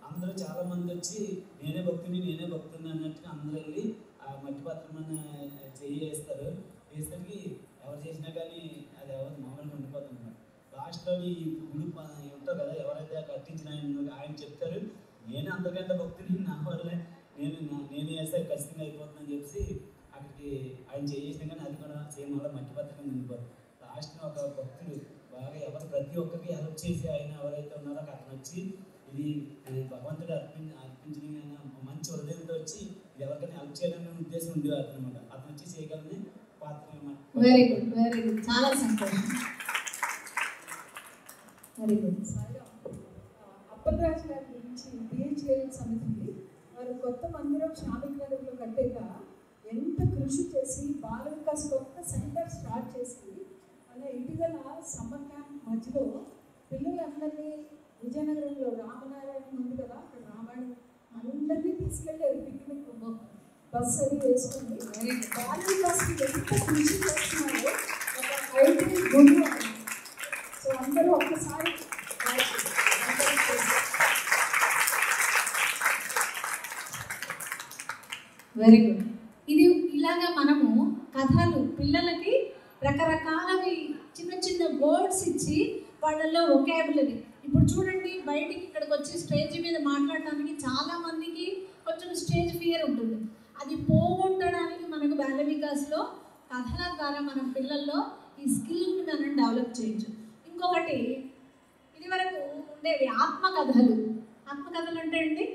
అందరూ చాలామంది వచ్చి నేనే భక్తుని అన్నట్టుగా అందరూ వెళ్ళి ఆ మట్టి పాత్ర వేస్తారు. వేసరికి ఎవరు చేసినా కానీ అది ఎవరు మామూలుగా ఉండిపోతుంది అన్నమాట. లాస్ట్లో ఈ గుడి ఉంటారు కదా ఎవరైతే కట్టించిన ఆయన చెప్తారు, నేను అంతకంటే భక్తుని, నా వల్ల నేను వేస్తే ఖచ్చితంగా అయిపోతుందని చెప్పి అక్కడికి ఆయన చేసిన కానీ అది కూడా సేమ్ అలా మట్టి పత్రిక ఉండిపోతుంది. లాస్ట్ని ఒక భక్తుడు బాగా ప్రతి ఒక్కరికి హెల్ప్ చేసి ఆయన ఎవరైతే ఉన్నారో అతను వచ్చి ఇది భగవంతుడు అర్పించిన మంచి హృదయంతో వచ్చి ఇది ఎవరికైనా హెల్ప్ చేయాలనే ఉద్దేశం ఉండేవారు అనమాట. అతను వచ్చి చేయగలని పాత్ర అనమాట. వెరీ గుడ్, వెరీ గుడ్, చాలా సంతోషం. Very good. అప్పలరాజు గారి గురించి బిహెచ్ఎల్ సమితి వారు కొత్త మందిరం శ్రామిక నగర్లో కట్టేగా ఎంత కృషి చేసి బాల వికాస్ కొత్త సెంటర్ స్టార్ట్ చేసి మన ఇటీవల సమ్మర్ క్యాంప్ మధ్యలో పిల్లలందరినీ విజయనగరంలో రామనారాయణ ఉంది కదా అక్కడ రామాయణం అందరినీ తీసుకెళ్ళారు. పిక్నిక్ బస్ అది వేసుకుంది. బాల వికాస్కి ఎంత కృషి చేస్తున్నారో ఒక ఐటీ గుడి. సో అందరూ ఒక్కసారి వెరీ గుడ్. ఇది ఇలాగా మనము కథలు పిల్లలకి రకరకాలవి చిన్న చిన్న వర్డ్స్ ఇచ్చి వాళ్ళల్లో ఒకాబులరీ. ఇప్పుడు చూడండి బయటికి ఇక్కడికి వచ్చి స్టేజ్ మీద మాట్లాడడానికి చాలా మందికి కొంచెం స్టేజ్ ఫియర్ ఉంటుంది. అది పోగొట్టడానికి మనకు బాల వికాస్లో కథల ద్వారా మన పిల్లల్లో ఈ స్కిల్ని మనం డెవలప్ చేయొచ్చు. ఇంకొకటి ఇది వరకు ఉండేవి ఆత్మకథలు. ఆత్మకథలు అంటే అండి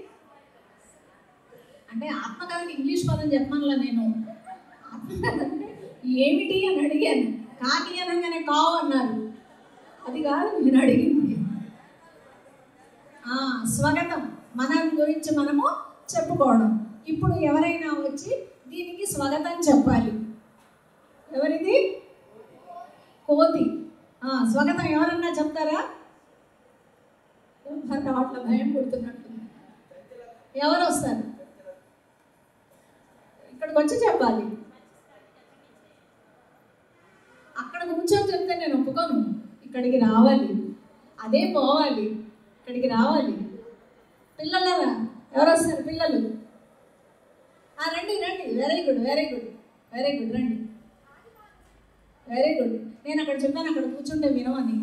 అంటే ఆత్మకథకి ఇంగ్లీష్ పదం చెప్పమనిలా నేను. ఆత్మకథ అంటే ఏమిటి అని అడిగాను. కాకి అనగానే కావు అన్నారు. అది కాదు నేను అడిగింది. స్వాగతం, మన గురించి మనము చెప్పుకోవడం. ఇప్పుడు ఎవరైనా వచ్చి దీనికి స్వాగతం చెప్పాలి. ఎవరిది? కోతి. స్వాగతం ఎవరన్నా చెప్తారా? అట్లా భయం పుడుతున్నట్టుంది. ఎవరు వస్తారు? ఇక్కడికి వచ్చి చెప్పాలి. అక్కడ కూర్చొని చెప్తే నేను ఒప్పుకోను. ఇక్కడికి రావాలి, అదే పోవాలి, ఇక్కడికి రావాలి. పిల్లలరా ఎవరు వస్తారు? పిల్లలు రండి రండి. Very good, very good, very good, రండి. Very good. నేను అక్కడ చెప్పాను అక్కడ కూర్చుంటే వినవని.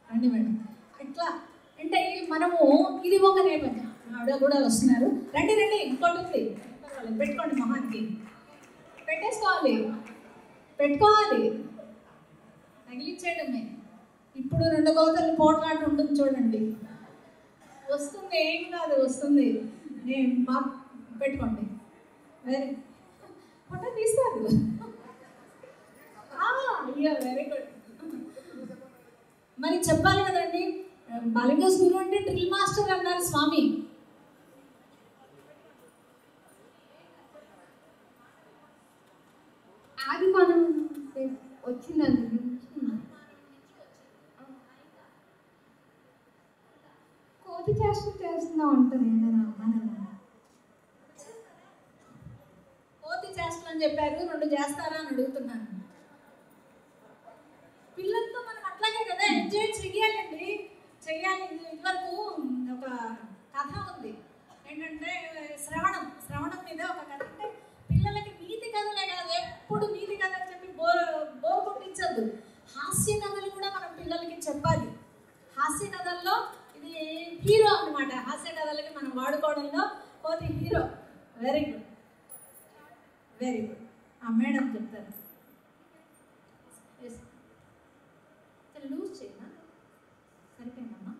రండి మేడం. ఇట్లా అంటే మనము ఇది ఒక నేపథ్యం. ఆవిడ కూడా వస్తున్నారు. రండి రండి. ఇంకోటి ఉంది, పెట్టుకోండి, మొహానికి పెట్టేసుకోవాలి, పెట్టుకోవాలి, తగిలించేయడమే. ఇప్పుడు 2 కోతలు పోట్లాట ఉంటుంది చూడండి. వస్తుంది, ఏం కాదు, వస్తుంది. నేను మాకు పెట్టుకోండి. వెరీ ఫోటో తీస్తారు. అయ్యో వెరీ గుడ్. మరి చెప్పాలి కదండి. బాలికాస్ గురువు అంటే డ్రిల్ మాస్టర్ అన్నారు స్వామి. అది మనం వచ్చిందండి. కోతి చేస్తున్నాం అంటారు ఏదైనా మనం. కోతి చేష్టలు అని చెప్పారు, 2 చేస్తారా అని అడుగుతున్నాను. పిల్లలతో మనం అట్లాగే కదా ఎంజాయ్ చెయ్యాలండి, చెయ్యాలి. ఇదివరకు ఒక కథ ఉంది ఏంటంటే శ్రవణం మీద ఒక కథ. అంటే పిల్లలకి నీతి కథలే కాదు, ఎప్పుడు నీతి కథలు చెప్పి బోర్ కొట్టించద్దు. హాస్య కథలు కూడా మనం పిల్లలకి చెప్పాలి. హాస్య కథల్లో ఇది హీరో అన్నమాట. హాస్య కథలకి మనం వాడుకోవడంలో కోతి hero. Very good, very good. Madam చెప్తారు. లూజ్ చేయనా? సరిపోయిందమ్మా.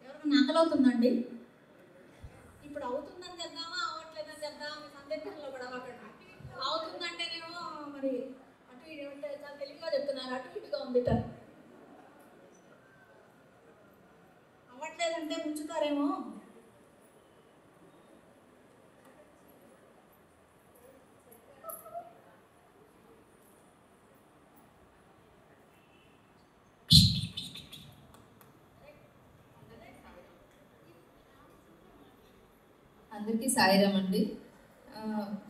ఎవరికైనా ఆకలవుతుందండి? ఇప్పుడు అవుతుందని చెప్దామా, అవ్వట్లేదని చెప్దామా? మీ సందేహంలో పడవకండి. అవుతుందంటేనేమో మరి అటు ఇటు అంటే చాలా తెలివిగా చెప్తున్నారు, అటు ఇటుగా ఉంది. అవ్వట్లేదంటే ముంచుతారేమో. అందరికీ సాయిరామ్ అండి.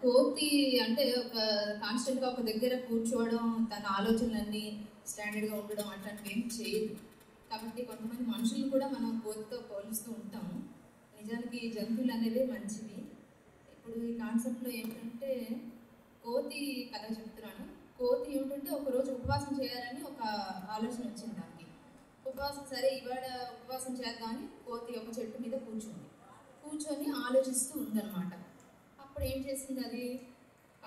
కోతి అంటే ఒక కాన్స్టెంట్గా ఒక దగ్గర కూర్చోవడం, తన ఆలోచనలన్నీ స్టాండర్డ్గా ఉండడం అట్లాంటివి ఏం చేయదు. కాబట్టి కొంతమంది మనుషులు కూడా మనం కోతితో పోలుస్తూ ఉంటాము. నిజానికి జంతువులు అనేవి మంచివి. ఇప్పుడు ఈ కాన్సెప్ట్లో ఏంటంటే కోతి కథ చెప్తున్నాను. కోతి ఏమిటంటే ఒకరోజు ఉపవాసం చేయాలని ఒక ఆలోచన వచ్చింది దానికి. ఉపవాసం సరే ఇవాళ ఉపవాసం చేద్దామని కోతి ఒక చెట్టు మీద కూర్చొని ఆలోచిస్తూ ఉందన్నమాట. అప్పుడు ఏం చేసింది అది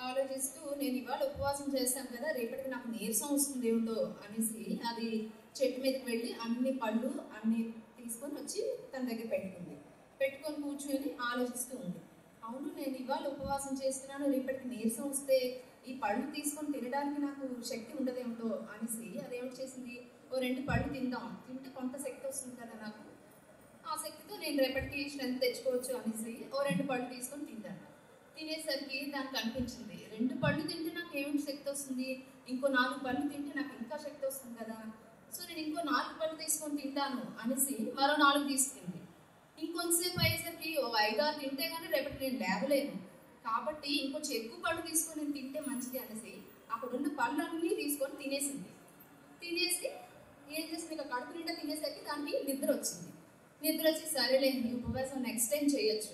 ఆలోచిస్తూ నేను ఇవాళ ఉపవాసం చేస్తాను కదా, రేపటికి నాకు నీరసం వస్తుంది ఏమిటో అనేసి అది చెట్టు మీదకి వెళ్ళి అన్ని పళ్ళు అన్ని తీసుకొని వచ్చి తన దగ్గర పెట్టుకొని కూర్చొని ఆలోచిస్తూ ఉంది. అవును, నేను ఇవాళ ఉపవాసం చేస్తున్నాను, రేపటికి నీరసం వస్తే ఈ పళ్ళు తీసుకొని తినడానికి నాకు శక్తి ఉండదేమిటో అనేసి అదేమిటి చేసింది, ఓ 2 పళ్ళు తింటే కొంత శక్తి వస్తుంది కదా నాకు, ఆ శక్తితో నేను రేపటికి స్ట్రెంత్ తెచ్చుకోవచ్చు అనేసి ఓ 2 పళ్ళు తీసుకొని తినేసరికి దానికి అనిపించింది 2 పళ్ళు తింటే నాకు ఏమిటి శక్తి వస్తుంది, ఇంకో 4 పళ్ళు తింటే నాకు ఇంకా శక్తి వస్తుంది కదా, సో నేను ఇంకో 4 పళ్ళు తీసుకొని తింటాను అనేసి మరో 4 తీసుకుంది. ఇంకొంతసేపు అయ్యేసరికి ఓ 5-6 తింటే కానీ రేపటికి నేను లేవలేను, కాబట్టి ఇంకొంచెం ఎక్కువ పళ్ళు తీసుకొని నేను తింటే మంచిది అనేసి అక్కడున్న పళ్ళు అన్నీ తీసుకొని తినేసి ఏం చేసింది, ఇక కడుపు నిండా తినేసరికి దానికి నిద్ర వచ్చి సరేలే ఈ ఉపవాసం నెక్స్ట్ టైం చేయొచ్చు,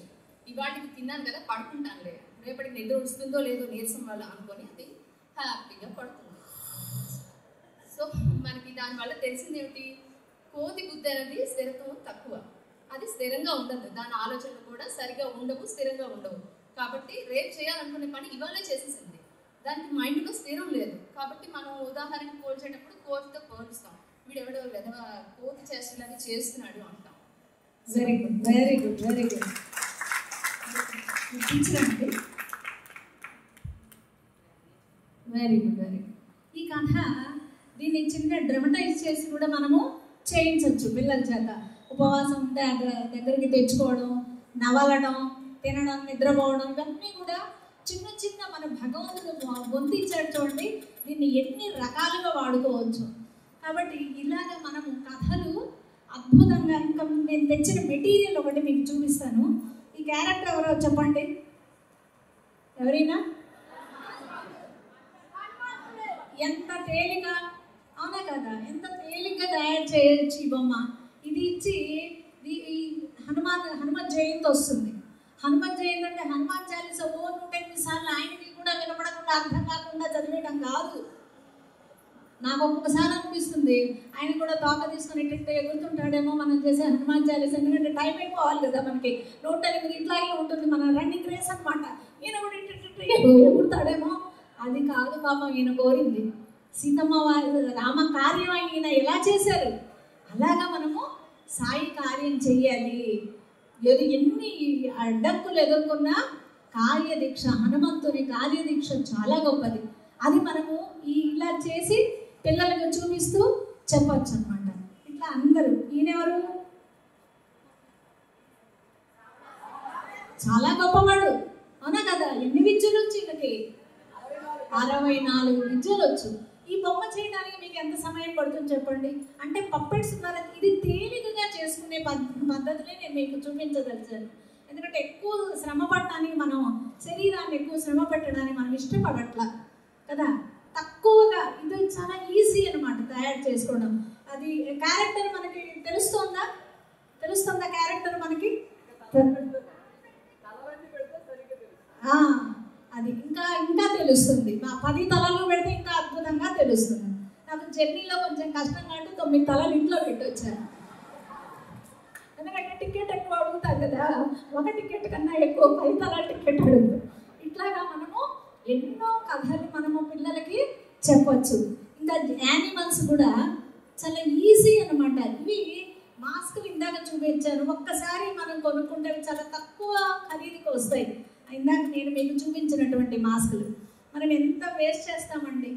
ఇవాటికి తిన్నాను కదా పడుకుంటానులే, రేపటికి నిద్ర వస్తుందో లేదో నీరసం వల్ల అనుకొని అది హ్యాపీగా పడుతుంది. సో మనకి దానివల్ల తెలిసింది ఏమిటి, కోతి బుద్ధి అనేది స్థిరత్వం తక్కువ, అది స్థిరంగా ఉండదు, దాని ఆలోచనలు కూడా సరిగా ఉండవు, స్థిరంగా ఉండవు. కాబట్టి రేపు చేయాలనుకునే పని ఇవాళే చేసేసింది, దానికి మైండ్లో స్థిరం లేదు. కాబట్టి మనం ఉదాహరణకి పోల్చేటప్పుడు కోతితో పోలుస్తాం, వీడెవడో విధవ కోతి చేష్టలు చేస్తున్నాడు అంటాం. Very good, very good, very good. Very good, very good. ఈ కథ దీన్ని చిన్న డ్రమటైజ్ చేసి కూడా మనము చేయించవచ్చు పిల్లల చేత. ఉపవాసం ఉంటే దగ్గరికి తెచ్చుకోవడం, నవలడం, తినడం, నిద్రపోవడం, ఇవన్నీ కూడా చిన్న చిన్న మన భగవంతుడు బొంతించాడు చూడండి, దీన్ని ఎన్ని రకాలుగా వాడుకోవచ్చు. కాబట్టి ఇలాగ మనము కథలు అద్భుతంగా, ఇంకా నేను తెచ్చిన మెటీరియల్ ఒకటి మీకు చూపిస్తాను. ఈ క్యారెక్టర్ ఎవరో చెప్పండి, ఎవరైనా? ఎంత తేలిక, అవునా కదా, ఎంత తేలిగ్గా తయారు చేయొచ్చు ఈ బొమ్మ. ఇది ఇచ్చి ఈ హనుమాన్ జయంతి వస్తుంది. హనుమాన్ జయంతి అంటే హనుమాన్ చాలీస 108 సార్లు ఆయనకి కూడా వినపడకుండా అర్థం కాకుండా చదివేయడం కాదు. నాకు ఒక్కొక్కసారి అనిపిస్తుంది ఆయన కూడా తోక తీసుకుని ఇట్లా ఎగురుతుంటాడేమో మనం చేసే హనుమాన్ చాలీస, ఎందుకంటే టైం అయిపోవాలి కదా మనకి. 108 ఇట్లాగే ఉంటుంది మన రన్నింగ్ రేస్ అనమాట. ఈయన కూడా ఇట్లా ఎగురుతాడేమో, అది కాదు పాపం ఈయన కోరింది. సీతమ్మ వారి రామ కార్యం ఈయన ఎలా చేశారు, అలాగా మనము సాయి కార్యం చెయ్యాలి. ఎన్ని అడ్డంకులు ఎదుర్కొన్నా కార్యదీక్ష, హనుమంతుని కార్యదీక్ష చాలా గొప్పది. అది మనము ఇలా చేసి పిల్లలకు చూపిస్తూ చెప్పచ్చు అనమాట. ఇట్లా అందరూ, ఈయనెవరు, చాలా గొప్పవాడు, అవునా కదా. ఎన్ని విద్యలు వచ్చు ఈయనకి? 64 విద్యలు వచ్చు. ఈ బొమ్మ చేయడానికి మీకు ఎంత సమయం పడుతుంది చెప్పండి. అంటే పప్పెట్స్ ద్వారా ఇది తేలికగా చేసుకునే పద్ధతులే నేను మీకు చూపించదలిచాను. ఎందుకంటే ఎక్కువ శ్రమ పడటానికి, మనం శరీరాన్ని ఎక్కువ శ్రమ పెట్టడానికి మనం ఇష్టపడట్లా కదా. తక్కువగా ఇది చాలా ఈజీ అనమాట తయారు చేసుకోవడం. అది క్యారెక్టర్ మనకి తెలుస్తుందా క్యారెక్టర్ మనకి? అది ఇంకా ఇంకా తెలుస్తుంది. 10 తలలు పెడితే ఇంకా అద్భుతంగా తెలుస్తుంది. నాకు జర్నీలో కొంచెం కష్టం కాబట్టి 9 తలలు ఇంట్లో పెట్టొచ్చాను. ఎందుకంటే టికెట్ ఎక్కువ అడుగుతారు కదా, ఒక టికెట్ కన్నా ఎక్కువ 10 తలల టికెట్ అడుగుతారు. ఇట్లాగా మనము ఎన్నో కథలు మనము పిల్లలకి చెప్పచ్చు. ఇంకా యానిమల్స్ కూడా చాలా ఈజీ అనమాట. ఇవి మాస్కులు ఇందాక చూపించాను, ఒక్కసారి మనం కొనుక్కుంటే చాలా తక్కువ ఖరీదుకి వస్తాయి. ఇందాక నేను మీకు చూపించినటువంటి మాస్కులు మనం ఎంత వేస్ట్ చేస్తామండి.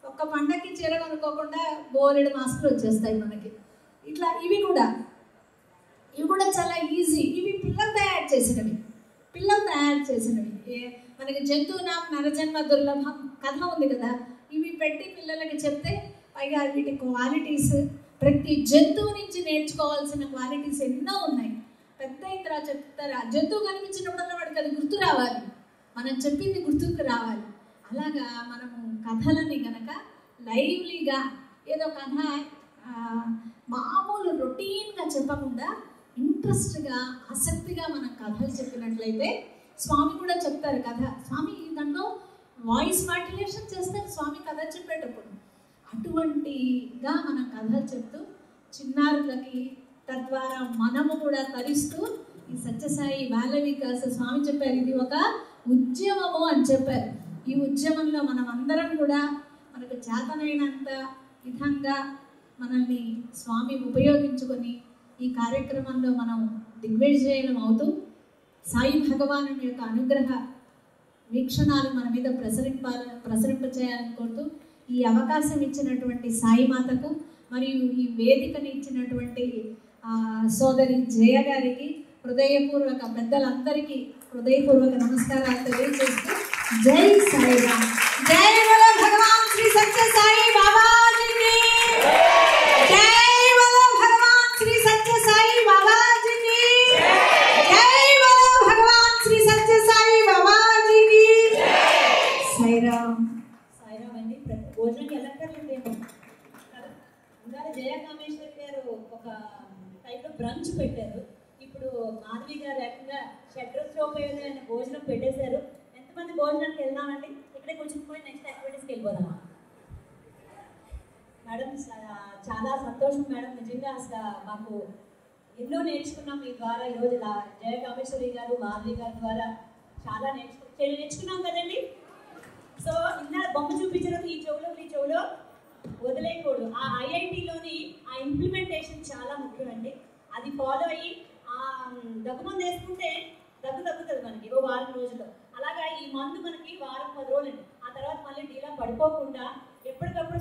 ఒక్క పండగకి చీర కొనుక్కోకుండా బోలెడు మాస్కులు వచ్చేస్తాయి మనకి. ఇట్లా ఇవి కూడా చాలా ఈజీ. ఇవి పిల్లలు తయారు చేసినవి. మనకి జంతువునాం నరజన్మ దుర్లభం కథ ఉంది కదా, ఇవి పెట్టి పిల్లలకి చెప్తే పైగా వీటి క్వాలిటీస్, ప్రతి జంతువు నుంచి నేర్చుకోవాల్సిన క్వాలిటీస్ ఎన్నో ఉన్నాయి. పెద్ద ఇంద్ర చెప్తారు, ఆ జంతువు కనిపించినప్పుడల్లా అది గుర్తు రావాలి, మనం చెప్పింది గుర్తుకు రావాలి. అలాగా మనము కథలని గనక లైవ్లీగా ఏదో కథ మామూలు రొటీన్గా చెప్పకుండా ఇంట్రెస్ట్గా ఆసక్తిగా మనం కథలు చెప్పినట్లయితే, స్వామి కూడా చెప్తారు కథ, స్వామి దాంట్లో వాయిస్ మాడ్యులేషన్ చేస్తారు స్వామి కథ చెప్పేటప్పుడు. అటువంటిగా మనం కథలు చెప్తూ చిన్నారులకి తద్వారా మనము కూడా తరిస్తూ ఈ సత్యసాయి బాల వికాస స్వామి చెప్పారు ఇది ఒక ఉద్యమము అని చెప్పారు. ఈ ఉద్యమంలో మనం అందరం కూడా మనకు చేతనైనంత విధంగా మనల్ని స్వామి ఉపయోగించుకొని ఈ కార్యక్రమంలో మనం దిగ్విజయం అవుతూ సాయి భగవాను యొక్క అనుగ్రహ వీక్షణాలు మన మీద ప్రసరింపచేయాలని కోరుతూ ఈ అవకాశం ఇచ్చినటువంటి సాయి మాతకు మరియు ఈ వేదికని ఇచ్చినటువంటి సోదరి జయ గారికి హృదయపూర్వక పెద్దలందరికీ హృదయపూర్వక నమస్కారాలు తెలియజేస్తూ జై సాయిరామ్. జై బోలో భగవాన్ శ్రీ సత్య సాయి బాబాజీకి జై. బోలో భగవాన్ శ్రీ సత్య సాయి బాబాజీకి జై. బోలో భగవాన్ శ్రీ సత్య సాయి బాబాజీకి సాయిరామ్. సాయిరామ్ అండి. భోజనం వెళ్ళక్కర్లేదేమో. ఇందాక జయ కామేశ్వరి గారు ఒక టైప్లో బ్రంచ్ పెట్టారు. ఇప్పుడు మాధవి గారు ఏకంగా షడ్రస్లోపయోగమైన భోజనం పెట్టేశారు. ఎంతమంది భోజనానికి వెళ్దామండి? ఇక్కడే కూర్చుని నెక్స్ట్ యాక్టివిటీస్కి వెళ్ళిపోదామా? మేడం చాలా సంతోషం మేడం, నిజంగా అసలు మాకు ఎన్నో నేర్చుకున్నాం మీ ద్వారా. ఈరోజు జయ కామేశ్వరి గారు మాధవి గారి ద్వారా చాలా నేర్చుకున్నాం కదండి. సో ఇందా బొమ్మ చూపించిన ఈ చెవులో వదిలేయకూడదు. ఆ ఐఐటిలోని ఆ ఇంప్లిమెంటేషన్ చాలా ముఖ్యం అండి. అది ఫాలో అయ్యి దగ్గుమందు వేసుకుంటే తగ్గుతుంది మనకి ఓ వారం రోజుల్లో. అలాగా ఈ మందు మనకి వారం 10 రోజులండి. ఆ తర్వాత మళ్ళీ డీలా పడిపోకుండా ఎప్పటికప్పుడు